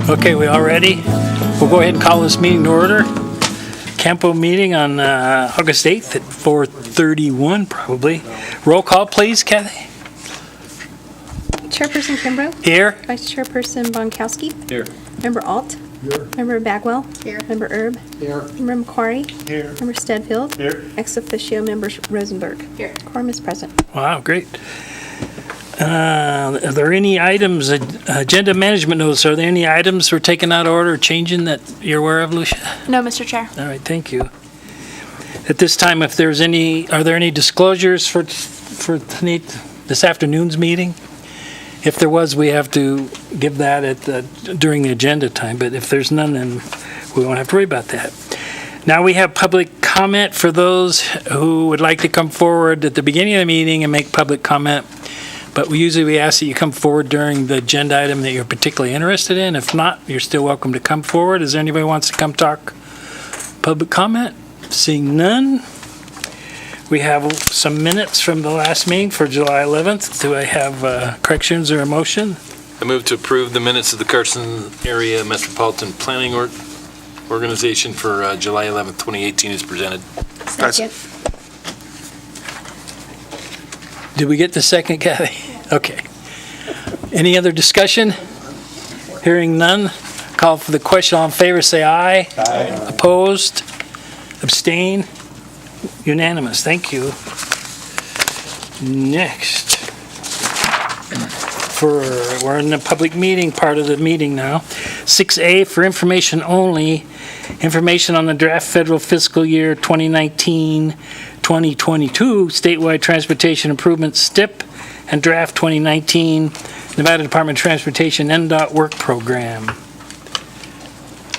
Okay, we all ready? We'll go ahead and call this meeting to order. CAMPO meeting on August 8th at 4:31 probably. Roll call, please, Kathy. Chairperson Kimbrough. Here. Vice Chairperson Bonkowski. Here. Member Alt. Here. Member Bagwell. Here. Member Erb. Here. Member Macquarie. Here. Member Stedfield. Here. Ex officio Member Rosenberg. Here. Quorum is present. Wow, great. Are there any items, agenda management notes, are there any items we're taking out of order or changing that you're aware of, Lucia? No, Mr. Chair. All right, thank you. At this time, if there's any, are there any disclosures for this afternoon's meeting? If there was, we have to give that during the agenda time, but if there's none, then we won't have to worry about that. Now we have public comment for those who would like to come forward at the beginning of the meeting and make public comment. But we usually ask that you come forward during the agenda item that you're particularly interested in. If not, you're still welcome to come forward. Is there anybody who wants to come talk public comment? Seeing none. We have some minutes from the last meeting for July 11th. Do I have corrections or a motion? I move to approve the minutes of the Carson Area Metropolitan Planning Organization for July 11th, 2018 is presented. Second. Did we get the second, Kathy? Okay. Any other discussion? Hearing none. Call for the question. All in favor, say aye. Aye. Opposed? Abstain? Unanimous. Thank you. Next. We're in the public meeting part of the meeting now. 6A for information only. Information on the draft federal fiscal year 2019-2022 statewide transportation improvement STIP and draft 2019 Nevada Department of Transportation NDOT work program.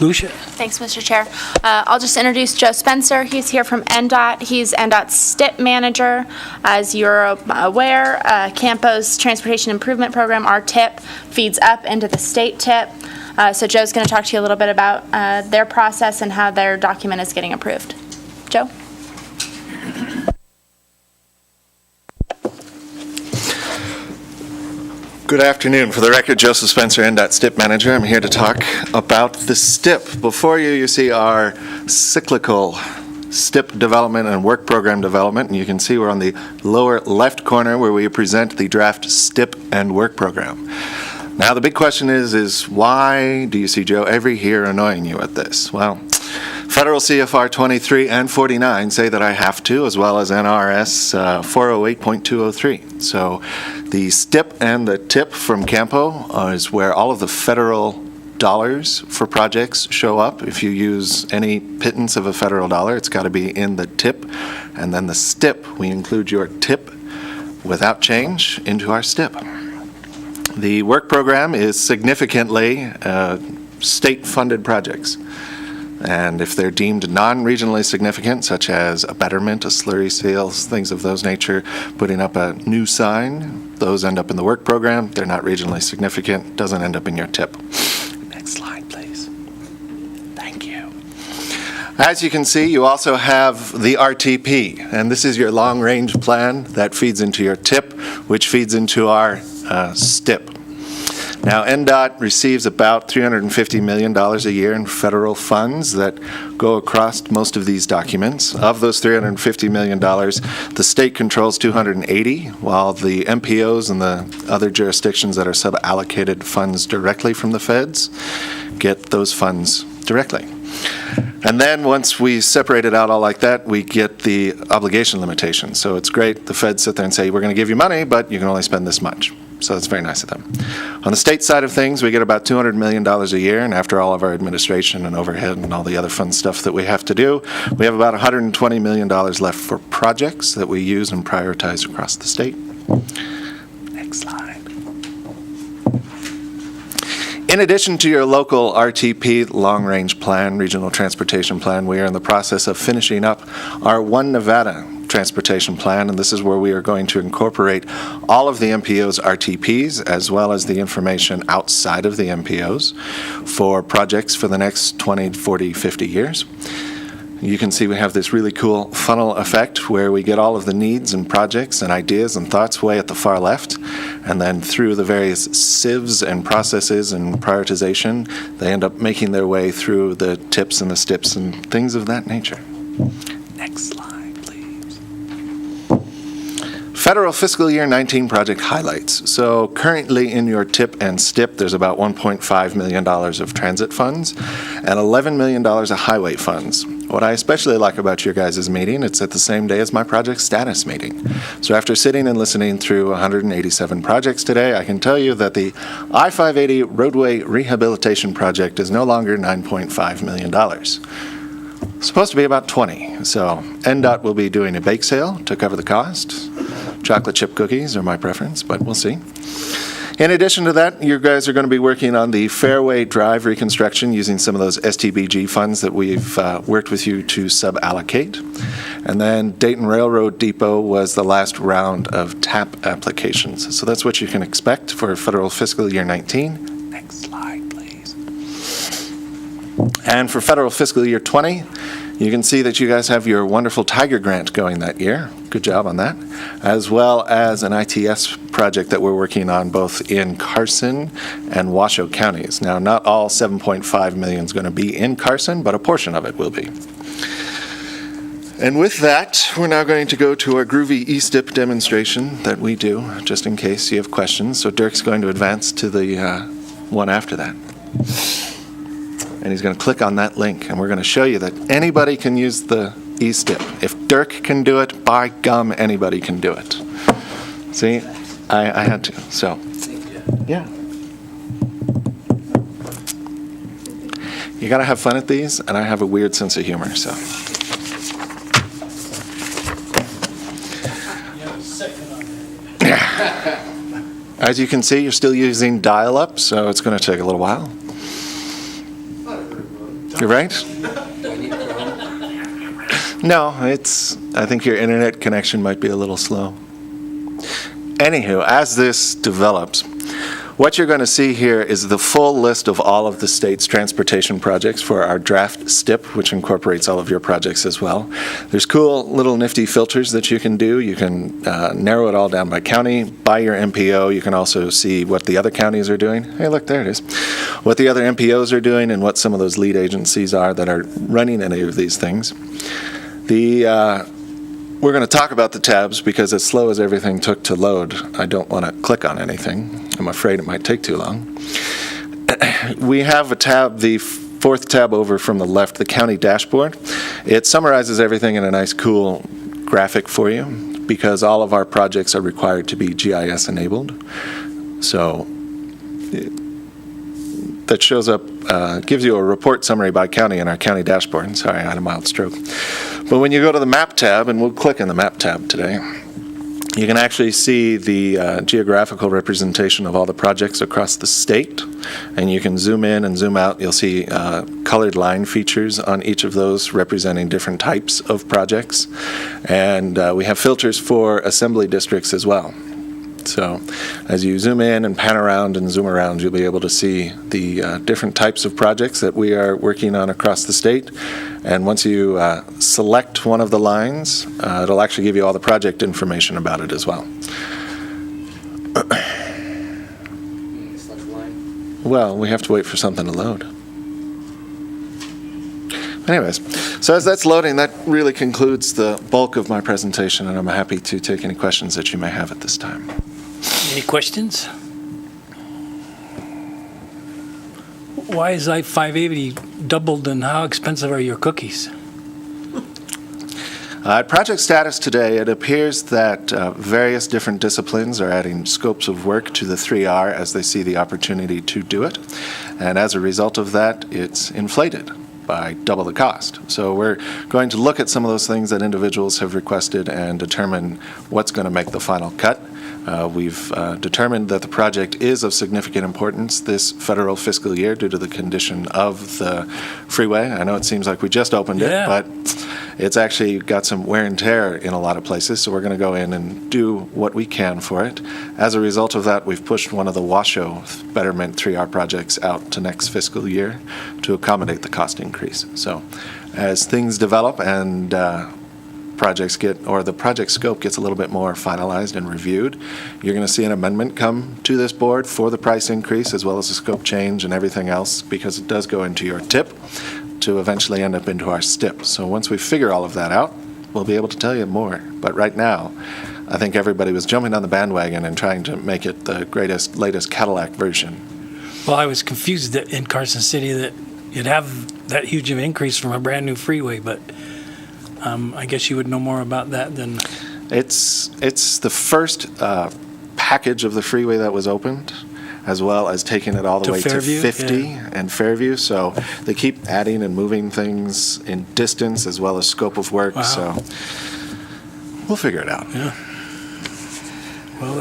Lucia? Thanks, Mr. Chair. I'll just introduce Joe Spencer. He's here from NDOT. He's NDOT's STIP manager. As you're aware, CAMPO's Transportation Improvement Program, our TIP, feeds up into the state TIP. So Joe's going to talk to you a little bit about their process and how their document is getting approved. Joe? Good afternoon. For the record, Joseph Spencer, NDOT STIP Manager. I'm here to talk about the STIP. Before you see our cyclical STIP development and work program development, and you can see we're on the lower left corner where we present the draft STIP and work program. Now, the big question is why do you see Joe every year annoying you at this? Well, Federal CFR 23 and 49 say that I have to, as well as NRS 408.203. So the STIP and the TIP from CAMPO is where all of the federal dollars for projects show up. If you use any pittance of a federal dollar, it's got to be in the TIP. And then the STIP, we include your TIP without change into our STIP. The work program is significantly state-funded projects. And if they're deemed non-regionally significant, such as a betterment, a slurry seal, things of those nature, putting up a new sign, those end up in the work program. They're not regionally significant, doesn't end up in your TIP. Next slide, please. Thank you. As you can see, you also have the RTP, and this is your long-range plan that feeds into your TIP, which feeds into our STIP. Now, NDOT receives about $350 million a year in federal funds that go across most of these documents. Of those $350 million, the state controls $280, while the MPOs and the other jurisdictions that are sub-allocated funds directly from the feds get those funds directly. And then once we separate it out all like that, we get the obligation limitation. So it's great. The feds sit there and say, we're going to give you money, but you can only spend this much. So that's very nice of them. On the state side of things, we get about $200 million a year, and after all of our administration and overhead and all the other fun stuff that we have to do, we have about $120 million left for projects that we use and prioritize across the state. Next slide. In addition to your local RTP, long-range plan, regional transportation plan, we are in the process of finishing up our One Nevada transportation plan, and this is where we are going to incorporate all of the MPO's RTPs as well as the information outside of the MPOs for projects for the next 20, 40, 50 years. You can see we have this really cool funnel effect where we get all of the needs and projects and ideas and thoughts way at the far left, and then through the various sieves and processes and prioritization, they end up making their way through the tips and the stips and things of that nature. Next slide, please. Federal fiscal year 19 project highlights. So currently in your tip and stip, there's about $1.5 million of transit funds and $11 million of highway funds. What I especially like about your guys' meeting, it's at the same day as my project status meeting. So after sitting and listening through 187 projects today, I can tell you that the I-580 roadway rehabilitation project is no longer $9.5 million. It's supposed to be about 20. So NDOT will be doing a bake sale to cover the cost. Chocolate chip cookies are my preference, but we'll see. In addition to that, you guys are going to be working on the Fairway Drive reconstruction using some of those STBG funds that we've worked with you to sub-allocate. And then Dayton Railroad Depot was the last round of TAP applications. So that's what you can expect for federal fiscal year 19. Next slide, please. And for federal fiscal year 20, you can see that you guys have your wonderful Tiger Grant going that year. Good job on that. As well as an ITS project that we're working on both in Carson and Washoe counties. Now, not all $7.5 million is going to be in Carson, but a portion of it will be. And with that, we're now going to go to our groovy E-STIP demonstration that we do, just in case you have questions. So Dirk's going to advance to the one after that. And he's going to click on that link, and we're going to show you that anybody can use the E-STIP. If Dirk can do it, by gum, anybody can do it. See, I had to, so, yeah. You got to have fun at these, and I have a weird sense of humor, so. As you can see, you're still using dial-up, so it's going to take a little while. You're right? No, I think your internet connection might be a little slow. Anywho, as this develops, what you're going to see here is the full list of all of the state's transportation projects for our draft STIP, which incorporates all of your projects as well. There's cool little nifty filters that you can do. You can narrow it all down by county, by your MPO. You can also see what the other counties are doing. Hey, look, there it is. What the other MPOs are doing and what some of those lead agencies are that are running any of these things. We're going to talk about the tabs because as slow as everything took to load, I don't want to click on anything. I'm afraid it might take too long. We have a tab, the fourth tab over from the left, the county dashboard. It summarizes everything in a nice, cool graphic for you because all of our projects are required to be GIS enabled. So that shows up, gives you a report summary by county in our county dashboard. Sorry, I had a mild stroke. But when you go to the map tab, and we'll click on the map tab today, you can actually see the geographical representation of all the projects across the state. And you can zoom in and zoom out. You'll see colored line features on each of those representing different types of projects. And we have filters for assembly districts as well. So as you zoom in and pan around and zoom around, you'll be able to see the different types of projects that we are working on across the state. And once you select one of the lines, it'll actually give you all the project information about it as well. Well, we have to wait for something to load. Anyways, so as that's loading, that really concludes the bulk of my presentation, and I'm happy to take any questions that you may have at this time. Any questions? Why is I-580 doubled, and how expensive are your cookies? At project status today, it appears that various different disciplines are adding scopes of work to the 3R as they see the opportunity to do it. And as a result of that, it's inflated by double the cost. So we're going to look at some of those things that individuals have requested and determine what's going to make the final cut. We've determined that the project is of significant importance this federal fiscal year due to the condition of the freeway. I know it seems like we just opened it, but it's actually got some wear and tear in a lot of places, so we're going to go in and do what we can for it. As a result of that, we've pushed one of the Washoe Betterment 3R projects out to next fiscal year to accommodate the cost increase. So as things develop and the project scope gets a little bit more finalized and reviewed, you're going to see an amendment come to this board for the price increase as well as the scope change and everything else, because it does go into your TIP to eventually end up into our STIP. So once we figure all of that out, we'll be able to tell you more. But right now, I think everybody was jumping on the bandwagon and trying to make it the greatest, latest Cadillac version. Well, I was confused that in Carson City that you'd have that huge of an increase from a brand-new freeway, but I guess you would know more about that than... It's the first package of the freeway that was opened, as well as taking it all the To way Fairview, to 50 yeah. and Fairview. So they keep adding and moving things in distance as well as scope of work. Wow. So we'll figure it out. Yeah. Well,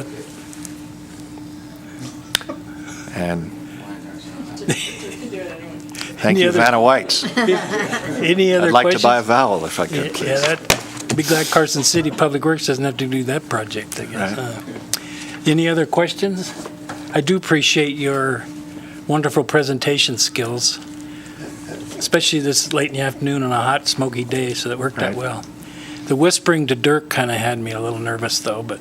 And thank Any you, other- Vanna White. any other I'd like questions? to buy a vowel if I could, Yeah, please. that, be glad Carson City Public Works doesn't have to do that project, I guess. Right. Any other questions? I do appreciate your wonderful presentation skills, especially this late in the afternoon on a hot, smoky day, so that worked out Right. well. The whispering to Dirk kind of had me a little nervous, though, but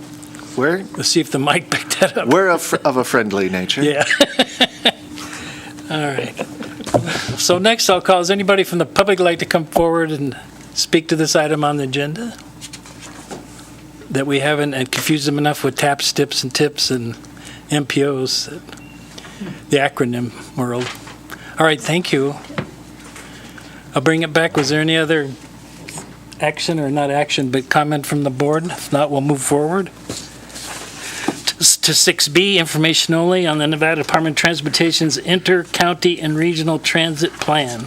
We're, let's see if the mic picked that up. we're of a friendly nature. Yeah. All right. So next I'll call, is anybody from the public like to come forward and speak to this item on the agenda? That we haven't and confused them enough with TAPs, STIPs, and TIPs and MPOs, the acronym world. All right, thank you. I'll bring it back. Was there any other action, or not action, but comment from the board? If not, we'll move forward to 6B, information only on the Nevada Department of Transportation's Inter-County and Regional Transit Plan.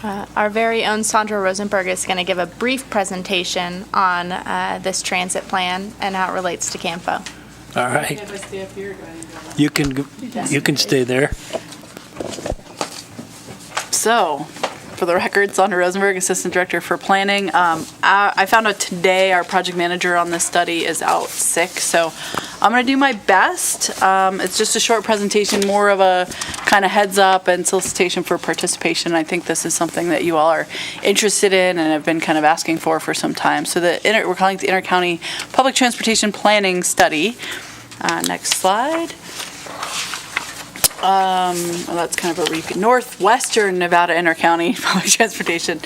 Our very own Sandra Rosenberg is going to give a brief presentation on this transit plan and how it relates to CAMPO. All right. You can stay there. So, for the record, Sandra Rosenberg, Assistant Director for Planning. I found out today our project manager on this study is out sick, so I'm going to do my best. It's just a short presentation, more of a kind of heads up and solicitation for participation. I think this is something that you all are interested in and have been kind of asking for some time. So we're calling it the Inter-County Public Transportation Planning Study. Next slide. Well, that's kind of a repeat. Northwestern Nevada Inter-County Public Transportation.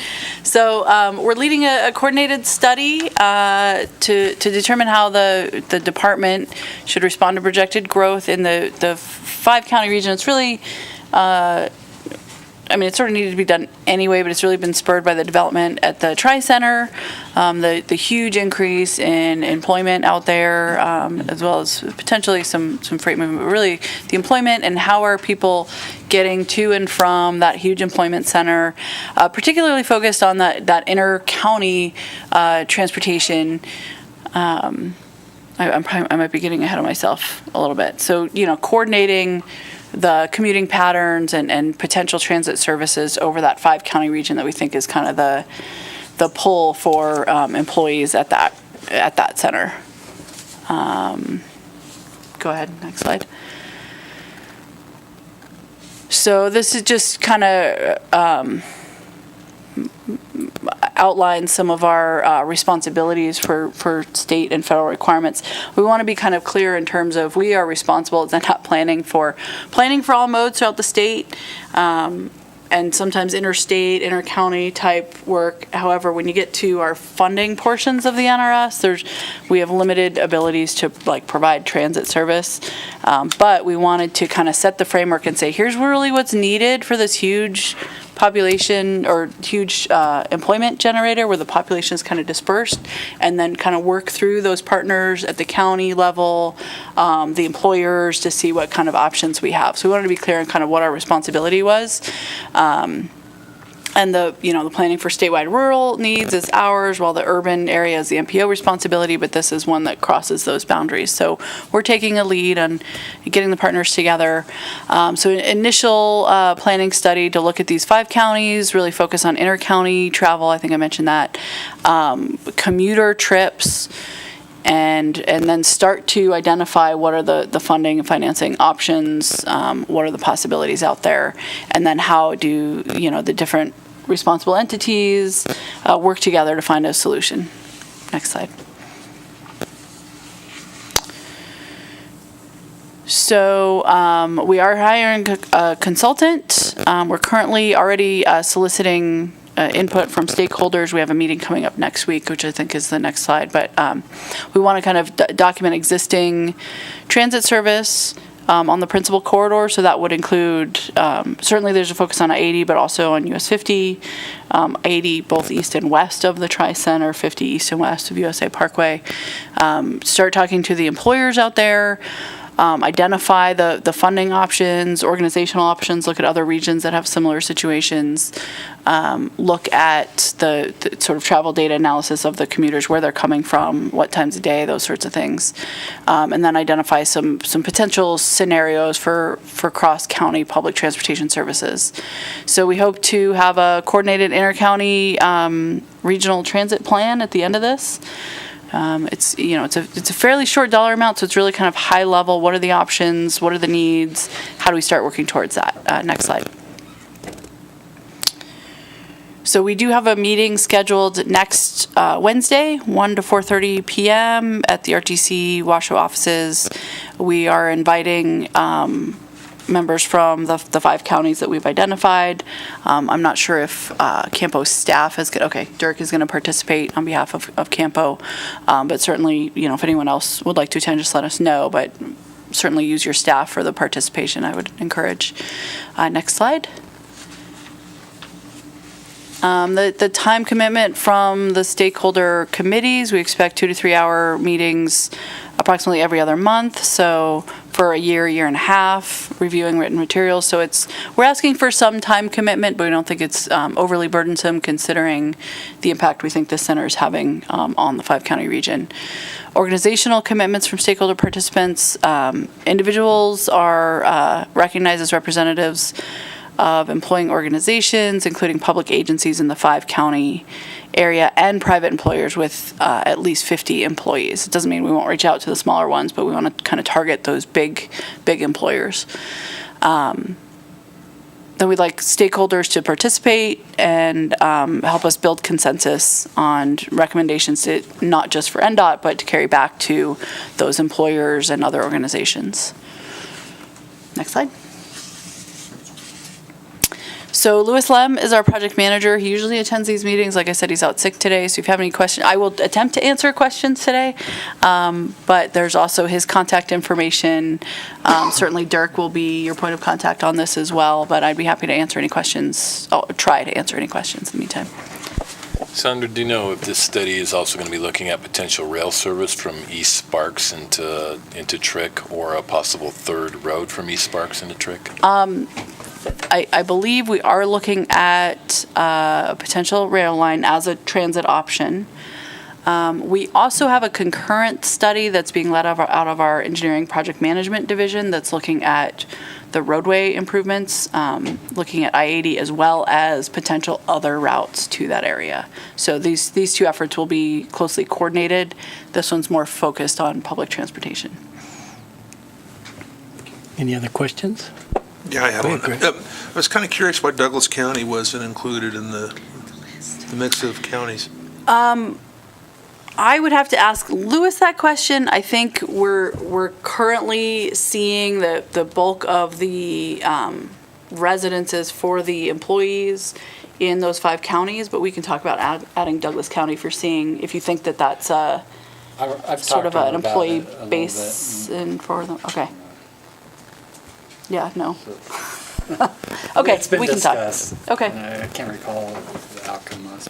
So we're leading a coordinated study to determine how the department should respond to projected growth in the 5-county region. It's really, it sort of needed to be done anyway, but it's really been spurred by the development at the Tri-Center, the huge increase in employment out there, as well as potentially some freight movement, but really the employment and how are people getting to and from that huge employment center, particularly focused on that inter-county transportation. I might be getting ahead of myself a little bit. So, coordinating the commuting patterns and potential transit services over that 5-county region that we think is kind of the pull for employees at that center. Go ahead, next slide. So this is just kind of outlines some of our responsibilities for state and federal requirements. We want to be kind of clear in terms of we are responsible as not planning for all modes throughout the state, and sometimes interstate, inter-county type work. However, when you get to our funding portions of the NRS, we have limited abilities to provide transit service. But we wanted to kind of set the framework and say, here's really what's needed for this huge population or huge employment generator where the population is kind of dispersed, and then kind of work through those partners at the county level, the employers, to see what kind of options we have. So we wanted to be clear on kind of what our responsibility was. And the planning for statewide rural needs is ours, while the urban area is the MPO responsibility, but this is one that crosses those boundaries. So we're taking a lead on getting the partners together. So an initial planning study to look at these 5 counties, really focus on inter-county travel, I think I mentioned that, commuter trips, and then start to identify what are the funding and financing options, what are the possibilities out there, and then how do the different responsible entities work together to find a solution. Next slide. So we are hiring a consultant. We're currently already soliciting input from stakeholders. We have a meeting coming up next week, which I think is the next slide. But we want to kind of document existing transit service on the principal corridor. So that would include, certainly there's a focus on I-80, but also on US 50, 80 both east and west of the Tri-Center, 50 east and west of USA Parkway. Start talking to the employers out there. Identify the funding options, organizational options, look at other regions that have similar situations, look at the sort of travel data analysis of the commuters, where they're coming from, what times of day, those sorts of things, and then identify some potential scenarios for cross-county public transportation services. So we hope to have a coordinated inter-county regional transit plan at the end of this. It's a fairly short dollar amount, so it's really kind of high level. What are the options? What are the needs? How do we start working towards that? Next slide. So we do have a meeting scheduled next Wednesday, 1 to 4:30 p.m. at the RTC Washoe offices. We are inviting members from the 5 counties that we've identified. I'm not sure if CAMPO staff is good. Okay, Dirk is going to participate on behalf of CAMPO, but certainly, if anyone else would like to attend, just let us know. But certainly use your staff for the participation, I would encourage. Next slide. The time commitment from the stakeholder committees, we expect 2 to 3 hour meetings approximately every other month. So for a year and a half, reviewing written materials. So we're asking for some time commitment, but we don't think it's overly burdensome considering the impact we think this center is having on the 5-county region. Organizational commitments from stakeholder participants. Individuals are recognized as representatives of employing organizations, including public agencies in the 5-county area and private employers with at least 50 employees. It doesn't mean we won't reach out to the smaller ones, but we want to kind of target those big employers. Then we'd like stakeholders to participate and help us build consensus on recommendations to not just for NDOT, but to carry back to those employers and other organizations. Next slide. So Louis Lem is our project manager. He usually attends these meetings. Like I said, he's out sick today. So if you have any questions, I will attempt to answer questions today. But there's also his contact information. Certainly Dirk will be your point of contact on this as well. But I'd be happy to answer any questions. I'll try to answer any questions in the meantime. Sandra, do you know if this study is also going to be looking at potential rail service from East Sparks into Trick, or a possible third road from East Sparks into Trick? I believe we are looking at a potential rail line as a transit option. We also have a concurrent study that's being led out of our engineering project management division that's looking at the roadway improvements, looking at I-80 as well as potential other routes to that area. So these 2 efforts will be closely coordinated. This one's more focused on public transportation. Any other questions? Yeah, I have Go one. ahead, Greg. I was kind of curious why Douglas County wasn't included in the mix of counties. I would have to ask Louis that question. I think we're currently seeing the bulk of the residences for the employees in those 5 counties, but we can talk about adding Douglas County if you think that's I've sort of talked to an him about employee it a little base bit. in for them. Okay. Yeah, no. Okay, It's been we can discussed. talk. Okay. I can't recall what the outcome was.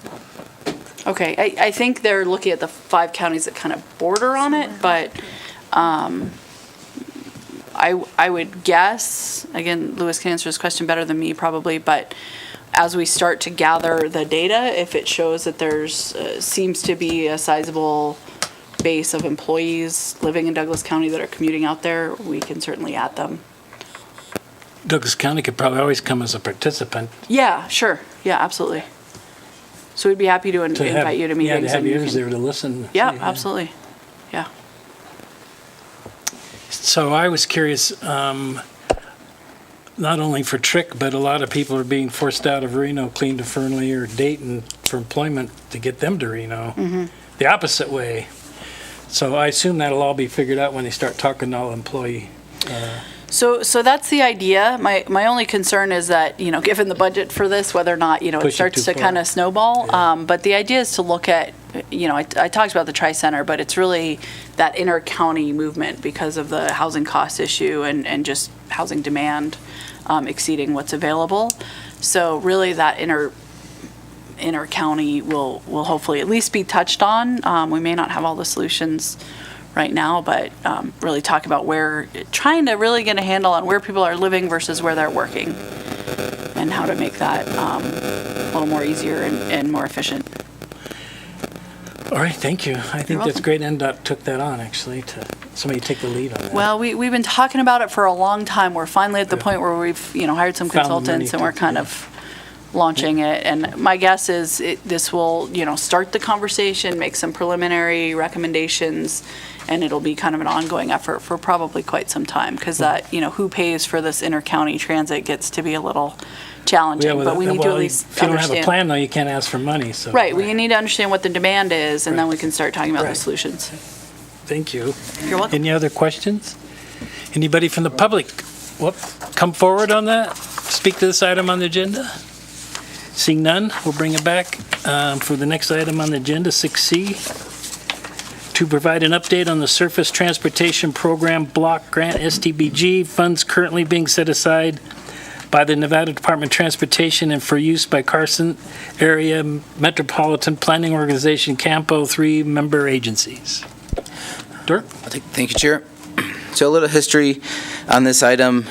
Okay, I think they're looking at the 5 counties that kind of border on it, but I would guess, again, Louis can answer this question better than me probably, but as we start to gather the data, if it shows that there's seems to be a sizable base of employees living in Douglas County that are commuting out there, we can certainly add them. Douglas County could probably always come as a participant. Yeah, sure. Yeah, absolutely. So we'd be happy to invite you to meetings. Yeah, to have and you ears can- there to listen. Yeah, See, absolutely. Yeah. So I was curious, not only for Trick, but a lot of people are being forced out of Reno, clean to Fernley or Dayton for employment to get them to Reno. The opposite way. So I assume that'll all be figured out when they start talking to all employee. So that's the idea. My only concern is that, given the budget for this, whether or not, it Push it starts too to far. kind of snowball. Yeah. But the idea is to look at, I talked about the Tri-Center, but it's really that inter-county movement because of the housing cost issue and just housing demand exceeding what's available. So really that inter-county will hopefully at least be touched on. We may not have all the solutions right now, but really talk about trying to really get a handle on where people are living versus where they're working and how to make that a little more easier and more efficient. All right, thank you. I think that's welcome. great NDOT took that on, actually, to somebody take the lead on that. Well, we've been talking about it for a long time. We're finally at the point where we've, hired some Found the money consultants and to- we're kind of launching it. And my guess is this will, start the conversation, make some preliminary recommendations, and it'll be kind of an ongoing effort for probably quite some time because that, who pays for this inter-county transit gets to be a little challenging, but we need to at least If you don't have a understand. plan, though, you can't ask for money, so. Right, we need to understand what the demand is, and then we can start talking about the Right. solutions. Thank you. You're welcome. Any other questions? Anybody from the public? Come forward on that? Speak to this item on the agenda? Seeing none, we'll bring it back for the next item on the agenda, 6C, to provide an update on the Surface Transportation Program Block Grant, STBG, funds currently being set aside by the Nevada Department of Transportation and for use by Carson Area Metropolitan Planning Organization, CAMPO, 3 member agencies. Dirk? Thank you, Chair. So a little history on this item.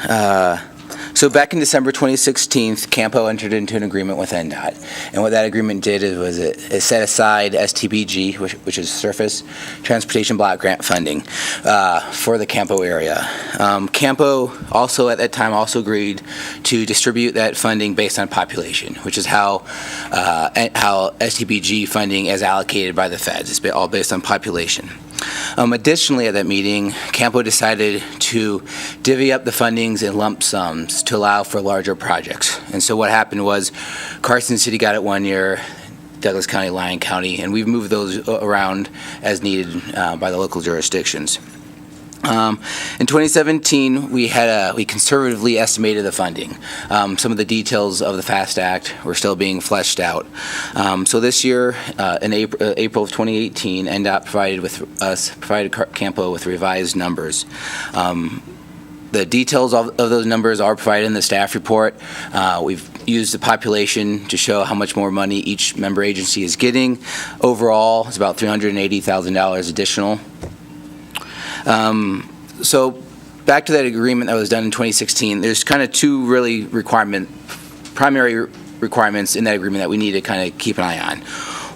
So back in December 2016, CAMPO entered into an agreement with NDOT. And what that agreement did was it set aside STBG, which is Surface Transportation Block Grant funding, for the CAMPO area. CAMPO also at that time also agreed to distribute that funding based on population, which is how STBG funding is allocated by the feds. It's all based on population. Additionally, at that meeting, CAMPO decided to divvy up the fundings in lump sums to allow for larger projects. And so what happened was Carson City got it one year, Douglas County, Lyon County, and we've moved those around as needed by the local jurisdictions. In 2017, we conservatively estimated the funding. Some of the details of the FAST Act were still being fleshed out. So this year, in April of 2018, NDOT provided CAMPO with revised numbers. The details of those numbers are provided in the staff report. We've used the population to show how much more money each member agency is getting. Overall, it's about $380,000 additional. So back to that agreement that was done in 2016, there's kind of two really primary requirements in that agreement that we need to kind of keep an eye on.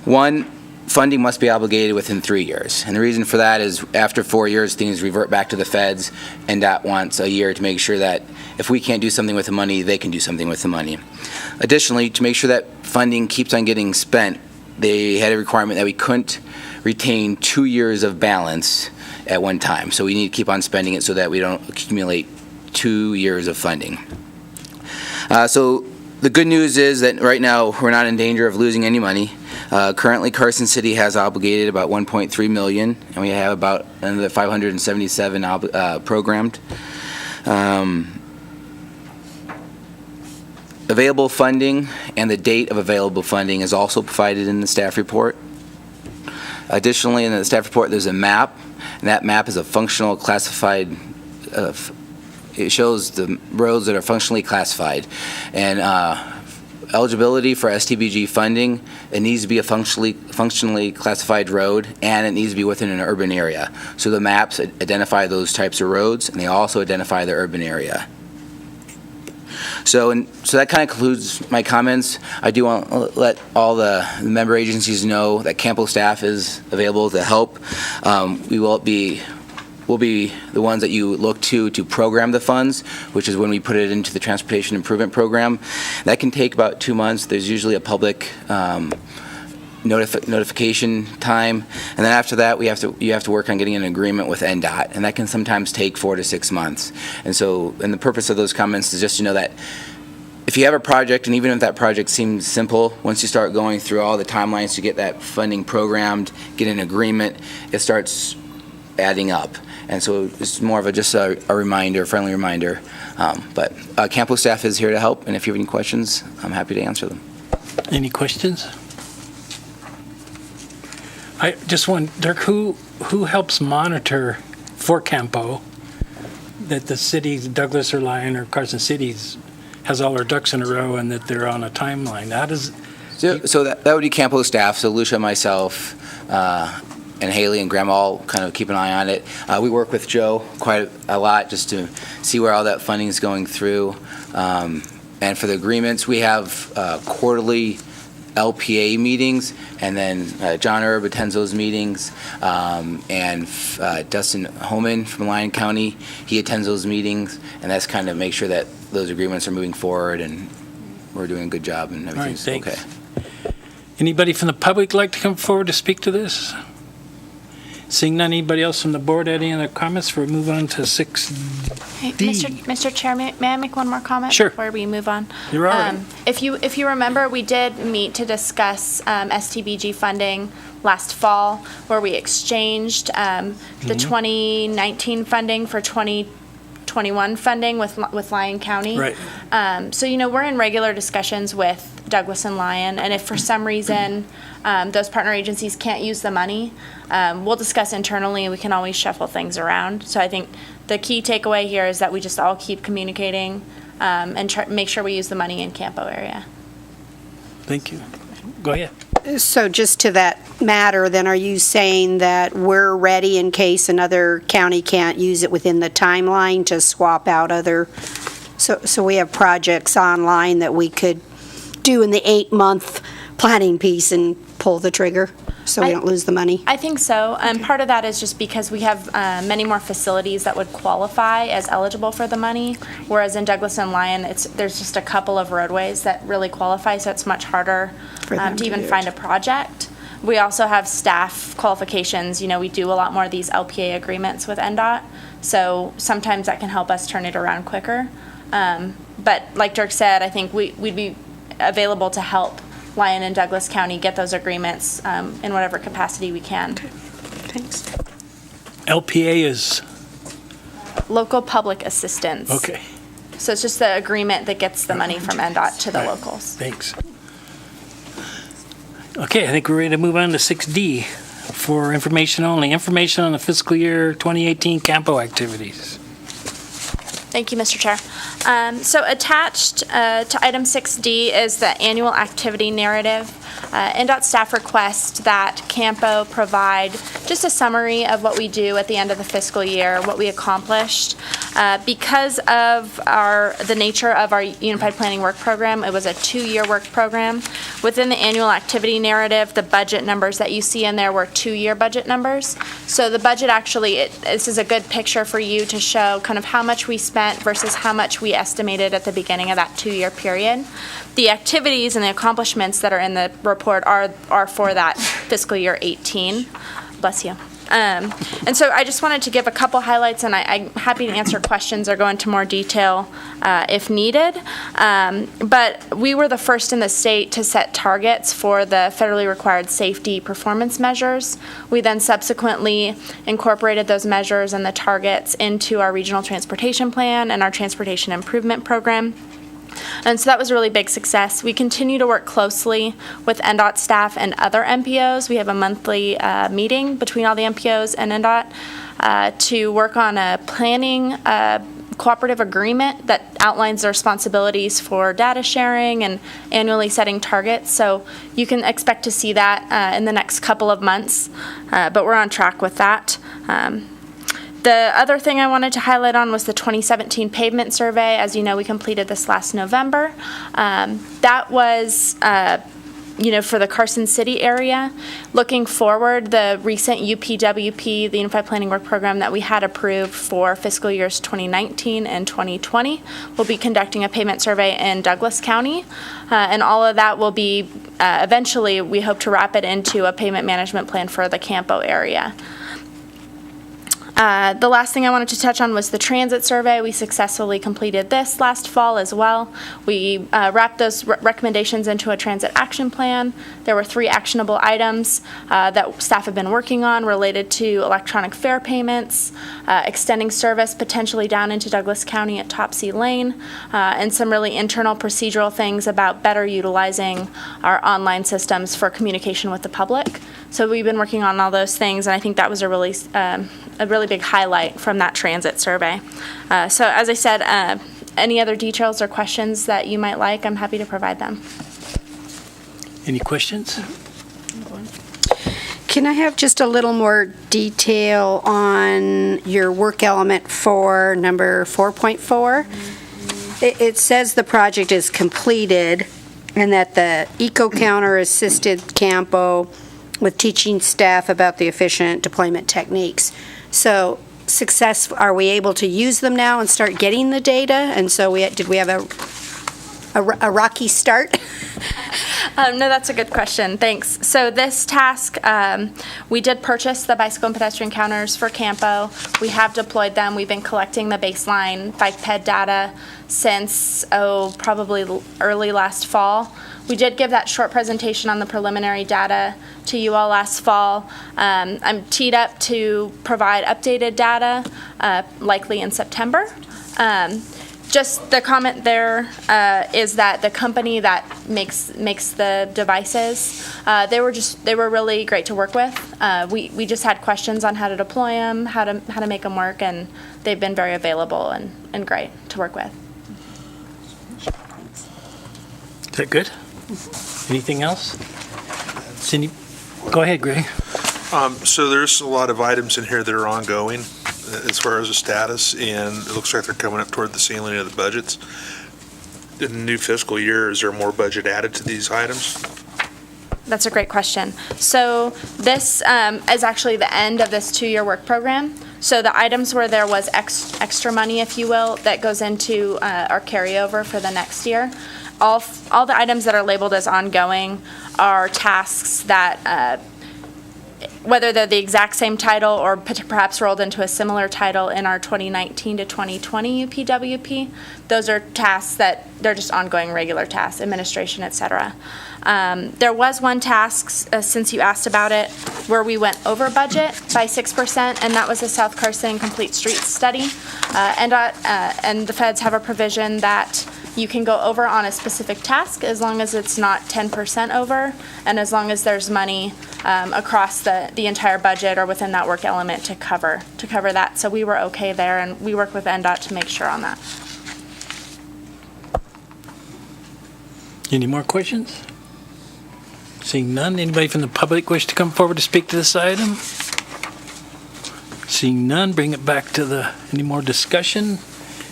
One, funding must be obligated within 3 years. And the reason for that is after 4 years, things revert back to the feds, and that wants a year to make sure that if we can't do something with the money, they can do something with the money. Additionally, to make sure that funding keeps on getting spent, they had a requirement that we couldn't retain 2 years of balance at one time. So we need to keep on spending it so that we don't accumulate 2 years of funding. So the good news is that right now we're not in danger of losing any money. Currently, Carson City has obligated about $1.3 million, and we have about another 577 programmed. Available funding and the date of available funding is also provided in the staff report. Additionally, in the staff report, there's a map, and that map is a functional classified. It shows the roads that are functionally classified, and eligibility for STBG funding, it needs to be a functionally classified road, and it needs to be within an urban area. So the maps identify those types of roads, and they also identify the urban area. So that kind of concludes my comments. I do want to let all the member agencies know that CAMPO staff is available to help. We'll be the ones that you look to program the funds, which is when we put it into the Transportation Improvement Program. That can take about 2 months. There's usually a public notification time, and then after that, you have to work on getting an agreement with NDOT, and that can sometimes take 4 to 6 months. And the purpose of those comments is just to know that if you have a project, and even if that project seems simple, once you start going through all the timelines to get that funding programmed, get an agreement, it starts adding up. And so it's more of just a reminder, a friendly reminder. But CAMPO staff is here to help, and if you have any questions, I'm happy to answer them. Any questions? I just want, Dirk, who helps monitor for CAMPO that the cities, Douglas or Lyon or Carson Cities, has all their ducks in a row and that they're on a timeline? How does... So that would be CAMPO staff, so Lucia, myself, and Haley and Graham all kind of keep an eye on it. We work with Joe quite a lot just to see where all that funding is going through. And for the agreements, we have quarterly LPA meetings, and then John Erb attends those meetings, and Dustin Homan from Lyon County, he attends those meetings, and that's kind of make sure that those agreements are moving forward and we're doing a good job and everything's All right, okay. thanks. Anybody from the public like to come forward to speak to this? Seeing none, anybody else from the board, any other comments? We'll move on to 6D. Hey, Mr. Chair, may I make one more comment? Sure. Before we move on? You're all right. If you remember, we did meet to discuss STBG funding last fall, where we exchanged the 2019 funding for 2021 funding with Lyon County. Right. So, we're in regular discussions with Douglas and Lyon, and if for some reason those partner agencies can't use the money, we'll discuss internally, and we can always shuffle things around. So I think the key takeaway here is that we just all keep communicating and make sure we use the money in CAMPO area. Thank you. Go ahead. So just to that matter, then are you saying that we're ready in case another county can't use it within the timeline to swap out other, so we have projects online that we could do in the 8-month planning piece and pull the trigger so we don't lose the money? I think so. Part of that is just because we have many more facilities that would qualify as eligible for the money, whereas in Douglas and Lyon, there's just a couple of roadways that really qualify, so it's much harder For them to to even do find it. a project. We also have staff qualifications. We do a lot more of these LPA agreements with NDOT, so sometimes that can help us turn it around quicker. But like Dirk said, I think we'd be available to help Lyon and Douglas County get those agreements in whatever capacity we can. Thanks. LPA is, Local public assistance. okay, So it's just the agreement that gets the money from NDOT to the Right. locals. thanks. Okay, I think we're ready to move on to 6D for information only. Information on the fiscal year 2018 CAMPO activities. Thank you, Mr. Chair. So attached to item 6D is the annual activity narrative. NDOT staff request that CAMPO provide just a summary of what we do at the end of the fiscal year, what we accomplished. Because of the nature of our Unified Planning Work Program, it was a 2-year work program. Within the annual activity narrative, the budget numbers that you see in there were 2-year budget numbers. So the budget actually, this is a good picture for you to show kind of how much we spent versus how much we estimated at the beginning of that 2-year period. The activities and the accomplishments that are in the report are for that fiscal year 18. Bless you. And so I just wanted to give a couple highlights, and I'm happy to answer questions or go into more detail if needed. But we were the first in the state to set targets for the federally required safety performance measures. We then subsequently incorporated those measures and the targets into our regional transportation plan and our transportation improvement program. And so that was a really big success. We continue to work closely with NDOT staff and other MPOs. We have a monthly meeting between all the MPOs and NDOT to work on a planning cooperative agreement that outlines the responsibilities for data sharing and annually setting targets. So you can expect to see that in the next couple of months, but we're on track with that. The other thing I wanted to highlight on was the 2017 pavement survey. As you know, we completed this last November. That was for the Carson City area. Looking forward, the recent UPWP, the Unified Planning Work Program that we had approved for fiscal years 2019 and 2020, will be conducting a pavement survey in Douglas County. And all of that will be, eventually, we hope to wrap it into a pavement management plan for the Campo area. The last thing I wanted to touch on was the transit survey. We successfully completed this last fall as well. We wrapped those recommendations into a transit action plan. There were 3 actionable items that staff have been working on related to electronic fare payments, extending service potentially down into Douglas County at Topsy Lane, and some really internal procedural things about better utilizing our online systems for communication with the public. So we've been working on all those things, and I think that was a really big highlight from that transit survey. So as I said, any other details or questions that you might like, I'm happy to provide them. Any questions? Can I have just a little more detail on your work element for number 4.4? It says the project is completed and that the eco-counter assisted Campo with teaching staff about the efficient deployment techniques. So are we able to use them now and start getting the data? And so did we have a rocky start? No, that's a good question. Thanks. So this task, we did purchase the bicycle and pedestrian counters for Campo. We have deployed them. We've been collecting the baseline bike ped data since, probably early last fall. We did give that short presentation on the preliminary data to you all last fall. I'm teed up to provide updated data, likely in September. Just the comment there is that the company that makes the devices, they were really great to work with. We just had questions on how to deploy them, how to make them work, and they've been very available and great to work with. Is that good? Anything else? Cindy, go ahead, Greg. So there's a lot of items in here that are ongoing as far as the status, and it looks like they're coming up toward the ceiling of the budgets. In the new fiscal year, is there more budget added to these items? That's a great question. So this is actually the end of this 2-year work program. So the items where there was extra money, if you will, that goes into our carryover for the next year. All the items that are labeled as ongoing are tasks that, whether they're the exact same title or perhaps rolled into a similar title in our 2019 to 2020 UPWP, those are tasks that they're just ongoing regular tasks, administration, et cetera. There was one task, since you asked about it, where we went over budget by 6%, and that was the South Carson Complete Streets Study. And the feds have a provision that you can go over on a specific task as long as it's not 10% over, and as long as there's money across the entire budget or within that work element to cover that. So we were okay there, and we worked with NDOT to make sure on that. Any more questions? Seeing none, anybody from the public wish to come forward to speak to this item? Seeing none, bring it back to any more discussion?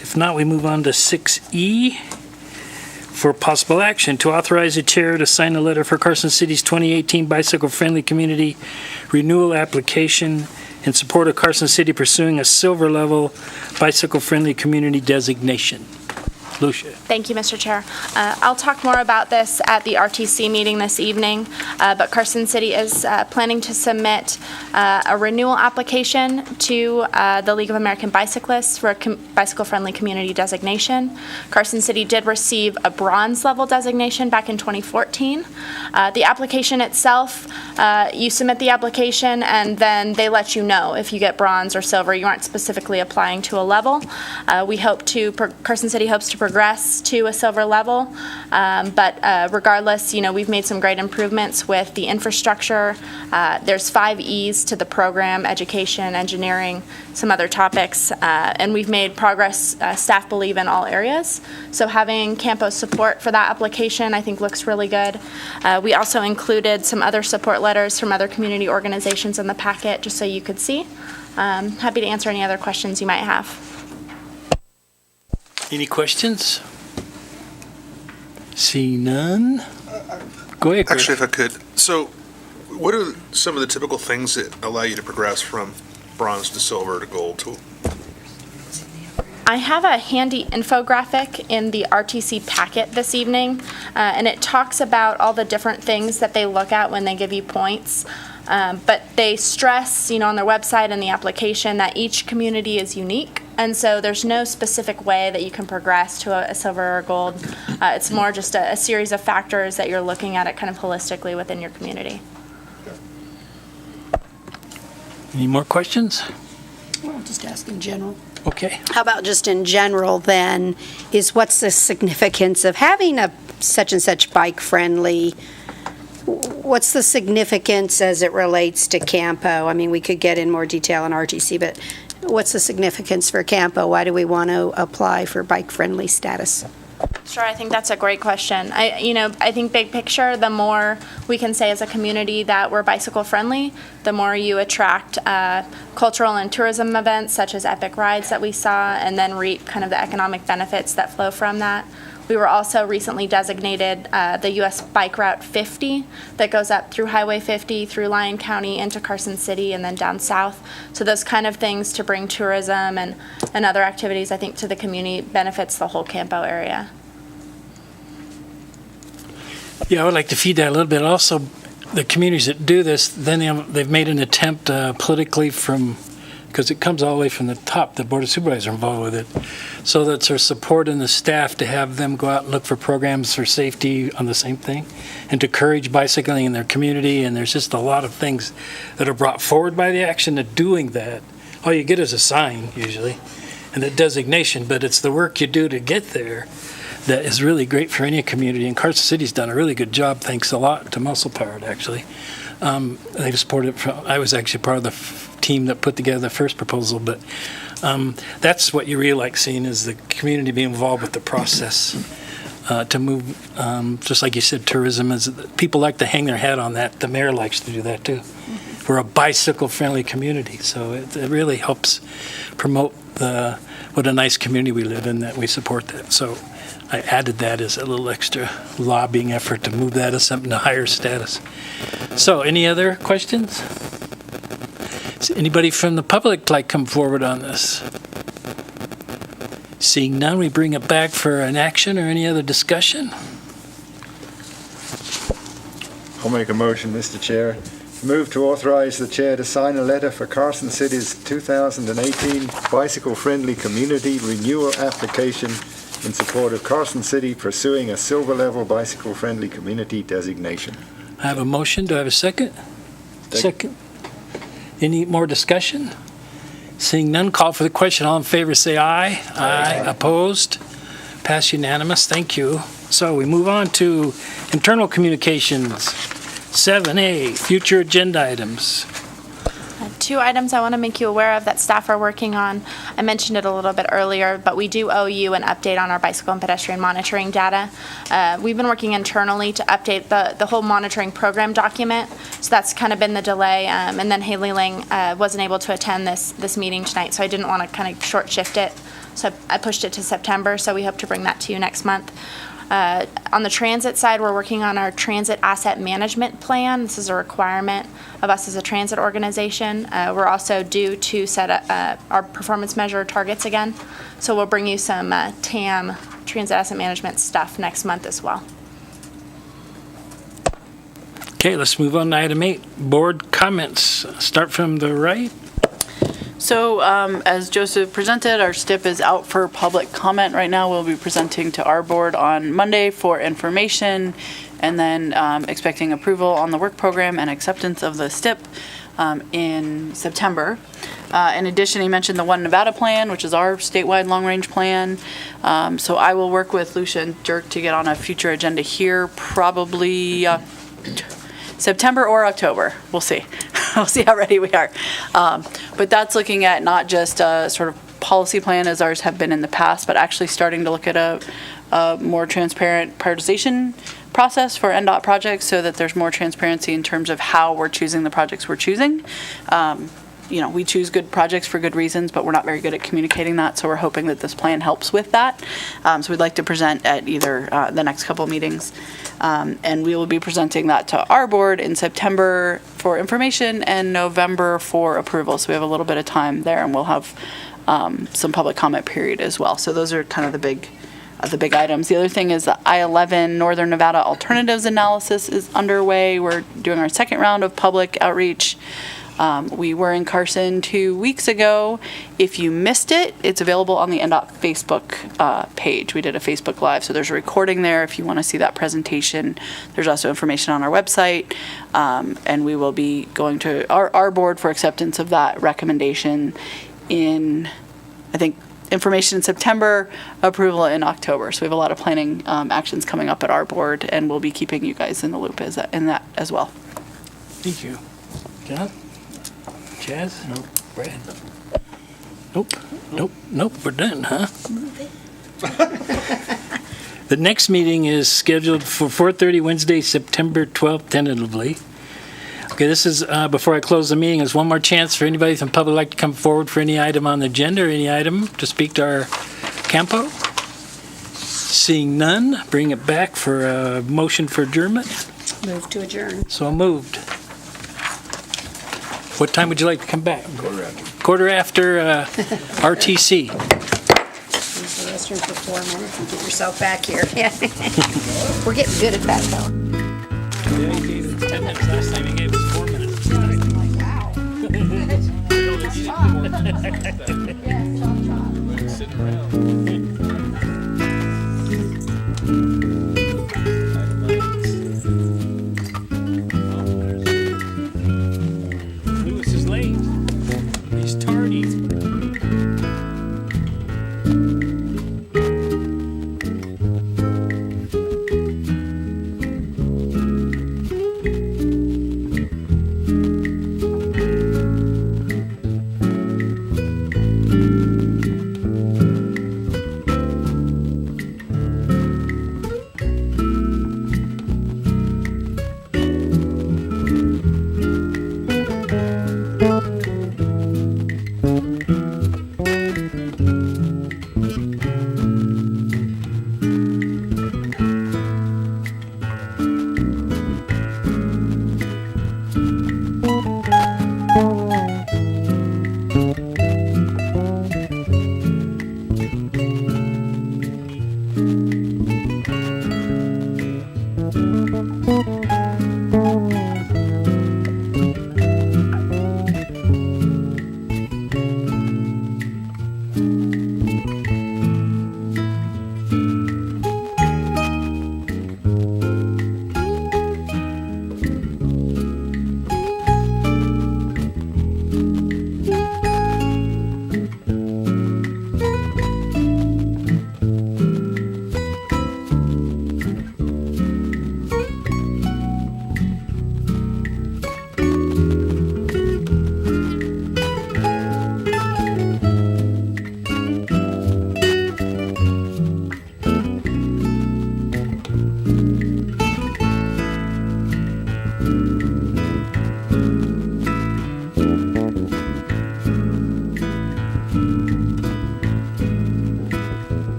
If not, we move on to 6E for possible action to authorize the chair to sign a letter for Carson City's 2018 bicycle-friendly community renewal application in support of Carson City pursuing a silver level bicycle-friendly community designation. Lucia. Thank you, Mr. Chair. I'll talk more about this at the RTC meeting this evening, but Carson City is planning to submit a renewal application to the League of American Bicyclists for a bicycle-friendly community designation. Carson City did receive a bronze level designation back in 2014. The application itself, you submit the application and then they let you know if you get bronze or silver. You aren't specifically applying to a level. Carson City hopes to progress to a silver level, but regardless, we've made some great improvements with the infrastructure. There's 5 E's to the program: education, engineering, some other topics, and we've made progress, staff believe, in all areas. So having Campo's support for that application, I think, looks really good. We also included some other support letters from other community organizations in the packet, just so you could see. Happy to answer any other questions you might have. Any questions? See none? Go ahead, Chris. Actually, if I could, so what are some of the typical things that allow you to progress from bronze to silver to gold to? I have a handy infographic in the RTC packet this evening, and it talks about all the different things that they look at when they give you points. But they stress, on their website and the application that each community is unique, and so there's no specific way that you can progress to a silver or gold. It's more just a series of factors that you're looking at it kind of holistically within your community. Any more questions? Well, just ask in general. Okay. How about just in general then, is what's the significance of having a such and such bike-friendly, what's the significance as it relates to CAMPO? I mean, we could get in more detail on RTC, but what's the significance for CAMPO? Why do we want to apply for bike-friendly status? Sure, I think that's a great question. I think big picture, the more we can say as a community that we're bicycle friendly, the more you attract cultural and tourism events such as epic rides that we saw, and then reap kind of the economic benefits that flow from that. We were also recently designated the U.S. Bike Route 50 that goes up through Highway 50, through Lyon County, into Carson City, and then down south. So those kind of things to bring tourism and other activities, I think, to the community benefits the whole CAMPO area. Yeah, I would like to feed that a little bit. Also, the communities that do this, then they've made an attempt politically because it comes all the way from the top, the Board of Supervisors are involved with it. So that's their support and the staff to have them go out and look for programs for safety on the same thing and to encourage bicycling in their community. And there's just a lot of things that are brought forward by the action of doing that. All you get is a sign usually and a designation, but it's the work you do to get there that is really great for any community. And Carson City's done a really good job, thanks a lot to Muscle Powered, actually. They supported it. I was actually part of the team that put together the first proposal, but that's what you really like seeing is the community being involved with the process to move, just like you said, tourism is, people like to hang their hat on that. The mayor likes to do that too. We're a bicycle-friendly community, so it really helps promote what a nice community we live in, that we support that. So I added that as a little extra lobbying effort to move that as something to higher status. So any other questions? Does anybody from the public like come forward on this? Seeing none, we bring it back for an action or any other discussion. I'll make a motion, Mr. Chair. Move to authorize the chair to sign a letter for Carson City's 2018 bicycle-friendly community renewal application in support of Carson City pursuing a silver-level bicycle-friendly community designation. I have a motion. Do I have a second? Second. Any more discussion? Seeing none, call for the question. All in favor, say aye. Aye. Opposed? Pass unanimous. Thank you. So we move on to internal communications. 7A, future agenda items. Two items I want to make you aware of that staff are working on. I mentioned it a little bit earlier, but we do owe you an update on our bicycle and pedestrian monitoring data. We've been working internally to update the whole monitoring program document, so that's kind of been the delay. And then Haley Ling wasn't able to attend this meeting tonight, so I didn't want to kind of short shift it. So I pushed it to September, so we hope to bring that to you next month. On the transit side, we're working on our transit asset management plan. This is a requirement of us as a transit organization. We're also due to set up our performance measure targets again. So we'll bring you some TAM, transit asset management stuff next month as well. Okay, let's move on to item 8, board comments. Start from the right. So as Joseph presented, our STIP is out for public comment right now. We'll be presenting to our board on Monday for information, and then expecting approval on the work program and acceptance of the STIP in September. In addition, he mentioned the One Nevada plan, which is our statewide long-range plan. So I will work with Lucia and Dirk to get on a future agenda here, probably September or October. We'll see. We'll see how ready we are. But that's looking at not just a sort of policy plan as ours have been in the past, but actually starting to look at a more transparent prioritization process for NDOT projects so that there's more transparency in terms of how we're choosing the projects we're choosing. we choose good projects for good reasons, but we're not very good at communicating that, so we're hoping that this plan helps with that. So we'd like to present at either the next couple meetings. And we will be presenting that to our board in September for information and November for approval. So we have a little bit of time there, and we'll have some public comment period as well. So those are kind of the big items. The other thing is the I-11 Northern Nevada Alternatives Analysis is underway. We're doing our second round of public outreach. We were in Carson 2 weeks ago. If you missed it, it's available on the NDOT Facebook page. We did a Facebook Live, so there's a recording there if you want to see that presentation. There's also information on our website, and we will be going to our board for acceptance of that recommendation in, I think, information in September, approval in October. So we have a lot of planning actions coming up at our board, and we'll be keeping you guys in the loop in that as well. Thank you. John? Chaz? Nope. Brad? Nope, we're done, huh? The next meeting is scheduled for 4:30 Wednesday, September 12th, tentatively. Okay, this is, before I close the meeting, is one more chance for anybody from the public like to come forward for any item on the agenda or any item to speak to our CAMPO. Seeing none, bring it back for a motion for adjournment. Move to adjourn. So moved. What time would you like to come back? Quarter after RTC. Use the restroom for 4 minutes and get yourself back here. We're getting good at that, though. Yeah, you gave us 10 minutes last time, you gave us 4 minutes. Wow. Sitting around.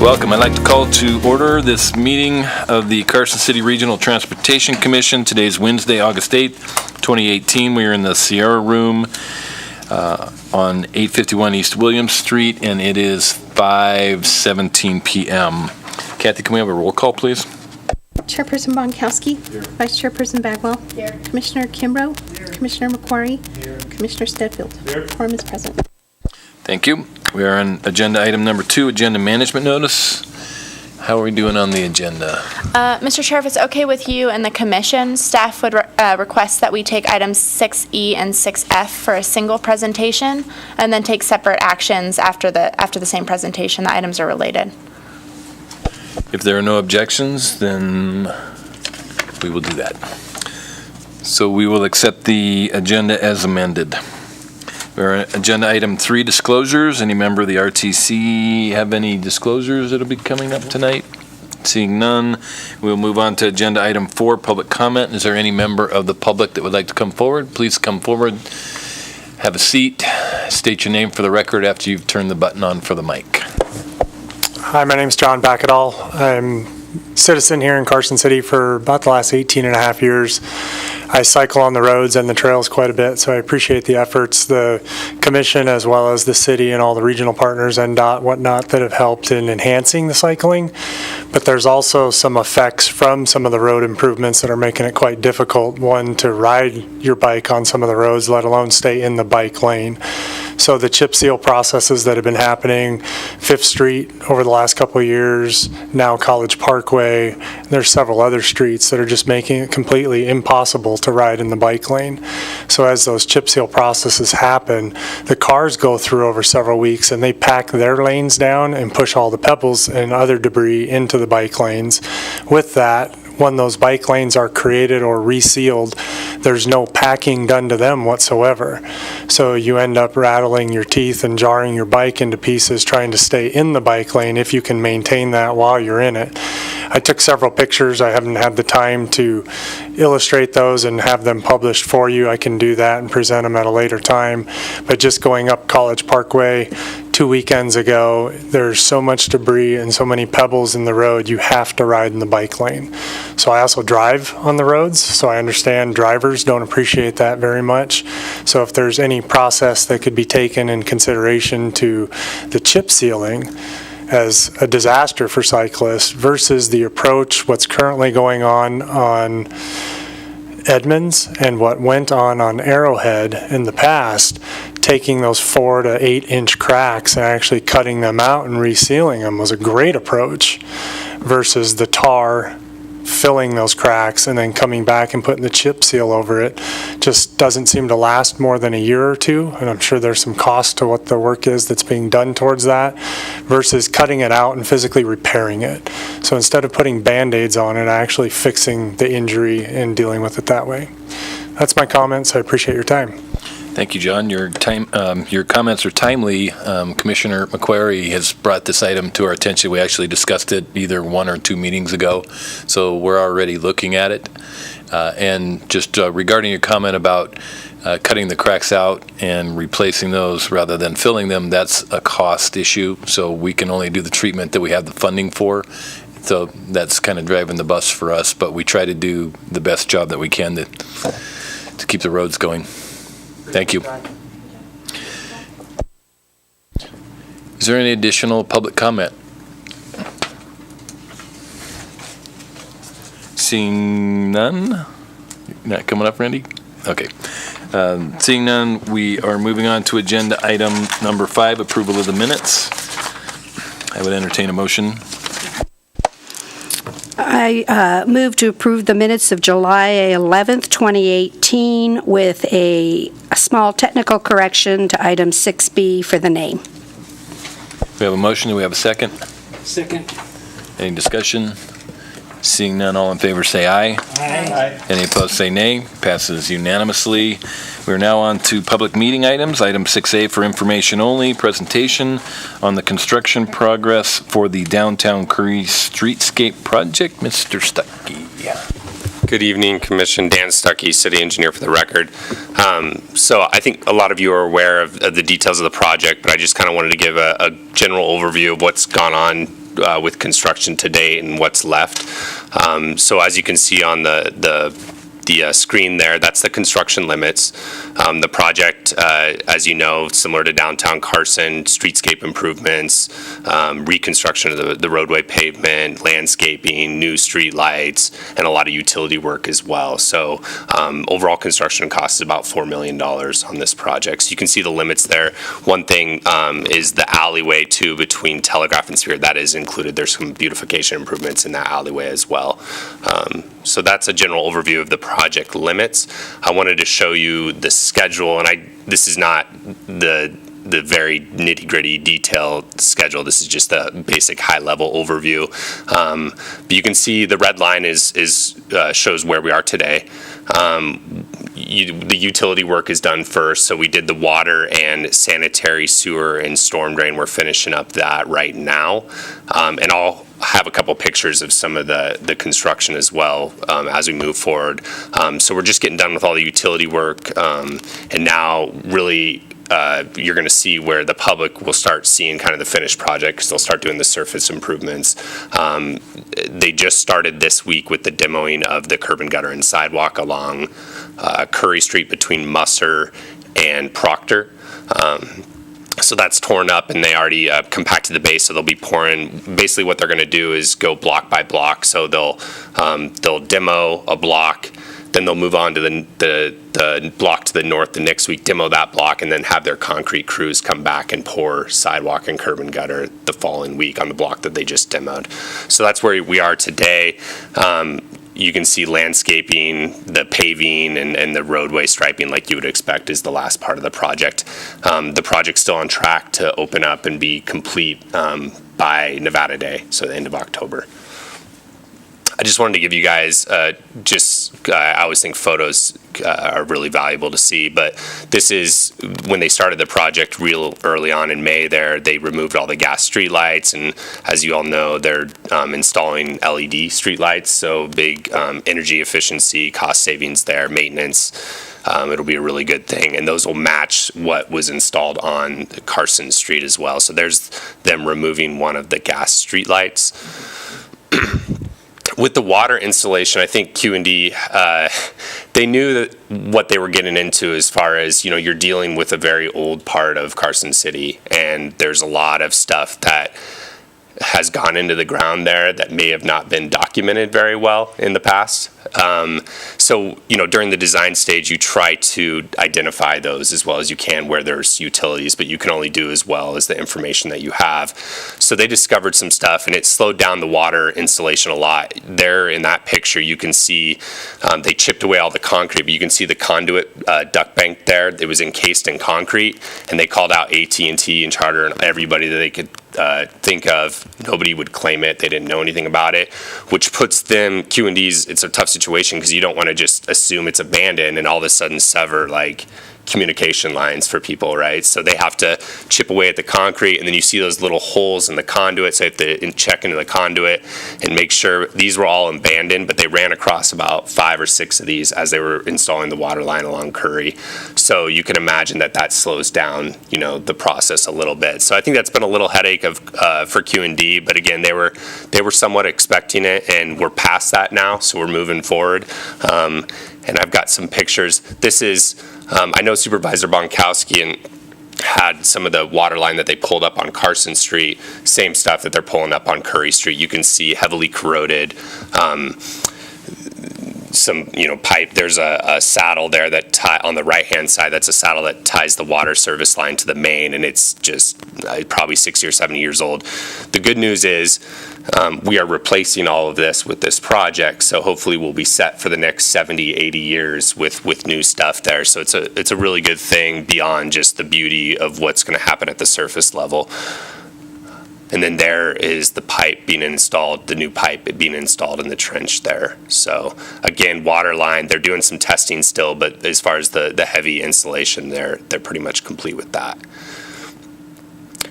Welcome. I'd like to call to order this meeting of the Carson City Regional Transportation Commission. Today is Wednesday, August 8th, 2018. We are in the Sierra Room on 851 East William Street, and it is 5:17 p.m. Kathy, can we have a roll call, please? Chairperson Bonkowski. Vice Chairperson Bagwell. Commissioner Kimbrough. Commissioner McQuarrie. Commissioner Stedfield. Quorum is present. Thank you. We are on agenda item number 2, agenda management notice. How are we doing on the agenda? Mr. Chair, if it's okay with you and the commission, staff would request that we take items 6E and 6F for a single presentation and then take separate actions after the same presentation. The items are related. If there are no objections, then we will do that. So we will accept the agenda as amended. We're on agenda item 3, disclosures. Any member of the RTC have any disclosures that'll be coming up tonight? Seeing none, we'll move on to agenda item 4, public comment. Is there any member of the public that would like to come forward? Please come forward, have a seat, state your name for the record after you've turned the button on for the mic. Hi, my name's John Backetall. I'm a citizen here in Carson City for about the last 18 and a half years. I cycle on the roads and the trails quite a bit, so I appreciate the efforts, the commission as well as the city and all the regional partners, NDOT, whatnot, that have helped in enhancing the cycling. But there's also some effects from some of the road improvements that are making it quite difficult, one, to ride your bike on some of the roads, let alone stay in the bike lane. So the chip seal processes that have been happening, 5th Street over the last couple of years, now College Parkway, there's several other streets that are just making it completely impossible to ride in the bike lane. So as those chip seal processes happen, the cars go through over several weeks and they pack their lanes down and push all the pebbles and other debris into the bike lanes. With that, when those bike lanes are created or resealed, there's no packing done to them whatsoever. So you end up rattling your teeth and jarring your bike into pieces trying to stay in the bike lane if you can maintain that while you're in it. I took several pictures. I haven't had the time to illustrate those and have them published for you. I can do that and present them at a later time. But just going up College Parkway 2 weekends ago, there's so much debris and so many pebbles in the road, you have to ride in the bike lane. So I also drive on the roads, so I understand drivers don't appreciate that very much. So if there's any process that could be taken in consideration to the chip sealing as a disaster for cyclists versus the approach, what's currently going on Edmonds and what went on Arrowhead in the past, taking those 4 to 8 inch cracks and actually cutting them out and resealing them was a great approach versus the tar filling those cracks and then coming back and putting the chip seal over it. Just doesn't seem to last more than a year or two, and I'm sure there's some cost to what the work is that's being done towards that versus cutting it out and physically repairing it. So instead of putting Band-Aids on it, actually fixing the injury and dealing with it that way. That's my comments. I appreciate your time. Thank you, John. Your comments are timely. Commissioner McQuarrie has brought this item to our attention. We actually discussed it either 1 or 2 meetings ago, so we're already looking at it. And just regarding your comment about cutting the cracks out and replacing those rather than filling them, that's a cost issue, so we can only do the treatment that we have the funding for. So that's kind of driving the bus for us, but we try to do the best job that we can to keep the roads going. Thank you. Is there any additional public comment? Seeing none? Not coming up, Randy? Okay. Seeing none, we are moving on to agenda item number 5, approval of the minutes. I would entertain a motion. I move to approve the minutes of July 11th, 2018 with a small technical correction to item 6B for the name. We have a motion. Do we have a second? Second. Any discussion? Seeing none, all in favor say aye. Aye. Any opposed say nay. Passes unanimously. We're now on to public meeting items. Item 6A for information only, presentation on the construction progress for the downtown Curry Streetscape project. Mr. Stuckey. Good evening, Commission. Dan Stuckey, City Engineer for the record. So I think a lot of you are aware of the details of the project, but I just kind of wanted to give a general overview of what's gone on with construction to date and what's left. So as you can see on the screen there, that's the construction limits. The project, as you know, similar to downtown Carson, streetscape improvements, reconstruction of the roadway pavement, landscaping, new street lights, and a lot of utility work as well. So overall construction cost is about $4 million on this project. So you can see the limits there. One thing is the alleyway too between Telegraph and Spear. That is included. There's some beautification improvements in that alleyway as well. So that's a general overview of the project limits. I wanted to show you the schedule, and this is not the very nitty-gritty detailed schedule. This is just a basic high-level overview. But you can see the red line shows where we are today. The utility work is done first, so we did the water and sanitary sewer and storm drain. We're finishing up that right now, and I'll have a couple pictures of some of the construction as well as we move forward. So we're just getting done with all the utility work, and now really you're going to see where the public will start seeing kind of the finished project, because they'll start doing the surface improvements. They just started this week with the demoing of the curb and gutter and sidewalk along Curry Street between Musser and Proctor. So that's torn up, and they already compacted the base, so they'll be pouring. Basically what they're going to do is go block by block. So they'll demo a block, then they'll move on to the block to the north the next week, demo that block, and then have their concrete crews come back and pour sidewalk and curb and gutter the following week on the block that they just demoed. So that's where we are today. You can see landscaping, the paving, and the roadway striping like you would expect is the last part of the project. The project's still on track to open up and be complete by Nevada Day, so the end of October. I just wanted to give you guys I always think photos are really valuable to see, but this is when they started the project real early on in May there. They removed all the gas street lights, and as you all know, they're installing LED street lights, so big energy efficiency, cost savings there, maintenance. It'll be a really good thing, and those will match what was installed on Carson Street as well. So there's them removing one of the gas street lights. With the water installation, I think Q&D, they knew that what they were getting into as far as, you're dealing with a very old part of Carson City, and there's a lot of stuff that has gone into the ground there that may have not been documented very well in the past. So, during the design stage, you try to identify those as well as you can where there's utilities, but you can only do as well as the information that you have. So they discovered some stuff, and it slowed down the water installation a lot. There in that picture, you can see they chipped away all the concrete, but you can see the conduit duct bank there. It was encased in concrete, and they called out AT&T and Charter and everybody that they could think of. Nobody would claim it. They didn't know anything about it, which puts them, Q&Ds, it's a tough situation because you don't want to just assume it's abandoned and all of a sudden sever communication lines for people, right? So they have to chip away at the concrete, and then you see those little holes in the conduit, so you have to check into the conduit and make sure. These were all abandoned, but they ran across about 5 or 6 of these as they were installing the water line along Curry. So you can imagine that slows down, the process a little bit. So I think that's been a little headache for Q&D, but again, they were somewhat expecting it, and we're past that now, so we're moving forward. And I've got some pictures. This is, I know Supervisor Bonkowski and had some of the water line that they pulled up on Carson Street, same stuff that they're pulling up on Curry Street. You can see heavily corroded, some pipe. There's a saddle there that on the right hand side, that's a saddle that ties the water service line to the main, and it's just probably 60 or 70 years old. The good news is we are replacing all of this with this project, so hopefully we'll be set for the next 70, 80 years with new stuff there. So it's a really good thing beyond just the beauty of what's going to happen at the surface level. And then there is the pipe being installed, the new pipe being installed in the trench there. So again, water line, they're doing some testing still, but as far as the heavy installation, they're pretty much complete with that.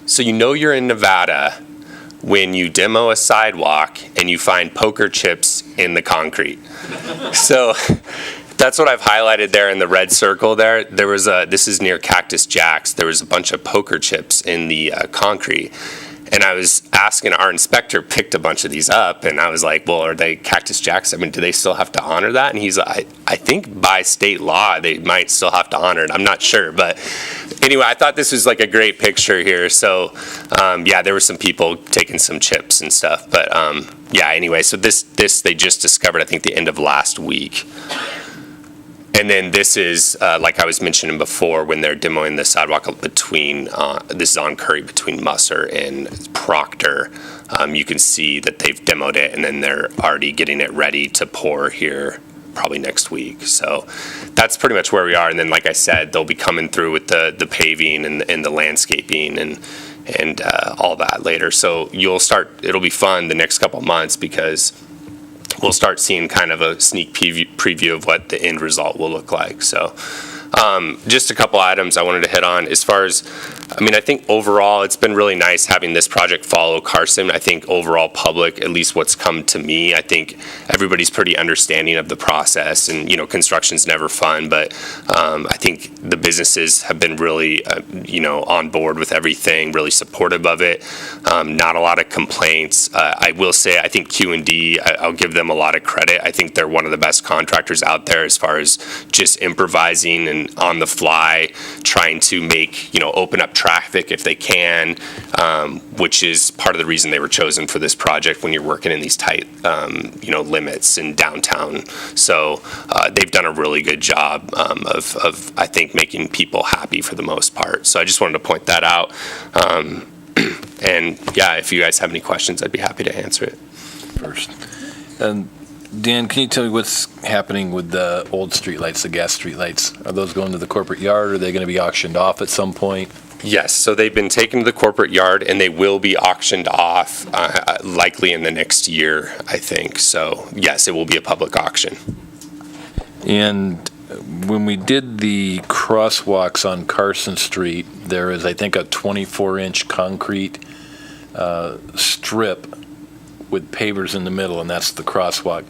So you're in Nevada when you demo a sidewalk and you find poker chips in the concrete. So that's what I've highlighted there in the red circle there. This is near Cactus Jack's. There was a bunch of poker chips in the concrete. And I was asking, our inspector picked a bunch of these up, and I was like, well, are they Cactus Jacks? I mean, do they still have to honor that? And he's like, I think by state law, they might still have to honor it. I'm not sure. But anyway, I thought this was like a great picture here. So, yeah, there were some people taking some chips and stuff. But, yeah, anyway, so this they just discovered, I think, the end of last week. And then this is, like I was mentioning before, when they're demoing the sidewalk between, this is on Curry between Musser and Proctor. You can see that they've demoed it, and then they're already getting it ready to pour here probably next week. So that's pretty much where we are. And then, like I said, they'll be coming through with the paving and the landscaping and all that later. So it'll be fun the next couple months, because we'll start seeing kind of a sneak preview of what the end result will look like. So just a couple items I wanted to hit on. As far as, I mean, I think overall it's been really nice having this project follow Carson. I think overall public, at least what's come to me, I think everybody's pretty understanding of the process, and, you know, construction's never fun, but I think the businesses have been really, you know, on board with everything, really supportive of it. Not a lot of complaints. I will say, I think Q&D, I'll give them a lot of credit. I think they're one of the best contractors out there as far as just improvising and on the fly, trying to make, you know, open up traffic if they can, which is part of the reason they were chosen for this project when you're working in these tight, you know, limits in downtown. So they've done a really good job of, I think, making people happy for the most part. So I just wanted to point that out. And yeah, if you guys have any questions, I'd be happy to answer it. First. And Dan, can you tell me what's happening with the old streetlights, the gas streetlights? Are those going to the corporate yard, or are they going to be auctioned off at some point? Yes, so they've been taken to the corporate yard, and they will be auctioned off likely in the next year, I think. So yes, it will be a public auction. And when we did the crosswalks on Carson Street, there is, I think, a 24-inch concrete strip with pavers in the middle, and that's the crosswalk.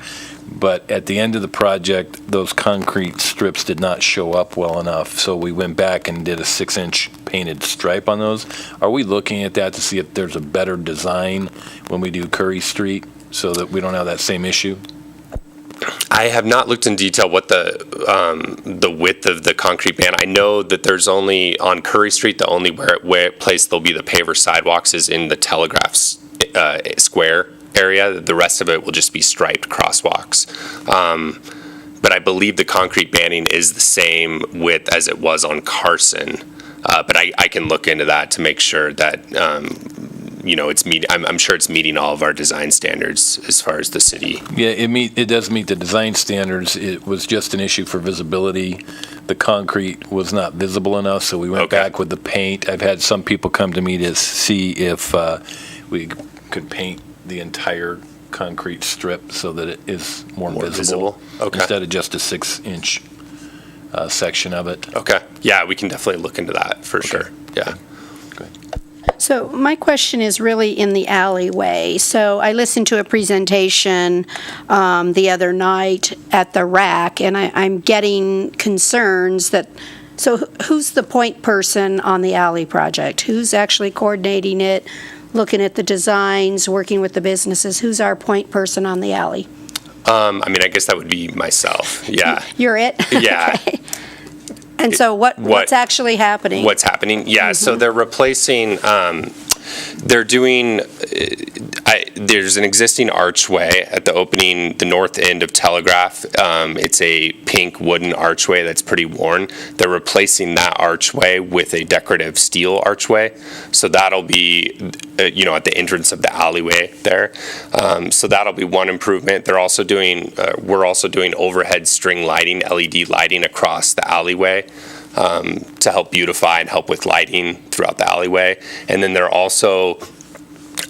But at the end of the project, those concrete strips did not show up well enough, so we went back and did a 6-inch painted stripe on those. Are we looking at that to see if there's a better design when we do Curry Street, so that we don't have that same issue? I have not looked in detail what the width of the concrete band. I know that there's only, on Curry Street, the only place there'll be the paver sidewalks is in the Telegraph Square area. The rest of it will just be striped crosswalks. But I believe the concrete banding is the same width as it was on Carson. But I can look into that to make sure that, you know, I'm sure it's meeting all of our design standards as far as the city. Yeah, it does meet the design standards. It was just an issue for visibility. The concrete was not visible enough, so we went back with the paint. I've had some people come to me to see if we could paint the entire concrete strip so that it is more visible. Okay. Instead of just a 6-inch section of it. Okay. Yeah, we can definitely look into that for sure. Yeah. So my question is really in the alleyway. So I listened to a presentation the other night at the RAC, and I'm getting concerns that, so who's the point person on the alley project? Who's actually coordinating it, looking at the designs, working with the businesses? Who's our point person on the alley? I mean, I guess that would be myself. Yeah. You're it? Yeah. Okay. And so what's actually happening? What's happening? Yeah, so they're replacing, they're doing, there's an existing archway at the opening, the north end of Telegraph. It's a pink wooden archway that's pretty worn. They're replacing that archway with a decorative steel archway. So that'll be, you know, at the entrance of the alleyway there. So that'll be one improvement. They're also doing, we're also doing overhead string lighting, LED lighting across the alleyway. To help beautify and help with lighting throughout the alleyway. And then they're also,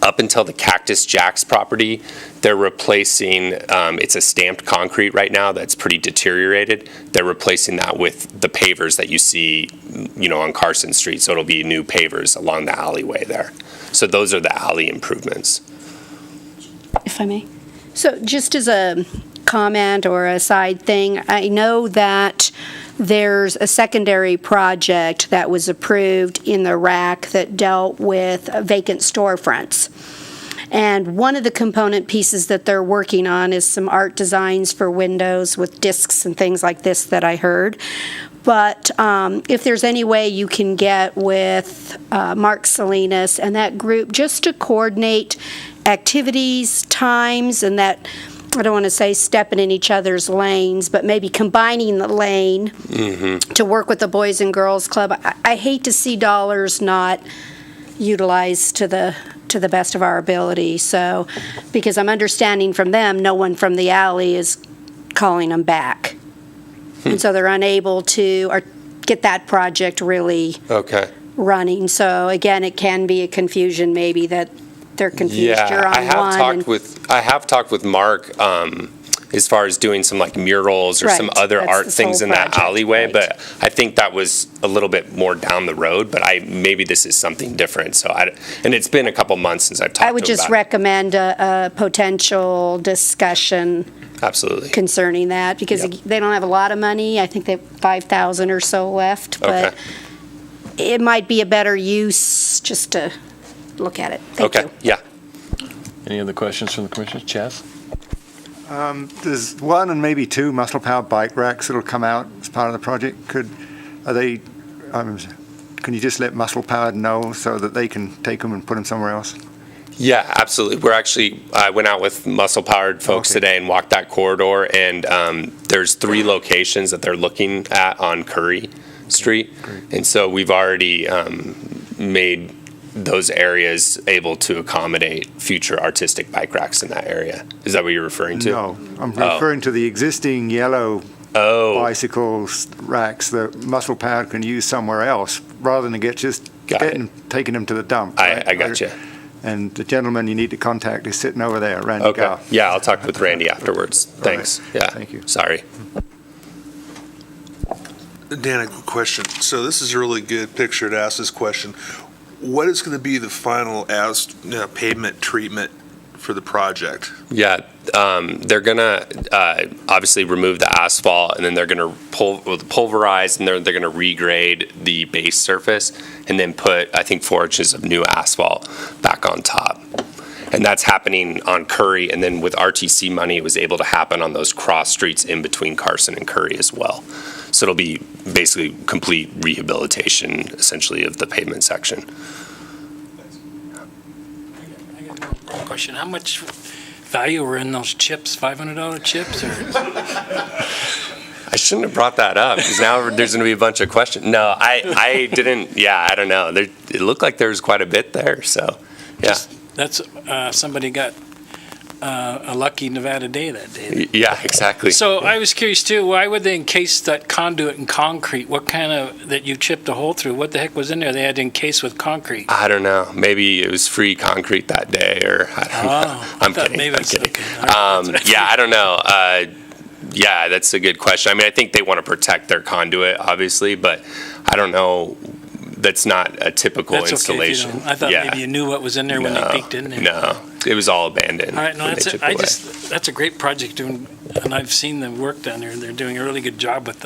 up until the Cactus Jacks property, they're replacing, it's a stamped concrete right now that's pretty deteriorated. They're replacing that with the pavers that you see, you know, on Carson Street. So it'll be new pavers along the alleyway there. So those are the alley improvements. If I may. So just as a comment or a side thing, I know that there's a secondary project that was approved in the RAC that dealt with vacant storefronts. And one of the component pieces that they're working on is some art designs for windows with discs and things like this that I heard. But if there's any way you can get with Mark Salinas and that group just to coordinate activities, times, and that, I don't want to say stepping in each other's lanes, but maybe combining the lane to work with the Boys and Girls Club. I hate to see dollars not utilized to the best of our ability. So, because I'm understanding from them, no one from the alley is calling them back. And so they're unable to get that project really running. So again, it can be a confusion maybe that they're confused. Yeah, You're on I have one. talked with Mark as far as doing some like murals or some Right, other that's art the things sole in that project, alleyway, right. but I think that was a little bit more down the road. But maybe this is something different. So and it's been a couple months since I've talked. I would to him just about it. recommend a potential discussion Absolutely. concerning that, because they don't have a lot of money. I think they have 5,000 or so left, but it might be a better use just to look at it. Thank you. Yeah. Any other questions from the commissioners? Chaz? There's one and maybe two muscle-powered bike racks that'll come out as part of the project. Can you just let muscle-powered know so that they can take them and put them somewhere else? Yeah, absolutely. I went out with Muscle Powered folks today and walked that corridor, and there's 3 locations that they're looking at on Curry Street. Great. And so we've already made those areas able to accommodate future artistic bike racks in that area. Is that what you're referring to? No, I'm referring to the existing yellow bicycle racks that muscle powered can use somewhere else rather than taking them to the dump. I got you. And the gentleman you need to contact is sitting over there, Randy Okay. Goff. Yeah, I'll talk with Randy afterwards. Thanks. right. Yeah. Thank you. Sorry. Dan, a quick question. So this is a really good picture to ask this question. What is going to be the final pavement treatment for the project? Yeah, they're gonna obviously remove the asphalt, and then they're gonna pulverize, and they're gonna regrade the base surface, and then put, I think, 4 inches of new asphalt back on top. And that's happening on Curry, and then with RTC money, it was able to happen on those cross streets in between Carson and Curry as well. So it'll be basically complete rehabilitation, essentially, of the pavement section. Question, how much value were in those chips, $500 chips? Or? I shouldn't have brought that up, because now there's going to be a bunch of questions. No, I didn't. Yeah, I don't know. It looked like there was quite a bit there, so, yeah. That's, somebody got a lucky Nevada day that day. Yeah, exactly. So I was curious too, why would they encase that conduit in concrete? What kind of, that you chipped a hole through, what the heck was in there they had to encase with concrete? I don't know. Maybe it was free concrete that day, or I don't know. I'm kidding. Maybe I'm it's kidding. okay. All right, Yeah, I don't know. Yeah, that's a good question. I mean, I think they want to protect their conduit, obviously, but I don't know. That's not a typical That's installation. okay if you don't. I thought maybe you knew what was in there when they peeked in there. No, it was all abandoned. All right, no, when that's they it. chipped away. That's a great project, and I've seen the work down there, and they're doing a really good job with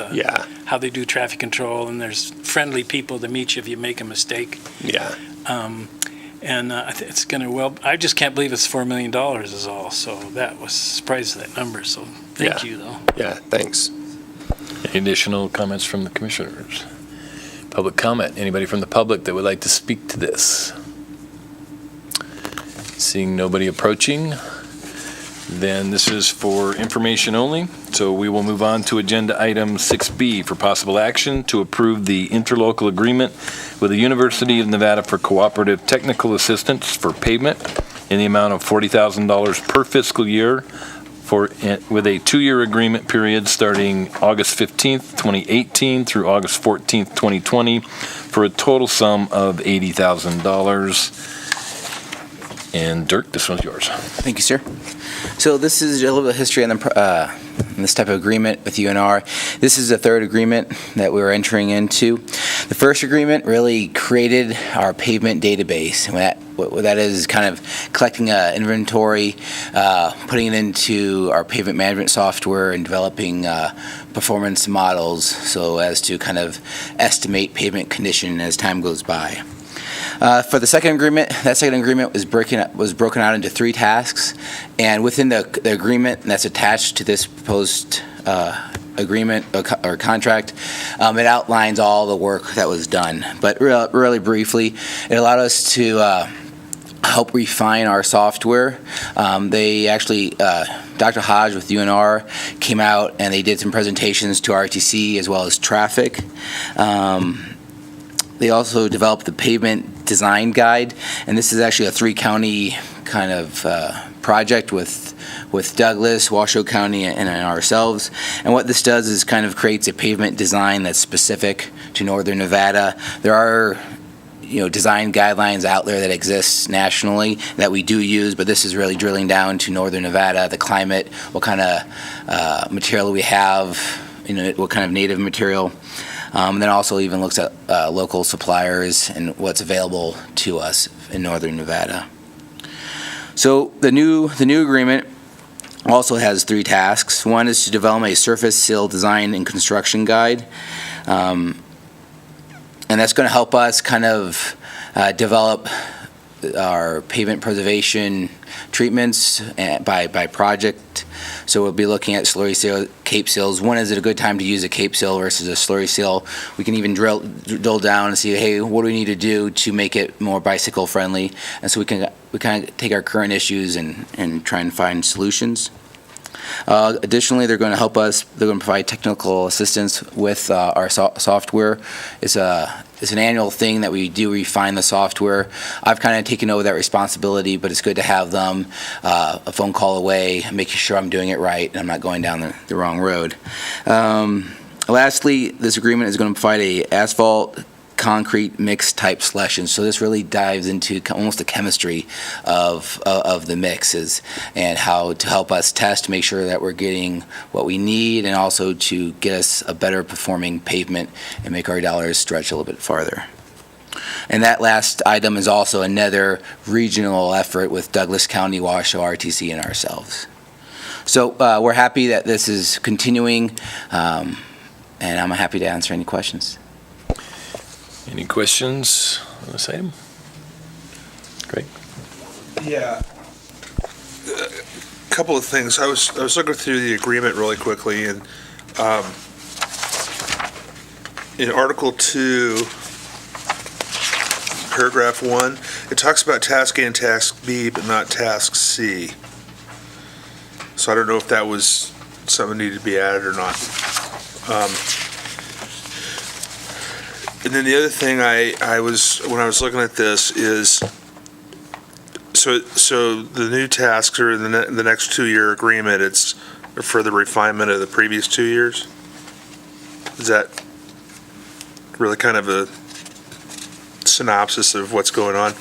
how they do traffic control, and there's friendly people to meet you if you make a mistake. Yeah. And I think it's going to I just can't believe it's $4 million is all, so that was surprised at that number, so thank you, though. Yeah, thanks. Any additional comments from the commissioners? Public comment. Anybody from the public that would like to speak to this? Seeing nobody approaching, then this is for information only. So we will move on to agenda item 6B for possible action to approve the interlocal agreement with the University of Nevada for cooperative technical assistance for pavement in the amount of $40,000 per fiscal year with a 2-year agreement period starting August 15th, 2018 through August 14th, 2020 for a total sum of $80,000. And Dirk, this one's yours. Thank you, sir. So this is a little bit of history on this type of agreement with UNR. This is the 3rd agreement that we were entering into. The first agreement really created our pavement database, and what that is kind of collecting inventory, putting it into our pavement management software, and developing performance models so as to kind of estimate pavement condition as time goes by. For the second agreement, that second agreement was broken out into 3 tasks, and within the agreement that's attached to this proposed agreement or contract, it outlines all the work that was done. But really briefly, it allowed us to help refine our software. They actually, Dr. Hodge with UNR came out and they did some presentations to RTC as well as traffic. They also developed the pavement design guide, and this is actually a 3-county kind of project with Douglas, Washoe County, and ourselves. And what this does is kind of creates a pavement design that's specific to Northern Nevada. There are design guidelines out there that exist nationally that we do use, but this is really drilling down to Northern Nevada, the climate, what kind of material we have, what kind of native material. And then also even looks at local suppliers and what's available to us in Northern Nevada. So the new agreement also has 3 tasks. One is to develop a surface seal design and construction guide. And that's going to help us kind of develop our pavement preservation treatments by project. So we'll be looking at slurry seal, cape seals. When is it a good time to use a cape seal versus a slurry seal? We can even drill down and see, hey, what do we need to do to make it more bicycle friendly? And so we kind of take our current issues and try and find solutions. Additionally, they're going to help us. They're going to provide technical assistance with our software. It's an annual thing that we do refine the software. I've kind of taken over that responsibility, but it's good to have them a phone call away, making sure I'm doing it right and I'm not going down the wrong road. Lastly, this agreement is going to provide a asphalt concrete mix type selection. So this really dives into almost the chemistry of the mixes and how to help us test to make sure that we're getting what we need and also to get us a better performing pavement and make our dollars stretch a little bit farther. And that last item is also another regional effort with Douglas County, Washoe, RTC, and ourselves. So we're happy that this is continuing, and I'm happy to answer any questions. Any questions on this item? Great. Yeah. A couple of things. I was looking through the agreement really quickly, and in Article 2, Paragraph 1, it talks about Task A and Task B, but not Task C. So I don't know if that was something that needed to be added or not. And then the other thing when I was looking at this is, so the new tasks are in the next 2-year agreement. It's a further refinement of the previous 2 years. Is that really kind of a synopsis of what's going on?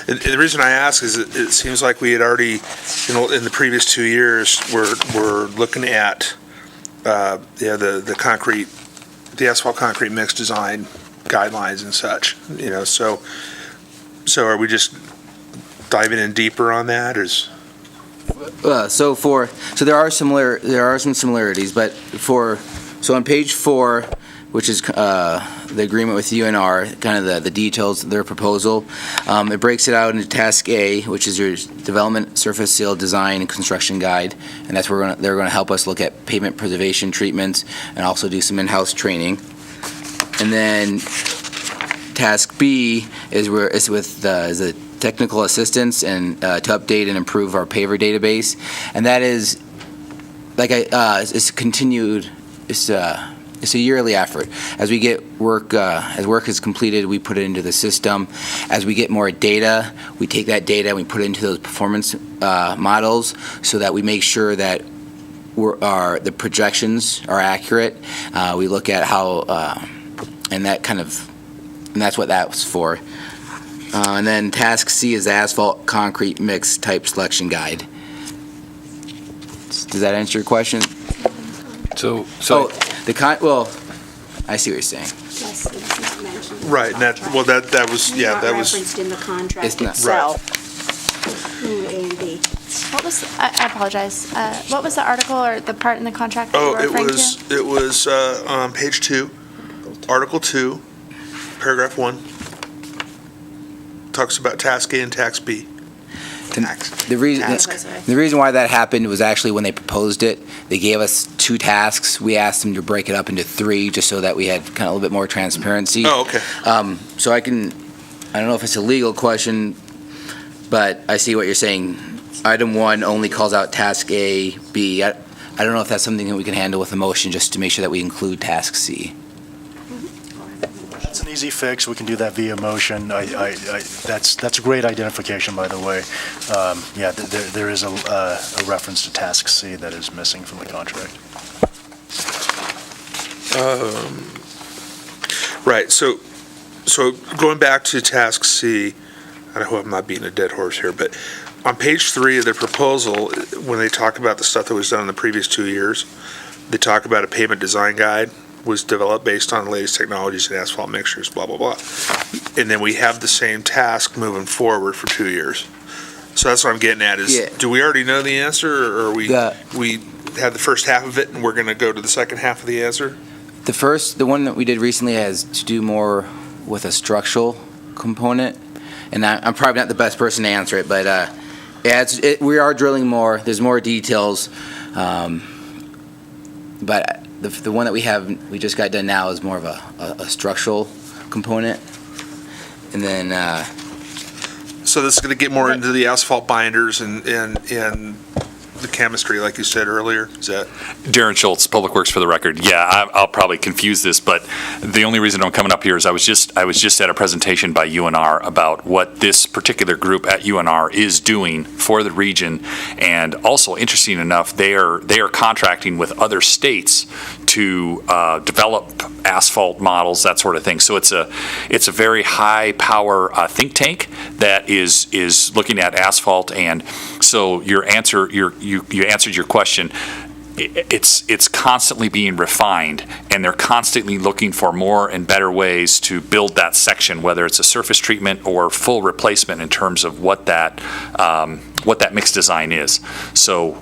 And the reason I ask is it seems like we had already, in the previous 2 years, we're looking at the asphalt concrete mix design guidelines and such, so are we just diving in deeper on that, or So there are some similarities, but so on page 4, which is the agreement with UNR, kind of the details of their proposal, it breaks it out into Task A, which is your development surface seal design and construction guide, and that's where they're going to help us look at pavement preservation treatments and also do some in-house training. And then Task B is with the technical assistance and to update and improve our paver database, and that is it's continued. It's a yearly effort. As we get as work is completed, we put it into the system. As we get more data, we take that data and we put it into those performance models so that we make sure that the projections are accurate. We look at how. And that's what that was for. And then Task C is the asphalt concrete mix type selection guide. Does that answer your question? So I see what you're saying. Yes, it's not mentioned. Right, and that was, yeah, that was. Referenced in the contract It's not. itself. Ooh, A and B. What was, I apologize, what was the article or the part in the contract that you were referring to? It was on page 2, Article 2, paragraph 1. Talks about task A and task B. The reason why that happened was actually when they proposed it, they gave us 2 tasks. We asked them to break it up into 3, just so that we had kind of a little bit more transparency. Oh, okay. So I don't know if it's a legal question, but I see what you're saying. Item 1 only calls out task A, B. I don't know if that's something that we can handle with a motion, just to make sure that we include task C. That's an easy fix. We can do that via motion. That's a great identification, by the way. Yeah, there is a reference to task C that is missing from the contract. Right, so going back to task C, I hope I'm not beating a dead horse here, but on page 3 of the proposal, when they talk about the stuff that was done in the previous 2 years, they talk about a pavement design guide was developed based on the latest technologies in asphalt mixtures, blah, blah, blah. And then we have the same task moving forward for 2 years. So that's what I'm getting at is, do we already know the answer, or we have the first half of it and we're going to go to the second half of the answer? The one that we did recently has to do more with a structural component, and I'm probably not the best person to answer it, but yeah, we are drilling more. There's more details, but the one that we just got done now is more of a structural component, and then. So this is going to get more into the asphalt binders and the chemistry, like you said earlier. Is that? Darren Schultz, Public Works for the record. Yeah, I'll probably confuse this, but the only reason I'm coming up here is I was just at a presentation by UNR about what this particular group at UNR is doing for the region, and also interesting enough, they are contracting with other states to develop asphalt models, that sort of thing. So it's a very high power think tank that is looking at asphalt, and so you answered your question. It's constantly being refined, and they're constantly looking for more and better ways to build that section, whether it's a surface treatment or full replacement in terms of what that mixed design is. So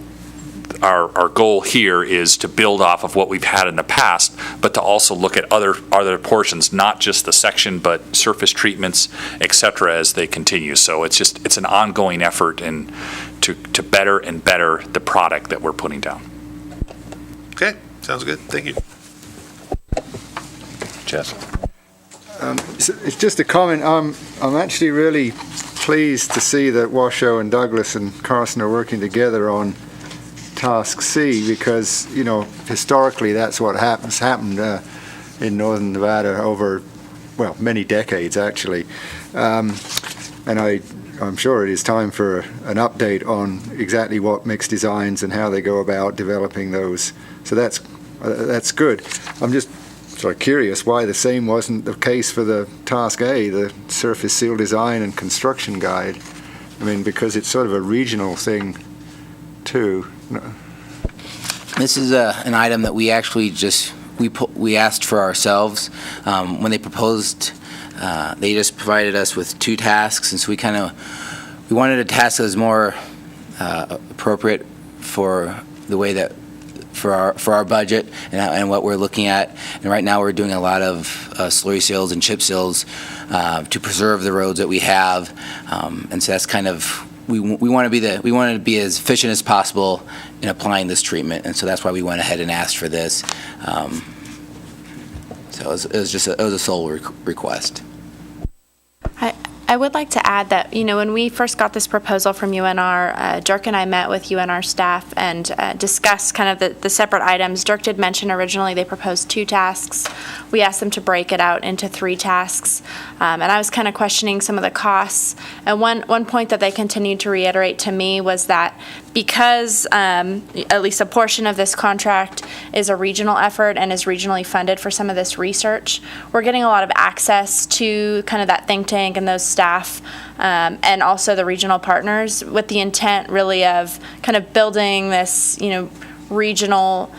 our goal here is to build off of what we've had in the past, but to also look at other portions, not just the section, but surface treatments, et cetera, as they continue. So it's an ongoing effort and to better and better the product that we're putting down. Okay, sounds good. Thank you. Jess? It's just a comment. I'm actually really pleased to see that Washoe and Douglas and Carson are working together on Task C, because, you know, historically that's what happened in northern Nevada over, well, many decades actually. And I'm sure it is time for an update on exactly what mixed designs and how they go about developing those. So that's good. I'm just sort of curious why the same wasn't the case for the Task A, the surface seal design and construction guide. I mean, because it's sort of a regional thing too. This is an item that we actually we asked for ourselves. When they proposed, they just provided us with 2 tasks, and so we wanted a task that was more appropriate for the way that for our budget and what we're looking at. And right now we're doing a lot of slurry seals and chip seals to preserve the roads that we have, and so that's kind of. We want to be as efficient as possible in applying this treatment, and so that's why we went ahead and asked for this. So it was a sole request. I would like to add that, you know, when we first got this proposal from UNR, Dirk and I met with UNR staff and discussed kind of the separate items. Dirk did mention originally they proposed 2 tasks. We asked them to break it out into 3 tasks. And I was kind of questioning some of the costs. And one point that they continued to reiterate to me was that because at least a portion of this contract is a regional effort and is regionally funded for some of this research, we're getting a lot of access to kind of that think tank and those staff and also the regional partners with the intent really of kind of building this, you know, regional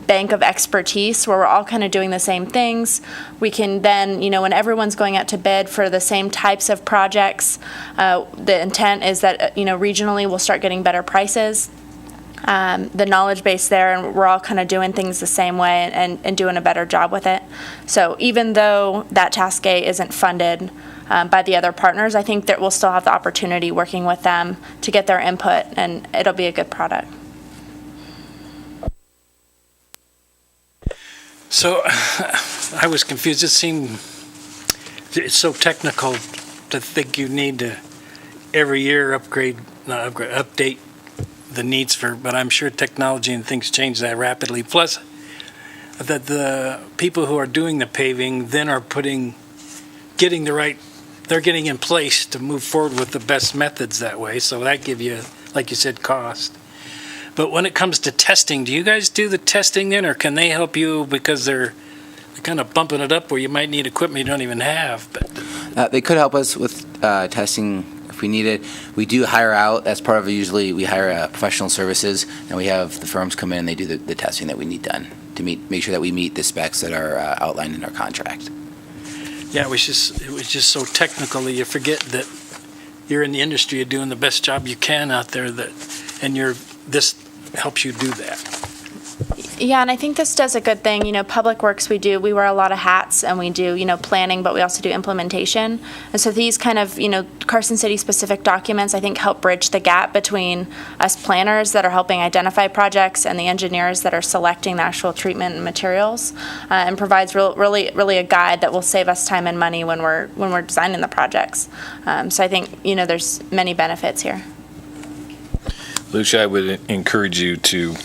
bank of expertise where we're all kind of doing the same things. We can then, when everyone's going out to bid for the same types of projects, the intent is that, regionally we'll start getting better prices. The knowledge base there, and we're all kind of doing things the same way and doing a better job with it. So even though that Task A isn't funded by the other partners, I think that we'll still have the opportunity working with them to get their input, and it'll be a good product. So I was confused. It seemed it's so technical to think you need to every year update the needs for, but I'm sure technology and things change that rapidly. Plus, that the people who are doing the paving then are getting in place to move forward with the best methods that way. So that give you, like you said, cost. But when it comes to testing, do you guys do the testing then, or can they help you because they're kind of bumping it up where you might need equipment you don't even have? But They could help us with testing if we need it. We do hire out. That's part of it. Usually we hire professional services, and we have the firms come in and they do the testing that we need done to make sure that we meet the specs that are outlined in our contract. yeah, it was just so technical that you forget that you're in the industry, you're doing the best job you can out there, and this helps you do that. Yeah, and I think this does a good thing. Public Works, we wear a lot of hats, and we do, planning, but we also do implementation. And so these kind of, Carson City specific documents, I think, help bridge the gap between us planners that are helping identify projects and the engineers that are selecting the actual treatment and materials, and provides really a guide that will save us time and money when we're designing the projects. So I think, there's many benefits here. Lucia, I would encourage you to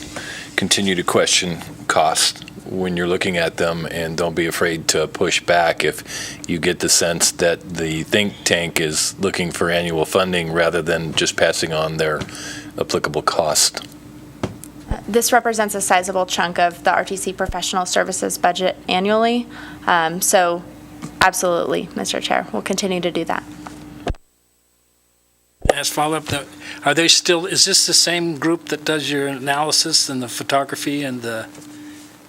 continue to question cost when you're looking at them, and don't be afraid to push back if you get the sense that the think tank is looking for annual funding rather than just passing on their applicable cost. This represents a sizable chunk of the RTC professional services budget annually. So absolutely, Mr. Chair, we'll continue to do that. As follow-up, is this the same group that does your analysis and the photography and the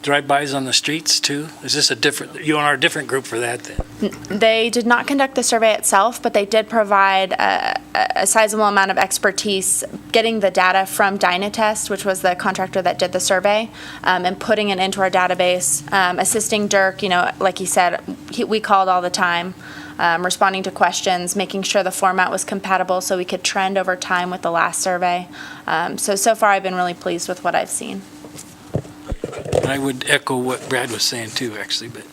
drive-bys on the streets too? Is this a different group for that then? They did not conduct the survey itself, but they did provide a sizable amount of expertise getting the data from Dynatest, which was the contractor that did the survey, and putting it into our database, assisting Dirk, like he said, we called all the time. Responding to questions, making sure the format was compatible so we could trend over time with the last survey. So far I've been really pleased with what I've seen. I would echo what Brad was saying too, actually, but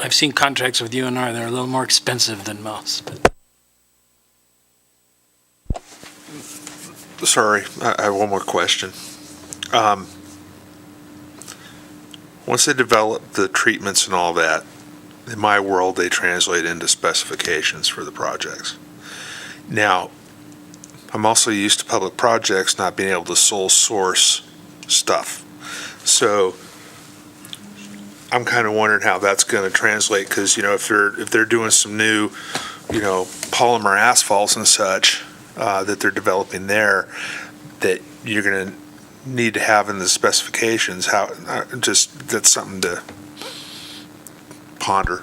I've seen contracts with UNR that are a little more expensive than most. Sorry, I have one more question. Once they develop the treatments and all that, in my world, they translate into specifications for the projects. Now, I'm also used to public projects not being able to sole source stuff. So I'm kind of wondering how that's going to translate, because, if they're doing some new, polymer asphalts and such that they're developing there, that you're going to need to have in the specifications, that's something to ponder.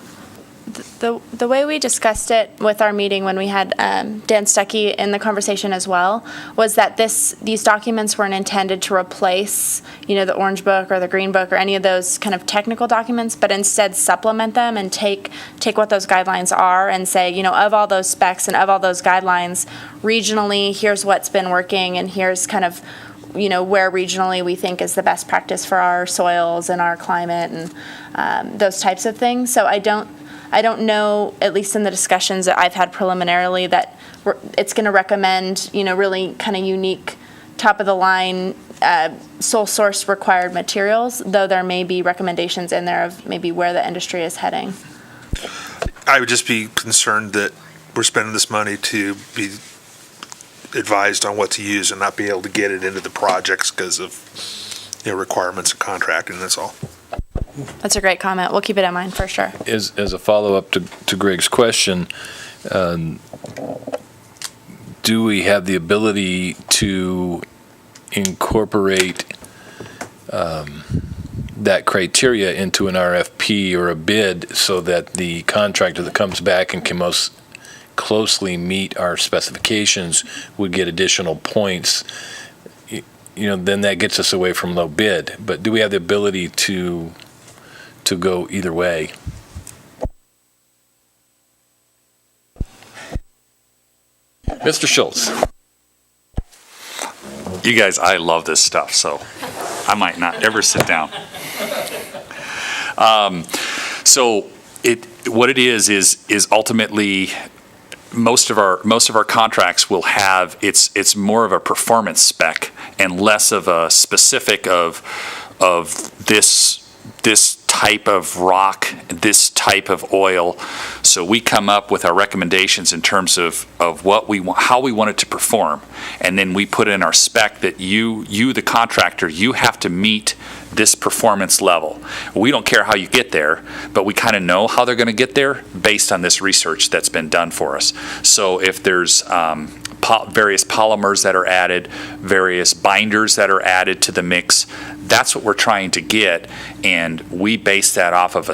The way we discussed it with our meeting when we had Dan Stuckey in the conversation as well was that these documents weren't intended to replace, the Orange Book or the Green Book or any of those kind of technical documents, but instead supplement them and take what those guidelines are and say, of all those specs and of all those guidelines, regionally, here's what's been working, and here's kind of where regionally we think is the best practice for our soils and our climate and those types of things. So I don't know, at least in the discussions that I've had preliminarily, that it's going to recommend, really kind of unique, top-of-the-line, sole source required materials, though there may be recommendations in there of maybe where the industry is heading. I would just be concerned that we're spending this money to be advised on what to use and not be able to get it into the projects because of requirements of contracting, that's all. That's a great comment. We'll keep it in mind for sure. As a follow-up to Greg's question, do we have the ability to incorporate that criteria into an RFP or a bid so that the contractor that comes back and can most closely meet our specifications would get additional points, then that gets us away from low bid. But do we have the ability to go either way? Mr. Schultz. You guys, I love this stuff, so I might not ever sit down. What it is ultimately most of our contracts will have it's more of a performance spec and less of a specific of this type of rock, this type of oil. So we come up with our recommendations in terms of what we want, how we want it to perform, and then we put in our spec that you the contractor, you have to meet this performance level. We don't care how you get there, but we kind of know how they're going to get there based on this research that's been done for us. So if there's various polymers that are added, various binders that are added to the mix, that's what we're trying to get, and we base that off of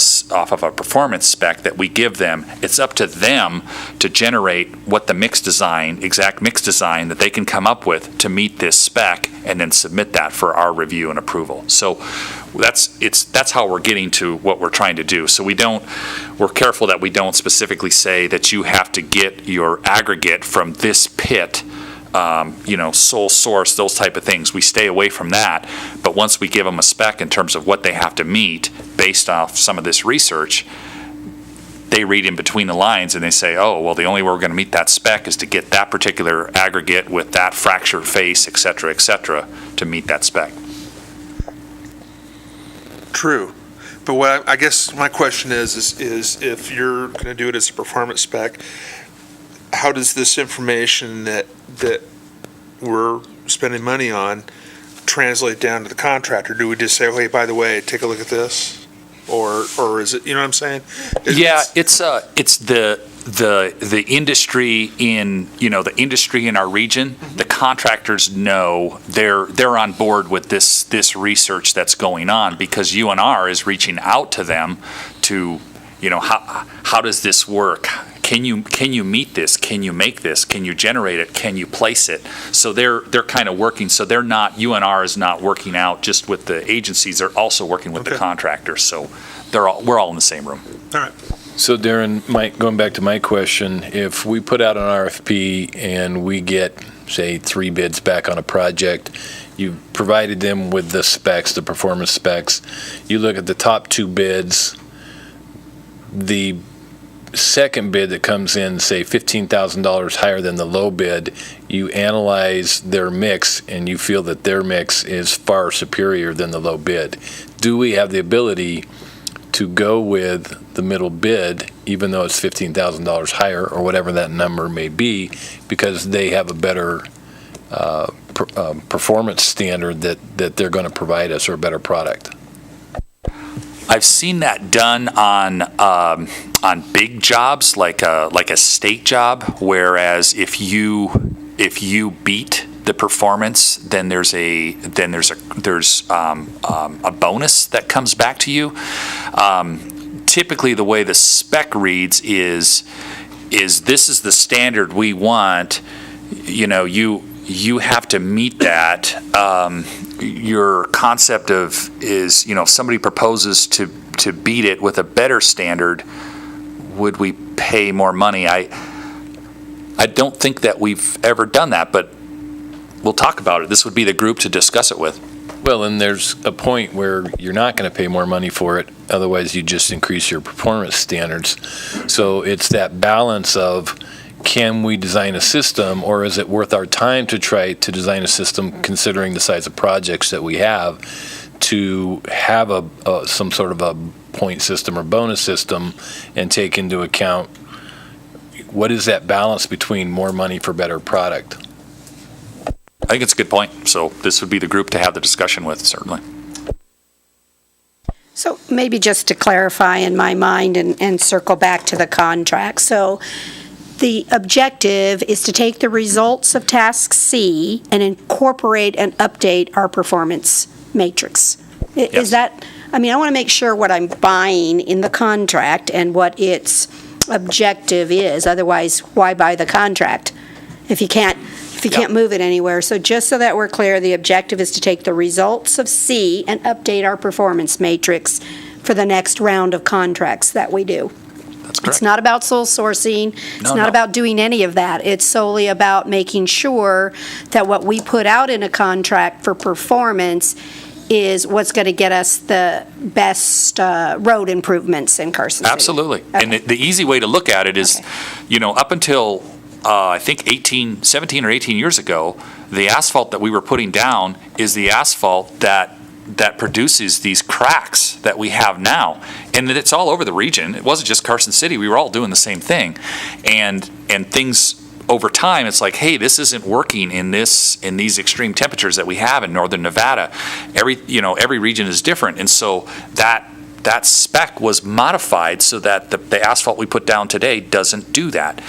a performance spec that we give them. It's up to them to generate what the exact mix design that they can come up with to meet this spec, and then submit that for our review and approval. So that's how we're getting to what we're trying to do. So we're careful that we don't specifically say that you have to get your aggregate from this pit, sole source, those type of things. We stay away from that. But once we give them a spec in terms of what they have to meet based off some of this research, they read in between the lines and they say, oh, well, the only way we're going to meet that spec is to get that particular aggregate with that fracture face, et cetera, to meet that spec. True. But what I guess my question is if you're going to do it as a performance spec, how does this information that we're spending money on translate down to the contractor? Do we just say, oh, hey, by the way, take a look at this? Or is it, you know what I'm saying? It's the industry in, the industry in our region. Mm-hmm. The contractors know they're on board with this research that's going on, because UNR is reaching out to them to, how does this work? Can you meet this? Can you make this? Can you generate it? Can you place it? So they're kind of working. So UNR is not working out just with the agencies. They're also working with the contractors. So we're all in the same room. All right. So Darren, going back to my question, if we put out an RFP and we get, say, 3 bids back on a project, you provided them with the specs, the performance specs, you look at the top 2 bids, the second bid that comes in, say, $15,000 higher than the low bid, you analyze their mix and you feel that their mix is far superior than the low bid. Do we have the ability to go with the middle bid, even though it's $15,000 higher or whatever that number may be, because they have a better performance standard that they're going to provide us, or a better product? I've seen that done on big jobs, like a state job. Whereas if you beat the performance, then there's a bonus that comes back to you. Typically, the way the spec reads is this is the standard we want. You have to meet that. Your concept is, if somebody proposes to beat it with a better standard, would we pay more money? I don't think that we've ever done that, but we'll talk about it. This would be the group to discuss it with. Well, and there's a point where you're not going to pay more money for it. Otherwise, you just increase your performance standards. So it's that balance of, can we design a system, or is it worth our time to try to design a system, considering the size of projects that we have, to have some sort of a point system or bonus system, and take into account what is that balance between more money for better product? I think it's a good point. So this would be the group to have the discussion with, certainly. So maybe just to clarify in my mind and circle back to the contract. So the objective is to take the results of Task C and incorporate and update our performance matrix. Is that, I mean, I want to make sure what I'm buying in the contract and what its objective is. Otherwise, why buy the contract if you can't move it anywhere? So just so that we're clear, the objective is to take the results of C and update our performance matrix for the next round of contracts that we do. That's correct. It's not about sole sourcing. It's No, not no. about doing any of that. It's solely about making sure that what we put out in a contract for performance is what's going to get us the best road improvements in Carson City. Absolutely. And the easy way to look at it is, up until, I think 17 or 18 years ago, the asphalt that we were putting down is the asphalt that produces these cracks that we have now. And that it's all over the region. It wasn't just Carson City. We were all doing the same thing. And things over time, it's like, hey, this isn't working in these extreme temperatures that we have in northern Nevada. Every region is different. And so that spec was modified so that the asphalt we put down today doesn't do that.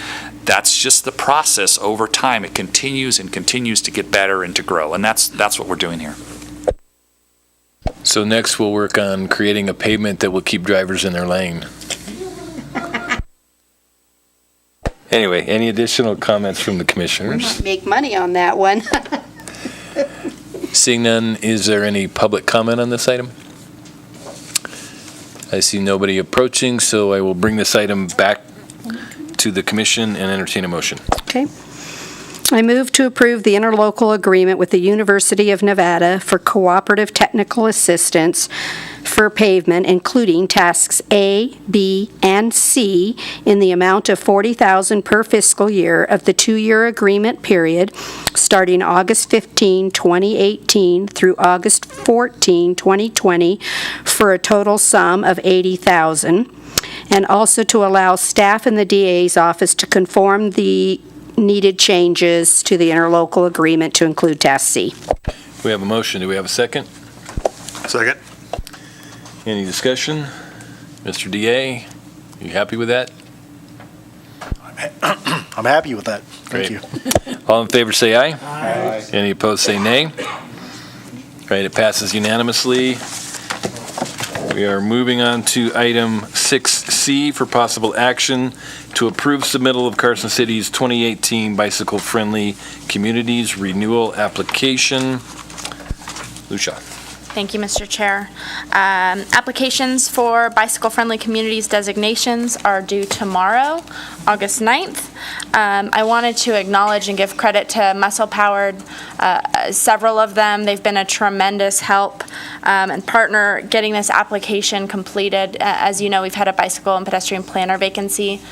That's just the process over time. It continues and continues to get better and to grow. And that's what we're doing here. So next, we'll work on creating a pavement that will keep drivers in their lane. Anyway, any additional comments from the commissioners? Make money on that one. Seeing none, is there any public comment on this item? I see nobody approaching, so I will bring this item back to the commission and entertain a motion. Okay. I move to approve the interlocal agreement with the University of Nevada for cooperative technical assistance for pavement, including tasks A, B, and C in the amount of $40,000 per fiscal year of the 2-year agreement period, starting August 15, 2018 through August 14, 2020, for a total sum of $80,000, and also to allow staff in the DA's office to conform the needed changes to the interlocal agreement to include task C. We have a motion. Do we have a second? Second. Any discussion? Mr. DA, you happy with that? I'm happy with that. Thank you. All in favor say aye. Aye. Any opposed say nay. All right, it passes unanimously. We are moving on to item 6C for possible action to approve submittal of Carson City's 2018 Bicycle-Friendly Communities Renewal Application. Lucia. Thank you, Mr. Chair. Applications for bicycle-friendly communities designations are due tomorrow, August 9th. I wanted to acknowledge and give credit to Muscle Powered, several of them. They've been a tremendous help and partner getting this application completed. As you know, we've had a bicycle and pedestrian planner vacancy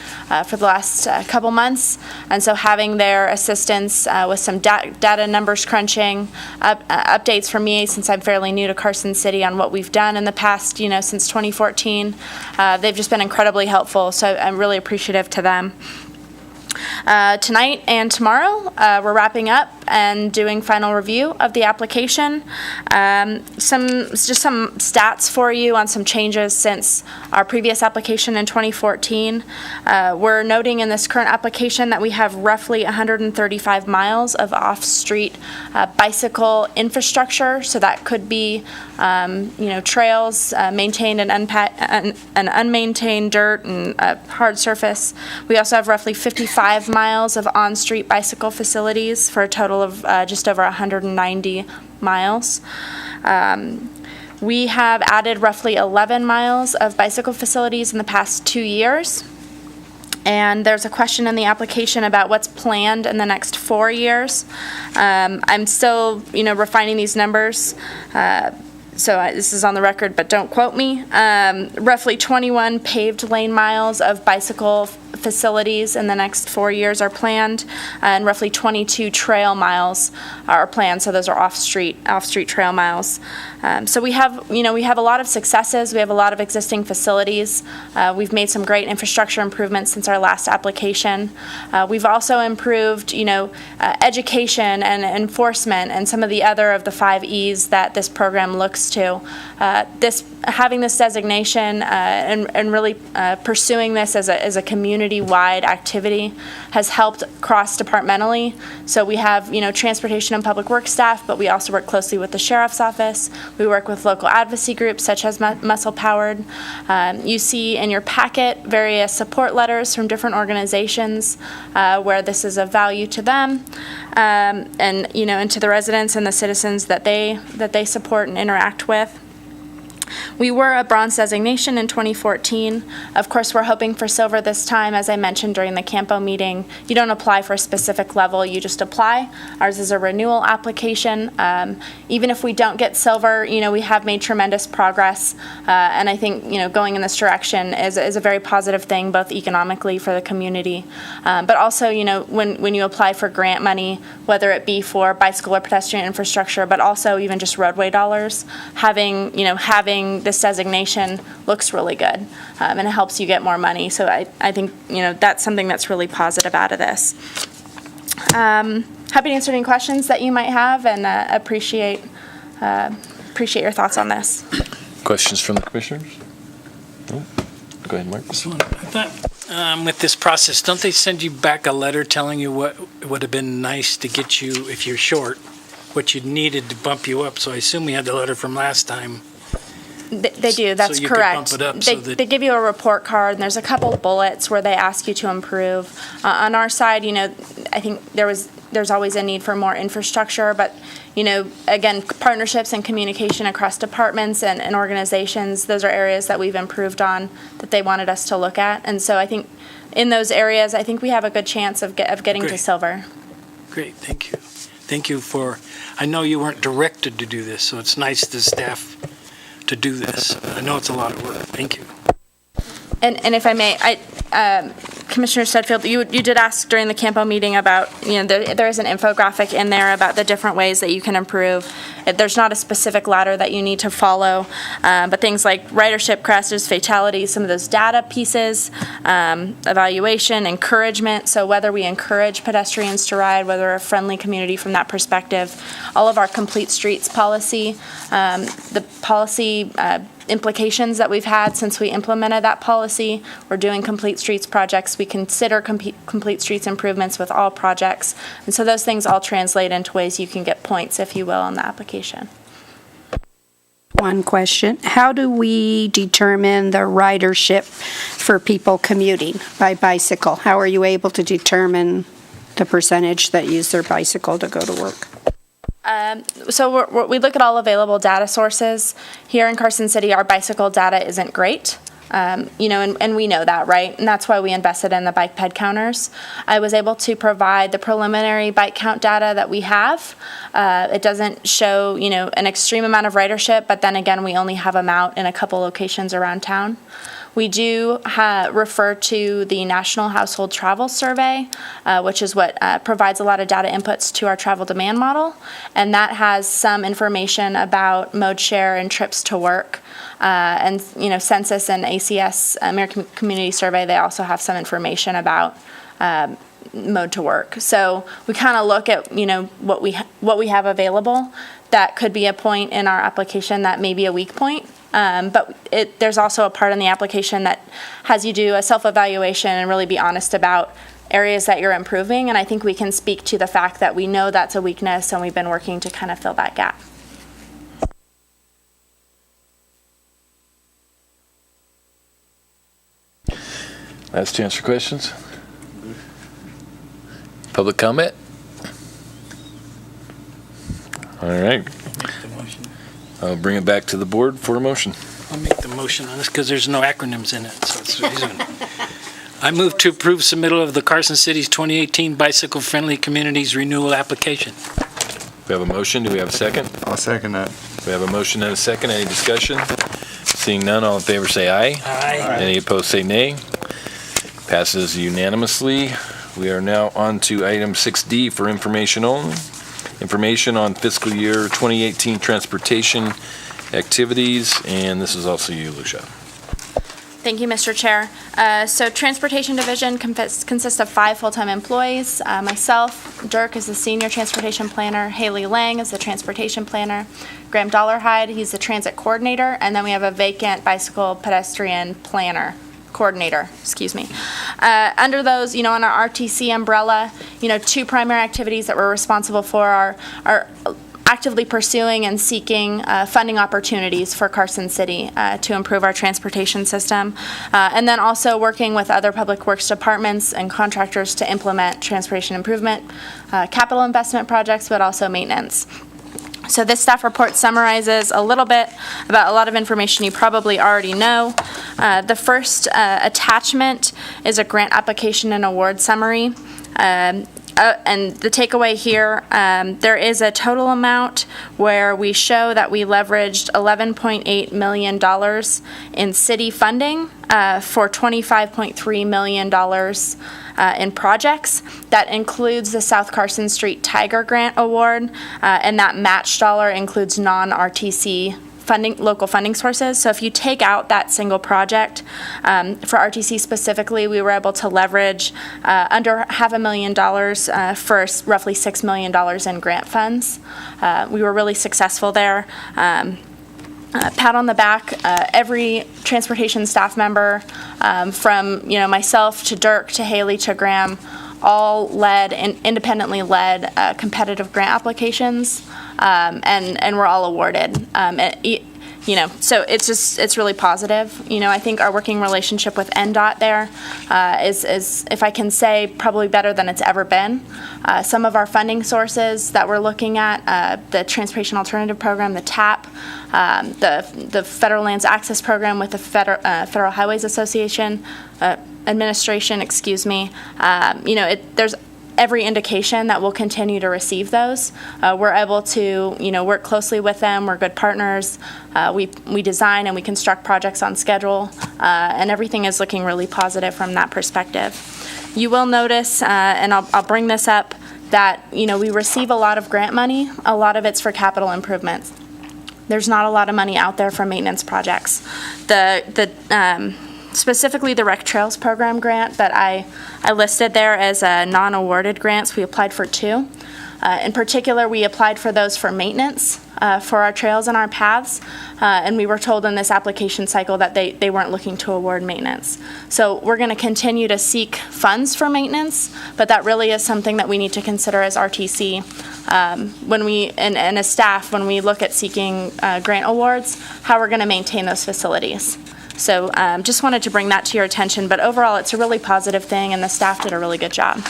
for the last couple months, and so having their assistance with some data numbers crunching, updates from me since I'm fairly new to Carson City on what we've done in the past, since 2014. They've just been incredibly helpful, so I'm really appreciative to them. Tonight and tomorrow, we're wrapping up and doing final review of the application. Some stats for you on some changes since our previous application in 2014. We're noting in this current application that we have roughly 135 miles of off-street bicycle infrastructure. So that could be, trails, maintained and unmaintained dirt and hard surface. We also have roughly 55 miles of on-street bicycle facilities for a total of just over 190 miles. We have added roughly 11 miles of bicycle facilities in the past 2 years. And there's a question in the application about what's planned in the next 4 years. I'm still, refining these numbers. So this is on the record, but don't quote me. Roughly 21 paved lane miles of bicycle facilities in the next 4 years are planned, and roughly 22 trail miles are planned. So those are off-street trail miles. So we have a lot of successes. We have a lot of existing facilities. We've made some great infrastructure improvements since our last application. We've also improved, education and enforcement and some of the other of the 5 E's that this program looks to. This having this designation and really pursuing this as a community-wide activity has helped cross-departmentally. So we have, transportation and public works staff, but we also work closely with the sheriff's office. We work with local advocacy groups such as Muscle Powered. You see in your packet various support letters from different organizations where this is of value to them, and to the residents and the citizens that they support and interact with. We were a bronze designation in 2014. Of course, we're hoping for silver this time. As I mentioned during the CAMPO meeting, you don't apply for a specific level, you just apply. Ours is a renewal application. Even if we don't get silver, we have made tremendous progress. And I think, going in this direction is a very positive thing, both economically for the community, but also, when you apply for grant money, whether it be for bicycle or pedestrian infrastructure, but also even just roadway dollars, having this designation looks really good, and it helps you get more money. So I think, that's something that's really positive out of this. Happy to answer any questions that you might have, and appreciate your thoughts on this. Questions from the commissioners? No? Go ahead, Mark. With this process, don't they send you back a letter telling you what would have been nice to get you, if you're short, what you needed to bump you up? So I assume we had the letter from last time. They do, that's so you could correct. bump it up They give you a report card, and there's a couple of bullets where they ask you to improve. On our side, I think there's always a need for more infrastructure, but, again, partnerships and communication across departments and organizations, those are areas that we've improved on that they wanted us to look at. And so I think in those areas, I think we have a good chance of getting to silver. Great, thank you. Thank you I know you weren't directed to do this, so it's nice to staff to do this. I know it's a lot of work. Thank you. And if I may, Commissioner Studfield, you did ask during the CAMPO meeting about, there is an infographic in there about the different ways that you can improve. There's not a specific ladder that you need to follow, but things like ridership, crashes, fatalities, some of those data pieces, evaluation, encouragement. So whether we encourage pedestrians to ride, whether we're a friendly community from that perspective, all of our complete streets policy, the policy implications that we've had since we implemented that policy. We're doing complete streets projects. We consider complete streets improvements with all projects. And so those things all translate into ways you can get points, if you will, on the application. One question. How do we determine the ridership for people commuting by bicycle? How are you able to determine the percentage that use their bicycle to go to work? So we look at all available data sources. Here in Carson City, our bicycle data isn't great. And we know that, right? And that's why we invested in the bike ped counters. I was able to provide the preliminary bike count data that we have. It doesn't show, an extreme amount of ridership, but then again, we only have them out in a couple locations around town. We do refer to the National Household Travel Survey, which is what provides a lot of data inputs to our travel demand model, and that has some information about mode share and trips to work. And Census and ACS, American Community Survey, they also have some information about mode to work. So we kind of look at what we have available. That could be a point in our application that may be a weak point. But there's also a part in the application that has you do a self-evaluation and really be honest about areas that you're improving. And I think we can speak to the fact that we know that's a weakness, and we've been working to kind of fill that gap. Last chance for questions. Public comment? All right. I'll bring it back to the board for a motion. I'll make the motion on this because there's no acronyms in it, so it's easy. I move to approve submittal of the Carson City's 2018 Bicycle Friendly Communities Renewal Application. We have a motion. Do we have a second? I'll second that. We have a motion and a second. Any discussion? Seeing none, all in favor say aye. Aye. Any opposed say nay. Passes unanimously. We are now on to item 6D for information only. Information on fiscal year 2018 transportation activities, and this is also you, Lucia. Thank you, Mr. Chair. So Transportation Division consists of 5 full-time employees. Myself, Dirk is the Senior Transportation Planner, Haley Lang is the Transportation Planner, Graham Dollarhide, he's the Transit Coordinator, and then we have a vacant Bicycle Pedestrian Planner. Coordinator, excuse me. Under those, on our RTC umbrella, 2 primary activities that we're responsible for are actively pursuing and seeking funding opportunities for Carson City to improve our transportation system, and then also working with other public works departments and contractors to implement transportation improvement, capital investment projects, but also maintenance. So this staff report summarizes a little bit about a lot of information you probably already know. The first attachment is a grant application and award summary. And the takeaway here, there is a total amount where we show that we leveraged $11.8 million in city funding for $25.3 million in projects. That includes the South Carson Street Tiger Grant Award, and that match dollar includes non-RTC local funding sources. So if you take out that single project, for RTC specifically, we were able to leverage under $500,000 for roughly $6 million in grant funds. We were really successful there. Pat on the back, every transportation staff member, from myself to Dirk to Haley to Graham, all led and independently led competitive grant applications, and we're all awarded. So it's really positive. I think our working relationship with NDOT there is, if I can say, probably better than it's ever been. Some of our funding sources that we're looking at, the Transportation Alternative Program, the TAP, the Federal Lands Access Program with the Federal Highways Association, Administration, excuse me. There's every indication that we'll continue to receive those. We're able to, work closely with them. We're good partners. We design and we construct projects on schedule, and everything is looking really positive from that perspective. You will notice, and I'll bring this up, that we receive a lot of grant money. A lot of it's for capital improvements. There's not a lot of money out there for maintenance projects. Specifically the Rec Trails Program grant that I listed there as non-awarded grants, we applied for 2. In particular, we applied for those for maintenance for our trails and our paths, and we were told in this application cycle that they weren't looking to award maintenance. So we're going to continue to seek funds for maintenance, but that really is something that we need to consider as RTC and as staff when we look at seeking grant awards, how we're going to maintain those facilities. So just wanted to bring that to your attention, but overall it's a really positive thing and the staff did a really good job.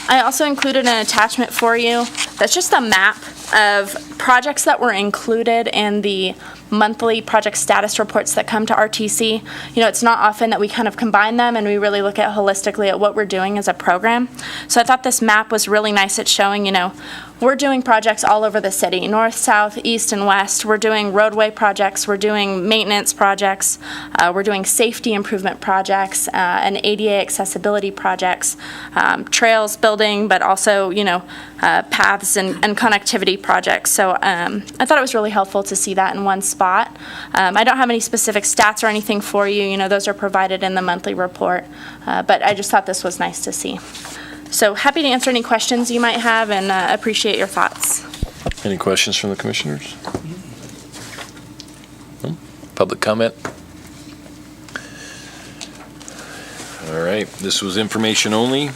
I also included an attachment for you that's just a map of projects that were included in the monthly project status reports that come to RTC. It's not often that we kind of combine them and we really look at holistically at what we're doing as a program. So I thought this map was really nice at showing, we're doing projects all over the city, north, south, east, and west. We're doing roadway projects, we're doing maintenance projects, we're doing safety improvement projects, and ADA accessibility projects, trails building, but also, paths and connectivity projects. So I thought it was really helpful to see that in one spot. I don't have any specific stats or anything for you. Those are provided in the monthly report, but I just thought this was nice to see. So happy to answer any questions you might have and appreciate your thoughts. Any questions from the commissioners? No? Public comment? All right, this was information only.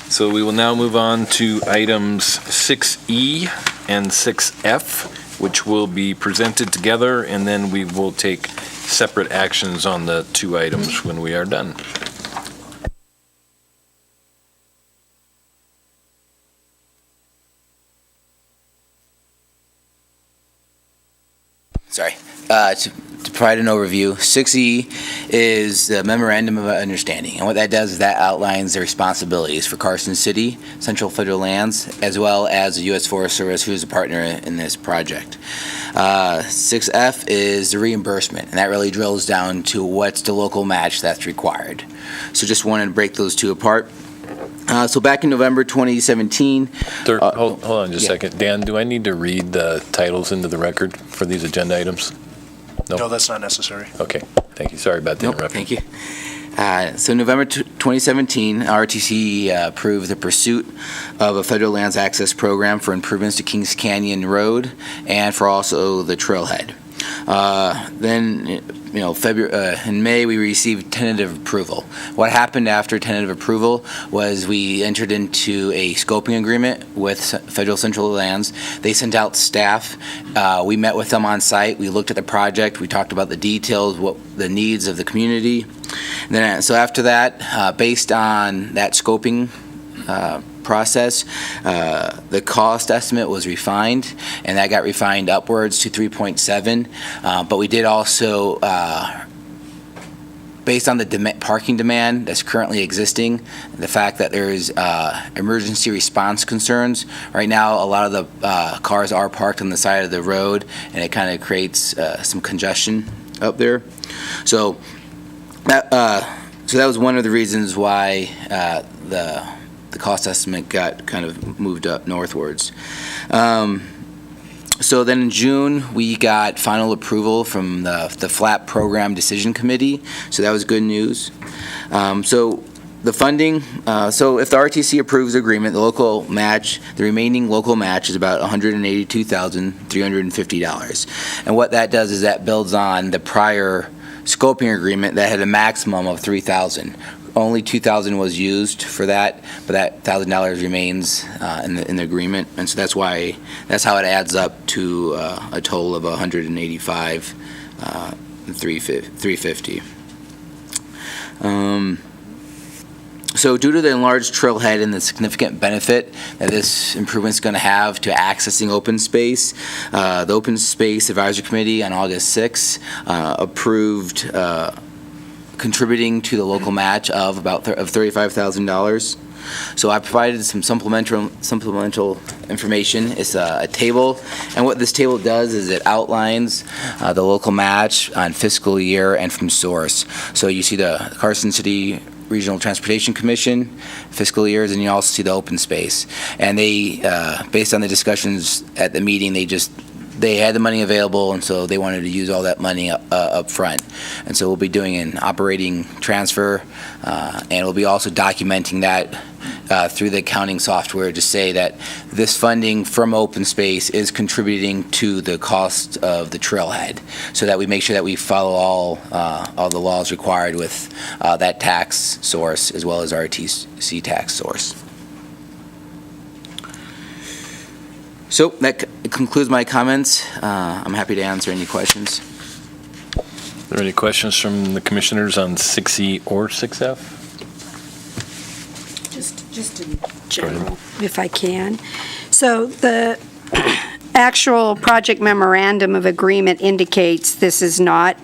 So we will now move on to items 6E and 6F, which will be presented together, and then we will take separate actions on the 2 items when we are done. Sorry. To provide an overview, 6E is the Memorandum of Understanding. And what that does is that outlines the responsibilities for Carson City, Central Federal Lands, as well as the U.S. Forest Service, who is a partner in this project. 6F is the reimbursement, and that really drills down to what's the local match that's required. So just wanted to break those 2 apart. So back in November 2017... Hold on just a second. Dan, do I need to read the titles into the record for these agenda items? No, that's not necessary. Okay, thank you. Sorry about the Nope, interruption. thank you. So November 2017, RTC approved the pursuit of a federal lands access program for improvements to Kings Canyon Road and for also the trailhead. Then, in May, we received tentative approval. What happened after tentative approval was we entered into a scoping agreement with Federal Central Lands. They sent out staff. We met with them on site. We looked at the project. We talked about the details, what the needs of the community. Then, so after that, based on that scoping process, the cost estimate was refined, and that got refined upwards to 3.7. But we did also, based on the parking demand that's currently existing, the fact that there's emergency response concerns. Right now, a lot of the cars are parked on the side of the road, and it kind of creates some congestion up there. So that was one of the reasons why the cost estimate got kind of moved up northwards. So then in June, we got final approval from the FLAP Program Decision Committee, so that was good news. So the funding, so if the RTC approves the agreement, the remaining local match is about $182,350. And what that does is that builds on the prior scoping agreement that had a maximum of $3,000. Only $2,000 was used for that, but that $1,000 remains in the agreement, and so that's how it adds up to a total of $185,350. So due to the enlarged trailhead and the significant benefit that this improvement is going to have to accessing open space, the Open Space Advisory Committee on August 6th approved contributing to the local match of $35,000. So I provided some supplemental information. It's a table, and what this table does is it outlines the local match on fiscal year and from source. So you see the Carson City Regional Transportation Commission fiscal years, and you also see the open space. And they, based on the discussions at the meeting, they had the money available, and so they wanted to use all that money up front. And so we'll be doing an operating transfer, and we'll be also documenting that through the accounting software to say that this funding from open space is contributing to the cost of the trailhead, so that we make sure that we follow all the laws required with that tax source as well as RTC tax source. So that concludes my comments. I'm happy to answer any questions. Are there any questions from the commissioners on 6E or 6F? Just in general, if I can. So the actual project memorandum of agreement indicates this is not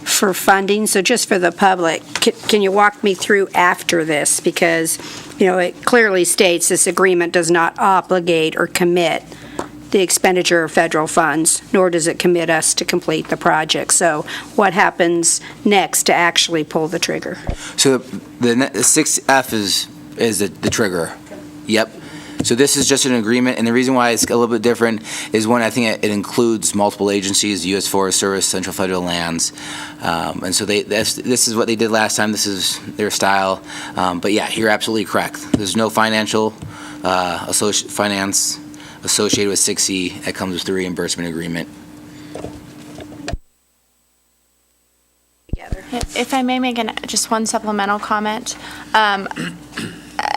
for funding, so just for the public, can you walk me through after this? Because, it clearly states this agreement does not obligate or commit the expenditure of federal funds, nor does it commit us to complete the project. So what happens next to actually pull the trigger? So the 6F is the trigger. Yep. So this is just an agreement, and the reason why it's a little bit different is one, I think it includes multiple agencies, U.S. Forest Service, Central Federal Lands, and so this is what they did last time. This is their style. But yeah, you're absolutely correct. There's no financial finance associated with 6E that comes with the reimbursement agreement. If I may make just one supplemental comment.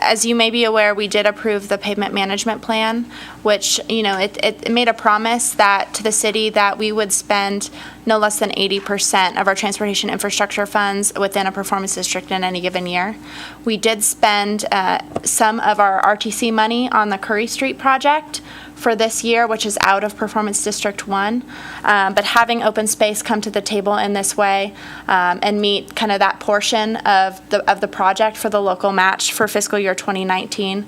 As you may be aware, we did approve the pavement management plan, which, it made a promise to the city that we would spend no less than 80% of our transportation infrastructure funds within a performance district in any given year. We did spend some of our RTC money on the Curry Street project for this year, which is out of Performance District 1. But having open space come to the table in this way and meet kind of that portion of the project for the local match for fiscal year 2019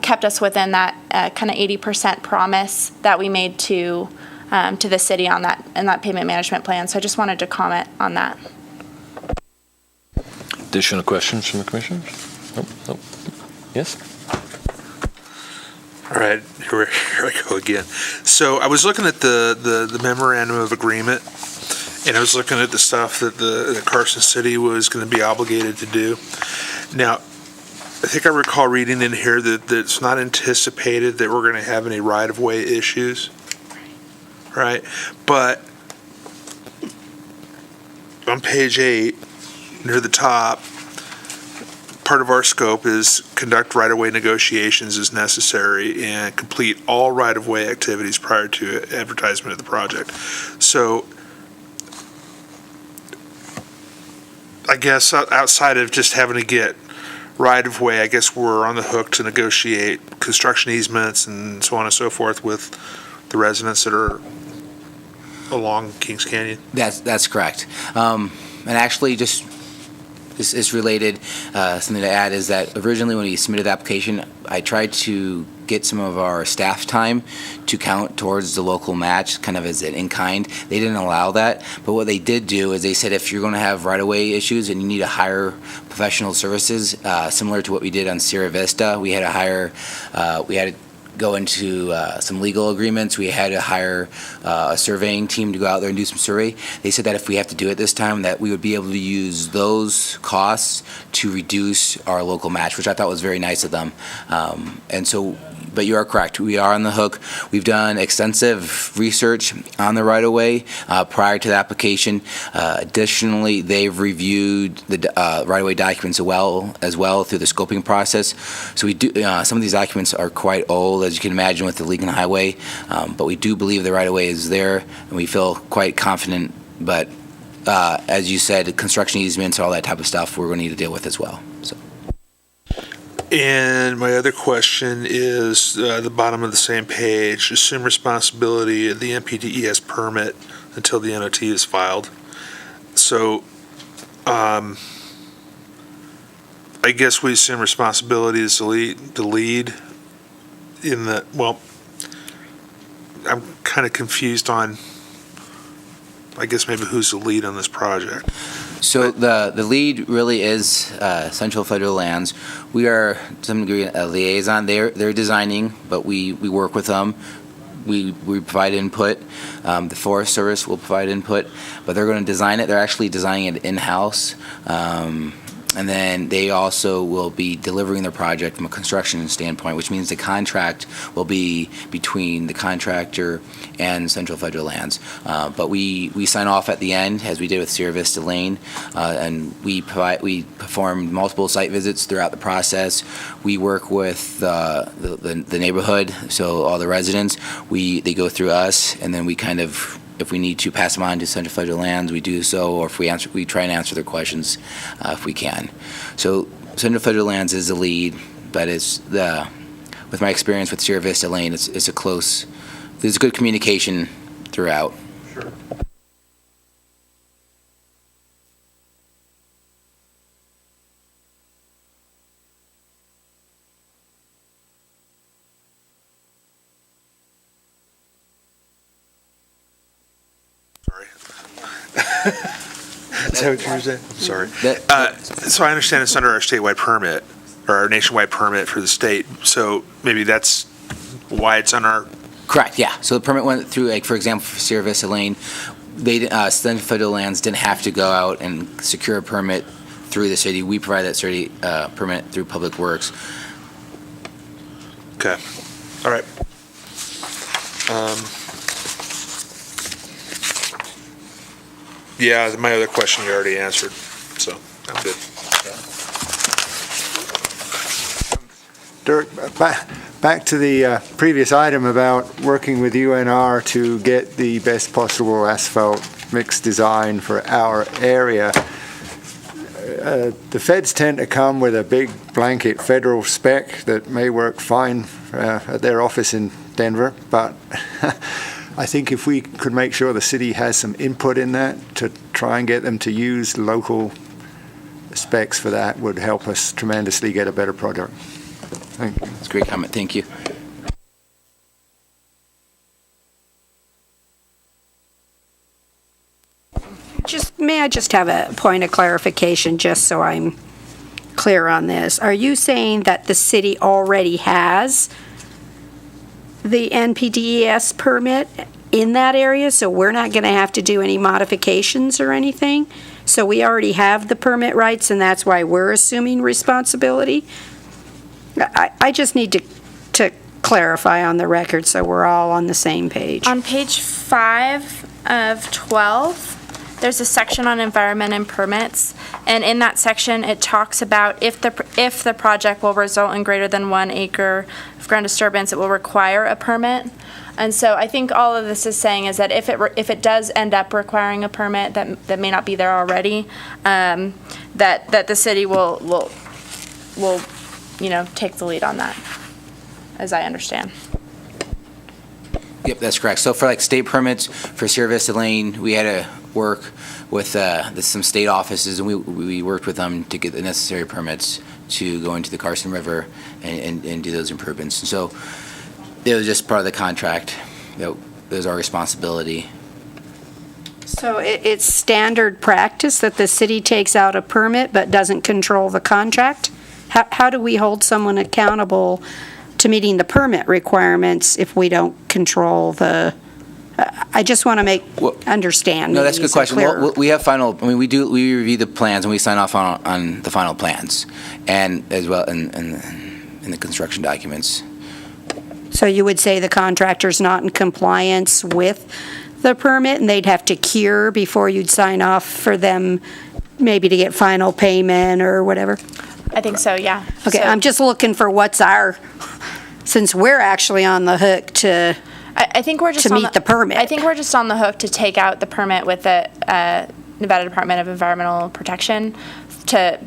kept us within that kind of 80% promise that we made to the city on that payment management plan. So I just wanted to comment on that. Additional questions from the commissioners? Nope. Yes? All right, here I go again. So I was looking at the memorandum of agreement, And I was looking at the stuff that Carson City was going to be obligated to do. Now, I think I recall reading in here that it's not anticipated that we're going to have any right-of-way issues, right? But on page 8, near the top, part of our scope is conduct right-of-way negotiations as necessary and complete all right-of-way activities prior to advertisement of the project. So I guess outside of just having to get right-of-way, I guess we're on the hook to negotiate construction easements and so on and so forth with the residents that are along Kings Canyon. That's correct. And actually, just this is related, something to add is that originally when we submitted the application, I tried to get some of our staff time to count towards the local match, kind of as an in-kind. They didn't allow that, but what they did do is they said if you're going to have right-of-way issues and you need to hire professional services, similar to what we did on Sierra Vista, we had to hire, we had to go into some legal agreements. We had to hire a surveying team to go out there and do some survey. They said that if we have to do it this time, that we would be able to use those costs to reduce our local match, which I thought was very nice of them. And so, but you are correct. We are on the hook. We've done extensive research on the right-of-way prior to the application. Additionally, they've reviewed the right-of-way documents as well through the scoping process. So we do. Some of these documents are quite old, as you can imagine, with the Lincoln Highway. But we do believe the right-of-way is there, and we feel quite confident. But as you said, construction easements, all that type of stuff, we're going to need to deal with as well. So. And my other question is the bottom of the same page, assume responsibility of the NPDES permit until the NOT is filed. So I guess we assume responsibility is the lead in the, well, I'm kind of confused on, I guess maybe who's the lead on this project. So the lead really is Central Federal Lands. We are, to some degree, a liaison. They're designing, but we work with them. We provide input. The Forest Service will provide input, but they're going to design it. They're actually designing it in-house. And then they also will be delivering their project from a construction standpoint, which means the contract will be between the contractor and Central Federal Lands. But we sign off at the end, as we did with Sierra Vista Lane, and we perform multiple site visits throughout the process. We work with the neighborhood, so all the residents. They go through us, and then we kind of, if we need to pass them on to Central Federal Lands, we do so, or if we try and answer their questions if we can. So Central Federal Lands is the lead, but with my experience with Sierra Vista Lane, there's a good communication throughout. Sure. Is that what you were saying? I'm sorry. So I understand it's under our statewide permit, or our nationwide permit for the state, so maybe that's why it's on our... Correct, yeah. So the permit went through, like, for example, for Sierra Vista Lane, Central Federal Lands didn't have to go out and secure a permit through the city. We provide that city permit through Public Works. Okay, all right. Yeah, my other question you already answered, so I'm good. Dirk, back to the previous item about working with UNR to get the best possible asphalt mix design for our area. The feds tend to come with a big blanket federal spec that may work fine at their office in Denver, but I think if we could make sure the city has some input in that to try and get them to use local specs for that would help us tremendously get a better product. Thank you. That's a great comment. Thank you. May I just have a point of clarification, just so I'm clear on this? Are you saying that the city already has the NPDES permit in that area, so we're not going to have to do any modifications or anything. So we already have the permit rights, and that's why we're assuming responsibility. I just need to clarify on the record so we're all on the same page. On page 5 of 12, there's a section on environment and permits, and in that section, it talks about if the project will result in greater than 1 acre of ground disturbance, it will require a permit. And so I think all of this is saying is that if it does end up requiring a permit that may not be there already, that the city will take the lead on that, as I understand. Yep, that's correct. So for like state permits for Sierra Vista Lane, we had to work with some state offices, and we worked with them to get the necessary permits to go into the Carson River and do those improvements. And so it was just part of the contract. That was our responsibility. So it's standard practice that the city takes out a permit but doesn't control the contract? How do we hold someone accountable to meeting the permit requirements if we don't control the, I just want to understand. No, that's a good question. Well, we have we review the plans and we sign off on the final plans, and as well in the construction documents. So you would say the contractor's not in compliance with the permit and they'd have to cure before you'd sign off for them maybe to get final payment or whatever? I think so, yeah. Okay, So- I'm just looking for since we're actually on the hook to I think we're just to on meet the permit. I think we're just on the hook to take out the permit with the Nevada Department of Environmental Protection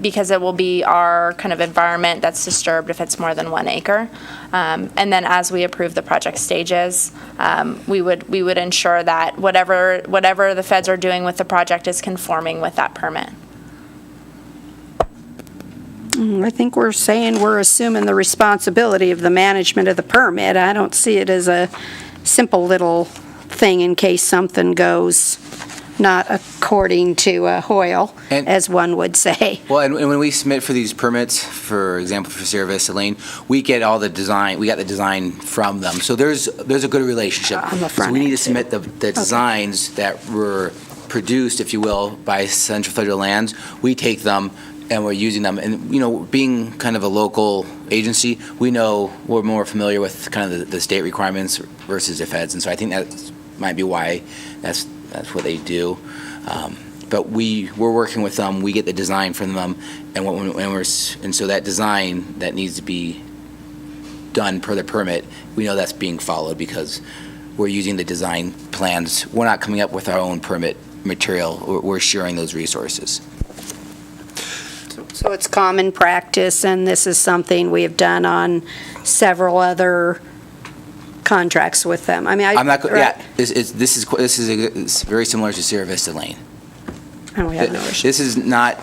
because it will be our kind of environment that's disturbed if it's more than 1 acre. And then as we approve the project stages, we would ensure that whatever the feds are doing with the project is conforming with that permit. I think we're saying we're assuming the responsibility of the management of the permit. I don't see it as a simple little thing in case something goes not according to Hoyle, as one would say. Well, and when we submit for these permits, for example, for Sierra Vista Lane, we get all the design. We got the design from them, so there's a good relationship. On the front So we need to end, submit the designs that were produced, if you will, by Central Federal Lands. We take them and we're using them, and being kind of a local agency, we're more familiar with kind of the state requirements versus the feds, and so I think that might be why that's what they do. But we're working with them. We get the design from them, and so that design that needs to be done per the permit, we know that's being followed because we're using the design plans. We're not coming up with our own permit material. We're sharing those resources. So it's common practice, and this is something we have done on several other contracts with them. I mean, I'm not. right? Yeah, this is very similar to Sierra Vista Lane. And we have no issue. This is not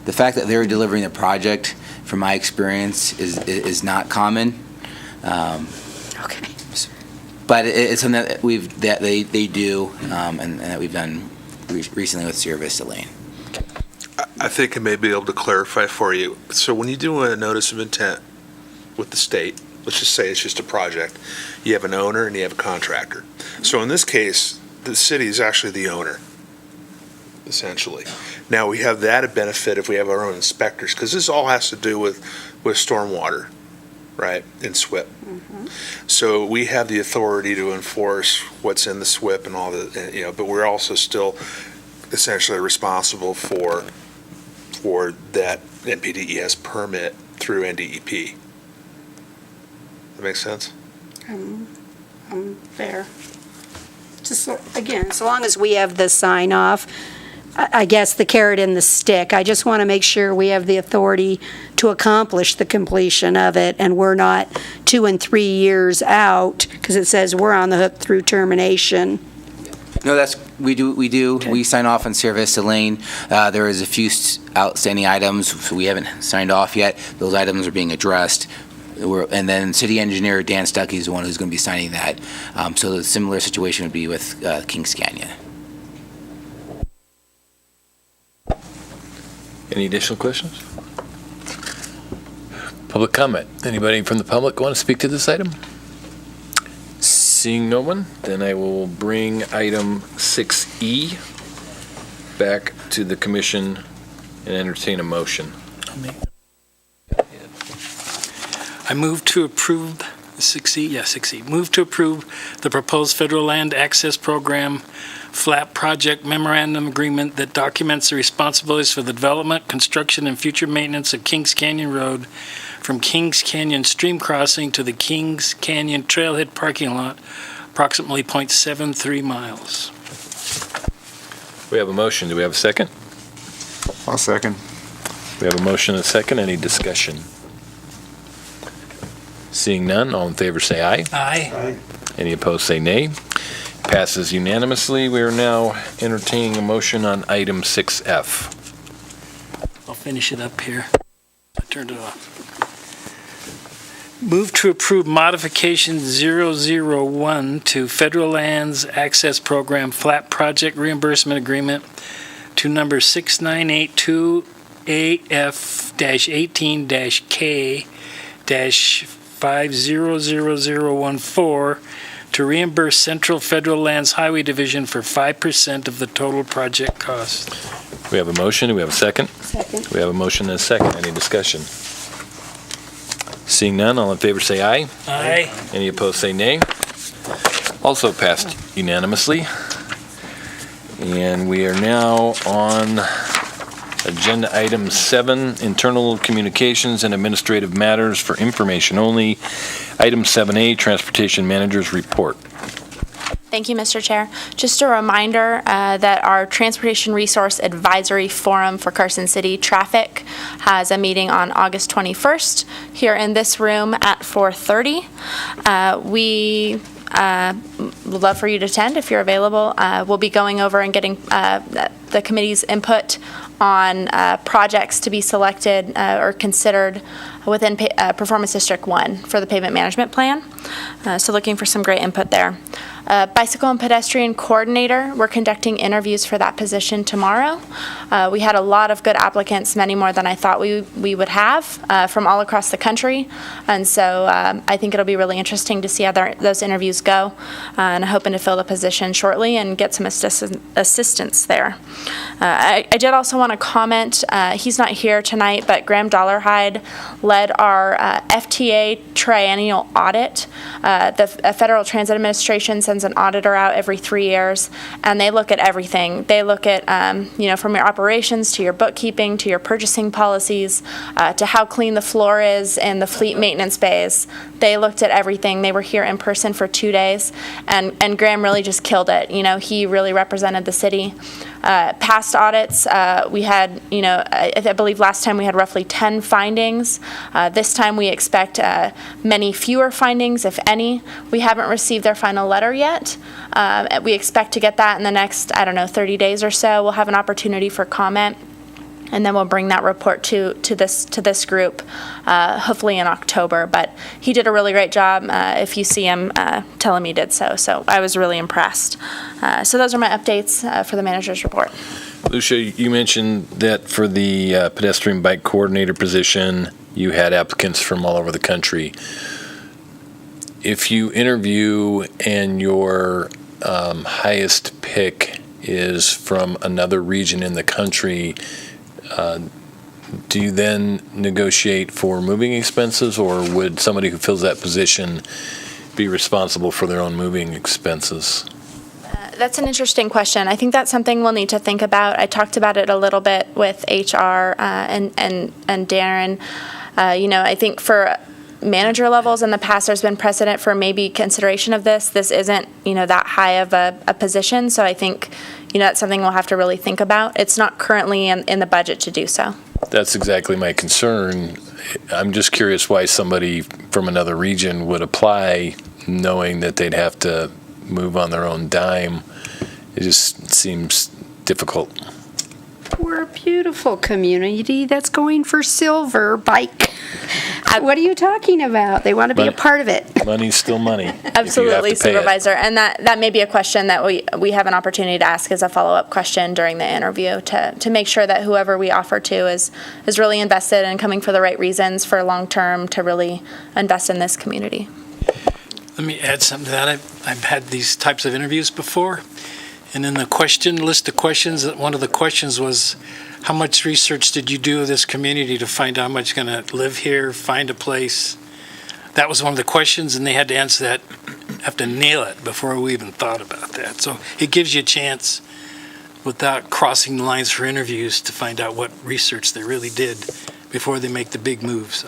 the fact that they're delivering a project. From my experience, is not common. Okay. But it's something that they do, and that we've done recently with Sierra Vista Lane. I think I may be able to clarify for you. So when you do a notice of intent with the state, let's just say it's just a project, you have an owner and you have a contractor. So in this case, the city is actually the owner, essentially. Now, we have that benefit if we have our own inspectors, because this all has to do with stormwater, right, and SWIP. Mm-hmm. So we have the authority to enforce what's in the SWIP and all the, but we're also still essentially responsible for that NPDES permit through NDEP. That makes sense? Fair. Just, again, so long as we have the sign off, I guess the carrot and the stick, I just want to make sure we have the authority to accomplish the completion of it, and we're not 2 and 3 years out, because it says we're on the hook through termination. No, we do. Okay. We sign off on Sierra Vista Lane. There is a few outstanding items, so we haven't signed off yet. Those items are being addressed. And then city engineer Dan Stuckey is the one who's going to be signing that. So the similar situation would be with Kings Canyon. Any additional questions? Public comment. Anybody from the public want to speak to this item? Seeing no one, then I will bring item 6E back to the commission and entertain a motion. I move to approve 6E, yeah, 6E. Move to approve the proposed federal land access program FLAP project memorandum agreement that documents the responsibilities for the development, construction, and future maintenance of Kings Canyon Road from Kings Canyon Stream Crossing to the Kings Canyon Trailhead parking lot, approximately 0.73 miles. We have a motion. Do we have a second? I'll second. We have a motion and a second. Any discussion? Seeing none, all in favor say aye. Aye. Any opposed say nay. Passes unanimously. We are now entertaining a motion on item 6F. I'll finish it up here. I turned it off. Move to approve modification 001 to Federal Lands Access Program Flat Project Reimbursement Agreement to number 6982 AF-18-K-500014 to reimburse Central Federal Lands Highway Division for 5% of the total project cost. We have a motion. Do we have a second? Second. We have a motion and a second. Any discussion? Seeing none, all in favor say aye. Aye. Any opposed say nay. Also passed unanimously. And we are now on agenda item 7, internal communications and administrative matters for information only. Item 7A, transportation manager's report. Thank you, Mr. Chair. Just a reminder that our Transportation Resource Advisory Forum for Carson City Traffic has a meeting on August 21st here in this room at 4:30. We would love for you to attend if you're available. We'll be going over and getting the committee's input on projects to be selected or considered within Performance District 1 for the pavement management plan. So looking for some great input there. Bicycle and pedestrian coordinator, we're conducting interviews for that position tomorrow. We had a lot of good applicants, many more than I thought we would have from all across the country. And so I think it'll be really interesting to see how those interviews go. And I'm hoping to fill the position shortly and get some assistance there. I did also want to comment, he's not here tonight, but Graham Dollarhide led our FTA triennial audit. The Federal Transit Administration sends an auditor out every 3 years, and they look at everything. They look at, from your operations to your bookkeeping to your purchasing policies to how clean the floor is in the fleet maintenance bays. They looked at everything. They were here in person for 2 days, and Graham really just killed it. He really represented the city. Past audits, we had, I believe last time we had roughly 10 findings. This time we expect many fewer findings, if any. We haven't received their final letter yet. We expect to get that in the next, 30 days or so. We'll have an opportunity for comment, and then we'll bring that report to this group, hopefully in October. But he did a really great job. If you see him, tell him he did so. So I was really impressed. So those are my updates for the manager's report. Lucia, you mentioned that for the pedestrian bike coordinator position, you had applicants from all over the country. If you interview and your highest pick is from another region in the country, do you then negotiate for moving expenses, or would somebody who fills that position be responsible for their own moving expenses? That's an interesting question. I think that's something we'll need to think about. I talked about it a little bit with HR and Darren. I think for manager levels in the past, there's been precedent for maybe consideration of this. This isn't, that high of a position, so I think, that's something we'll have to really think about. It's not currently in the budget to do so. That's exactly my concern. I'm just curious why somebody from another region would apply knowing that they'd have to move on their own dime. It just seems difficult. We're a beautiful community that's going for silver bike. What are you talking about? They want to be a part of it. Money's still money. Absolutely, Supervisor. And that may be a question that we have an opportunity to ask as a follow-up question during the interview to make sure that whoever we offer to is really invested and coming for the right reasons for long-term to really invest in this community. Let me add something to that. I've had these types of interviews before, and in the list of questions, one of the questions was, how much research did you do of this community to find out how much going to live here, find a place? That was one of the questions, and they had to answer that, have to nail it before we even thought about that. So it gives you a chance, without crossing the lines for interviews, to find out what research they really did before they make the big moves.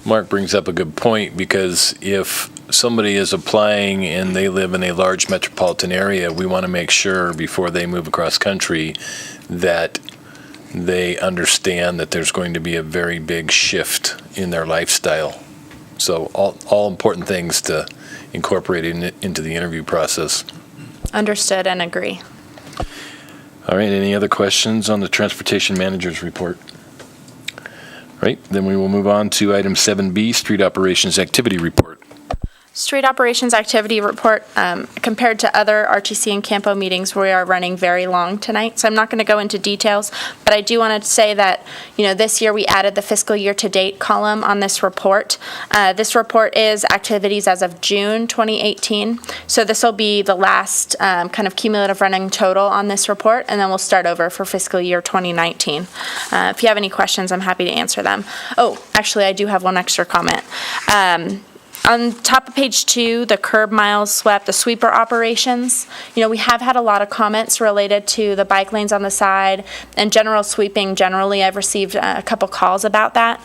Mark brings up a good point, because if somebody is applying and they live in a large metropolitan area, we want to make sure before they move across country that they understand that there's going to be a very big shift in their lifestyle. So all important things to incorporate into the interview process. Understood and agree. All right, any other questions on the transportation manager's report? Right, then we will move on to item 7B, street operations activity report. Street operations activity report, compared to other RTC and CAMPO meetings, we are running very long tonight, so I'm not going to go into details, but I do want to say that, this year we added the fiscal year to date column on this report. This report is activities as of June 2018, so this will be the last kind of cumulative running total on this report, and then we'll start over for fiscal year 2019. If you have any questions, I'm happy to answer them. Oh, actually, I do have one extra comment. On top of page 2, the curb miles swept, the sweeper operations, we have had a lot of comments related to the bike lanes on the side and general sweeping generally. I've received a couple calls about that.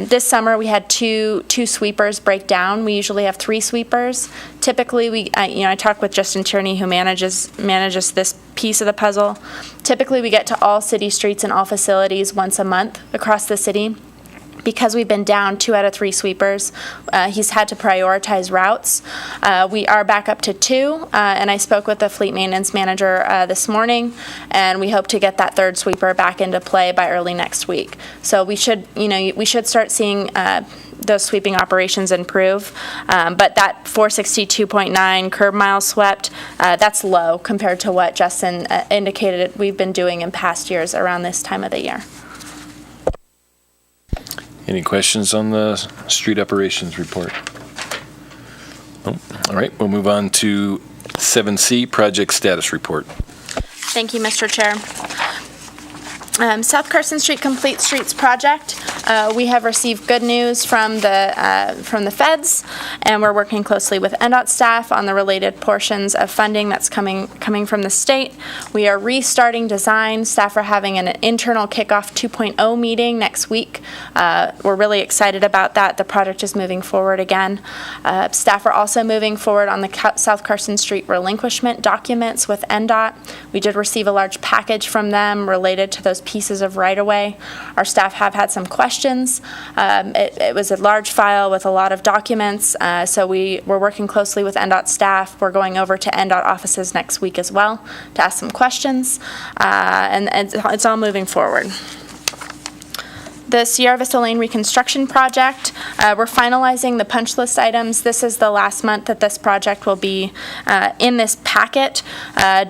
This summer we had two sweepers break down. We usually have 3 sweepers. Typically, I talked with Justin Tierney, who manages this piece of the puzzle. Typically, we get to all city streets and all facilities once a month across the city. Because we've been down 2 out of 3 sweepers, he's had to prioritize routes. We are back up to 2, and I spoke with the fleet maintenance manager this morning, and we hope to get that 3rd sweeper back into play by early next week. So we should start seeing those sweeping operations improve. But that 462.9 curb miles swept, that's low compared to what Justin indicated we've been doing in past years around this time of the year. Any questions on the street operations report? Oh, all right, we'll move on to 7C, project status report. Thank you, Mr. Chair. South Carson Street Complete Streets project. We have received good news from the feds, and we're working closely with NDOT staff on the related portions of funding that's coming from the state. We are restarting design. Staff are having an internal kickoff 2.0 meeting next week. We're really excited about that. The project is moving forward again. Staff are also moving forward on the South Carson Street relinquishment documents with NDOT. We did receive a large package from them related to those pieces of right-of-way. Our staff have had some questions. It was a large file with a lot of documents, so we're working closely with NDOT staff. We're going over to NDOT offices next week as well to ask some questions, and it's all moving forward. The Sierra Vista Lane reconstruction project, we're finalizing the punch list items. This is the last month that this project will be in this packet.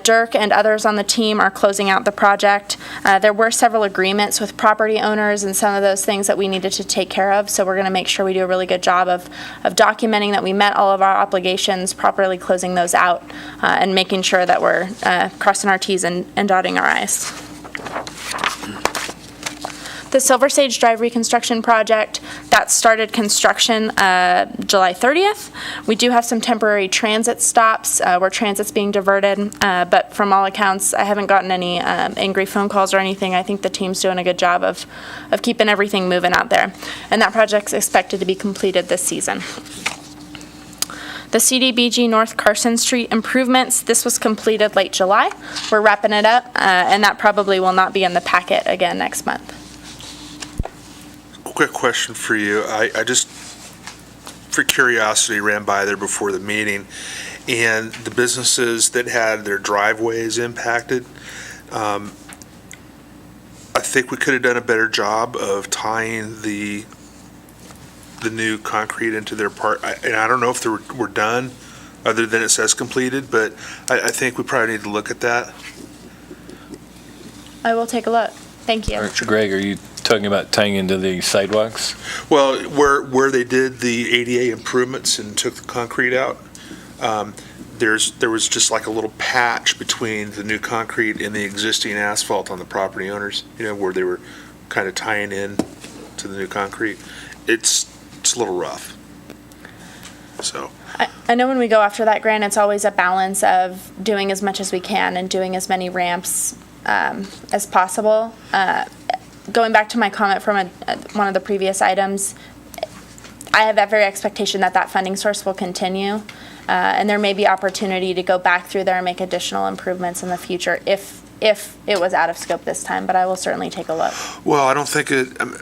Dirk and others on the team are closing out the project. There were several agreements with property owners and some of those things that we needed to take care of, so we're going to make sure we do a really good job of documenting that we met all of our obligations, properly closing those out, and making sure that we're crossing our T's and dotting our I's. The Silver Sage Drive reconstruction project, that started construction July 30th. We do have some temporary transit stops where transit's being diverted, but from all accounts, I haven't gotten any angry phone calls or anything. I think the team's doing a good job of keeping everything moving out there. And that project's expected to be completed this season. The CDBG North Carson Street improvements, this was completed late July. We're wrapping it up, and that probably will not be in the packet again next month. Quick question for you. I just, for curiosity, ran by there before the meeting, and the businesses that had their driveways impacted, I think we could have done a better job of tying the new concrete into their part. And I don't know if we're done, other than it says completed, but I think we probably need to look at that. I will take a look. Thank you. All right, Greg, are you talking about tying into the sidewalks? Well, where they did the ADA improvements and took the concrete out, there was just like a little patch between the new concrete and the existing asphalt on the property owners, where they were kind of tying in to the new concrete. It's a little rough. So. I know when we go after that grant, it's always a balance of doing as much as we can and doing as many ramps as possible. Going back to my comment from one of the previous items, I have that very expectation that that funding source will continue, and there may be opportunity to go back through there and make additional improvements in the future if it was out of scope this time, but I will certainly take a look. Well, I don't think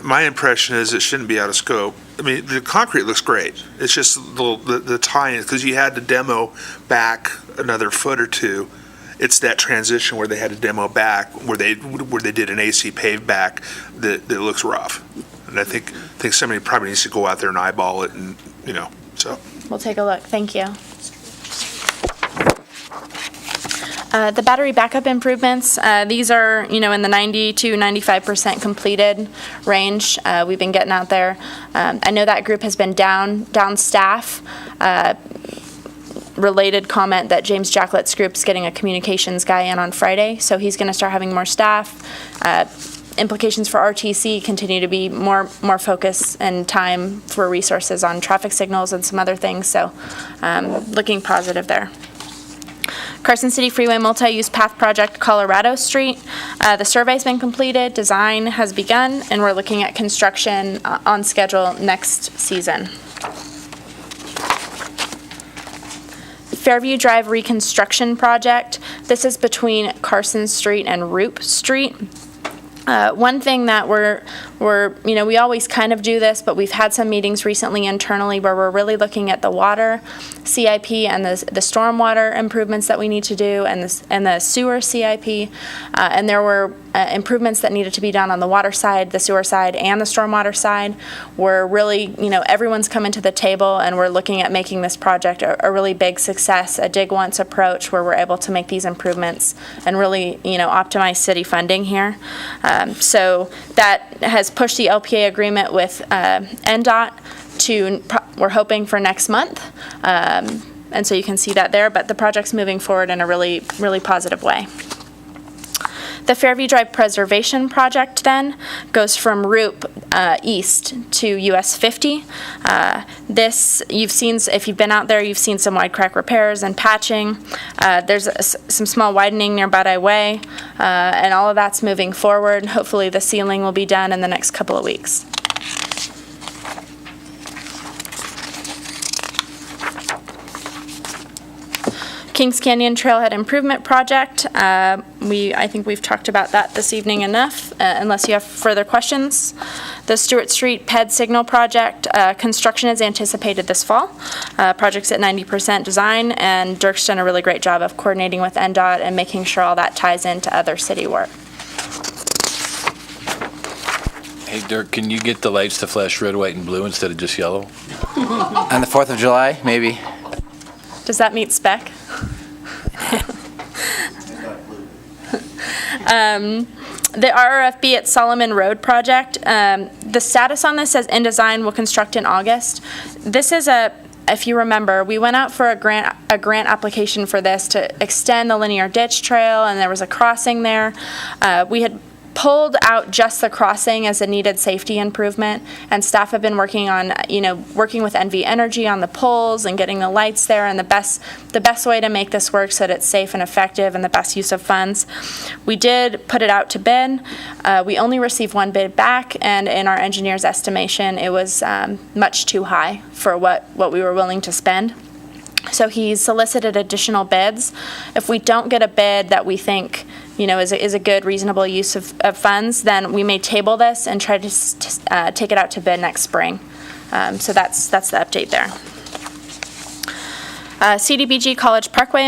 my impression is it shouldn't be out of scope. I mean, the concrete looks great. It's just the tie-in, because you had to demo back another foot or two. It's that transition where they had to demo back, where they did an AC pave back that looks rough. And I think somebody probably needs to go out there and eyeball it, and so. We'll take a look. Thank you. The battery backup improvements, these are, in the 90 to 95% completed range. We've been getting out there. I know that group has been down staff. Related comment that James Jacklett's group's getting a communications guy in on Friday, so he's going to start having more staff. Implications for RTC continue to be more focus and time for resources on traffic signals and some other things, so looking positive there. Carson City Freeway Multi-Use Path Project, Colorado Street. The survey's been completed, design has begun, and we're looking at construction on schedule next season. Fairview Drive Reconstruction Project. This is between Carson Street and Roop Street. One thing that we always kind of do this, but we've had some meetings recently internally where we're really looking at the water CIP and the stormwater improvements that we need to do, and the sewer CIP. And there were improvements that needed to be done on the water side, the sewer side, and the stormwater side. We're really, everyone's coming to the table, and we're looking at making this project a really big success, a dig once approach where we're able to make these improvements and really, optimize city funding here. So that has pushed the LPA agreement with NDOT to, we're hoping for next month. And so you can see that there, but the project's moving forward in a really, really positive way. The Fairview Drive Preservation Project then goes from Roop east to US 50. This, you've seen, if you've been out there, you've seen some wide crack repairs and patching. There's some small widening near Bud-Eye Way, and all of that's moving forward. Hopefully the ceiling will be done in the next couple of weeks. Kings Canyon Trailhead Improvement Project. I think we've talked about that this evening enough, unless you have further questions. The Stewart Street PED Signal Project, construction is anticipated this fall. Project's at 90% design, and Dirk's done a really great job of coordinating with NDOT and making sure all that ties into other city work. Hey, Dirk, can you get the lights to flash red, white, and blue instead of just yellow? On the 4th of July, maybe. Does that meet spec? The RRFB at Solomon Road project, the status on this says in design, will construct in August. This is if you remember, we went out for a grant application for this to extend the linear ditch trail, and there was a crossing there. We had pulled out just the crossing as a needed safety improvement, and staff have been working on, working with NV Energy on the poles and getting the lights there, and the best way to make this work so that it's safe and effective and the best use of funds. We did put it out to bid. We only received one bid back, and in our engineer's estimation, it was much too high for what we were willing to spend. So he's solicited additional bids. If we don't get a bid that we think is a good, reasonable use of funds, then we may table this and try to take it out to bid next spring. So that's the update there. CDBG College Parkway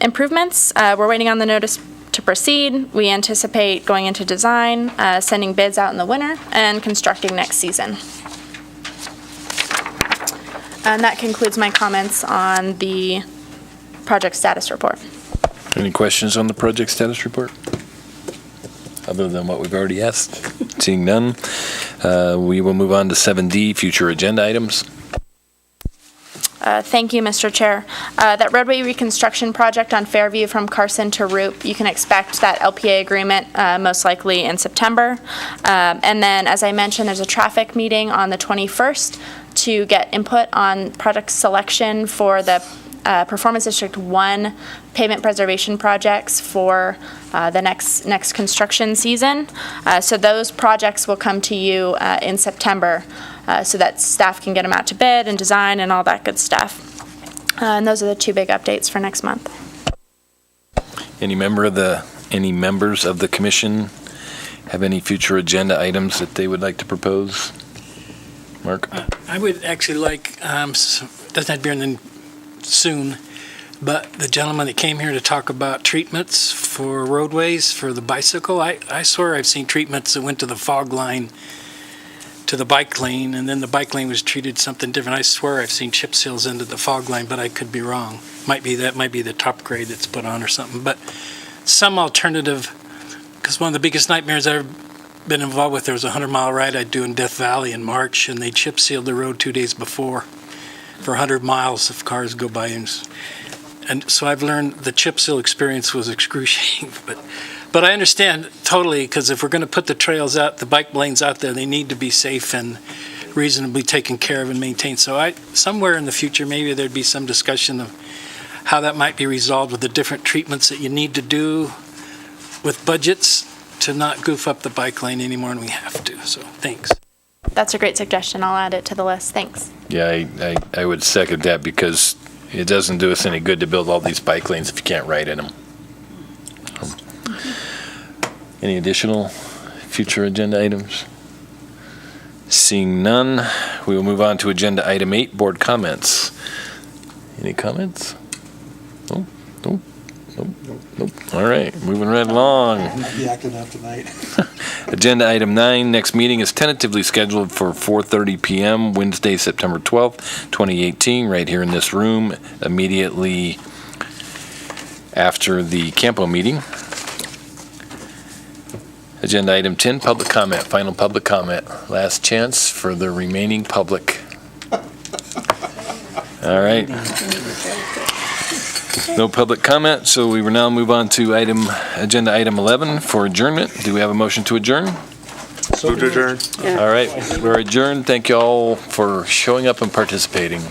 improvements. We're waiting on the notice to proceed. We anticipate going into design, sending bids out in the winter, and constructing next season. And that concludes my comments on the project status report. Any questions on the project status report? other than what we've already asked? Seeing none, we will move on to 7D, future agenda items. Thank you, Mr. Chair. That roadway reconstruction project on Fairview from Carson to Roop, you can expect that LPA agreement most likely in September. And then, as I mentioned, there's a traffic meeting on the 21st to get input on product selection for the Performance District 1 pavement preservation projects for the next construction season. So those projects will come to you in September so that staff can get them out to bid and design and all that good stuff. And those are the two big updates for next month. Any members of the commission have any future agenda items that they would like to propose? Mark? I would actually like, doesn't have to be in soon, but the gentleman that came here to talk about treatments for roadways for the bicycle, I swear I've seen treatments that went to the fog line to the bike lane, and then the bike lane was treated something different. I swear I've seen chip seals into the fog line, but I could be wrong. Might be the top grade that's put on or something, but some alternative, because one of the biggest nightmares I've been involved with, there was a 100-mile ride I'd do in Death Valley in March, and they chip sealed the road 2 days before for 100 miles if cars go by. And so I've learned the chip seal experience was excruciating, but I understand totally, because if we're going to put the trails out, the bike lanes out there, they need to be safe and reasonably taken care of and maintained. So somewhere in the future, maybe there'd be some discussion of how that might be resolved with the different treatments that you need to do with budgets to not goof up the bike lane any more than we have to. So thanks. That's a great suggestion. I'll add it to the list. Thanks. Yeah, I would second that, because it doesn't do us any good to build all these bike lanes if you can't ride in them. Any additional future agenda items? Seeing none, we will move on to agenda item 8, board comments. Any comments? Nope. All right, moving right along. I'll be acting up tonight. Agenda item 9, next meeting is tentatively scheduled for 4:30 p.m. Wednesday, September 12th, 2018, right here in this room, immediately after the CAMPO meeting. Agenda item 10, public comment, final public comment. Last chance for the remaining public. All right. No public comment, so we will now move on to agenda item 11 for adjournment. Do we have a motion to adjourn? Move to adjourn. All right, we're adjourned. Thank you all for showing up and participating.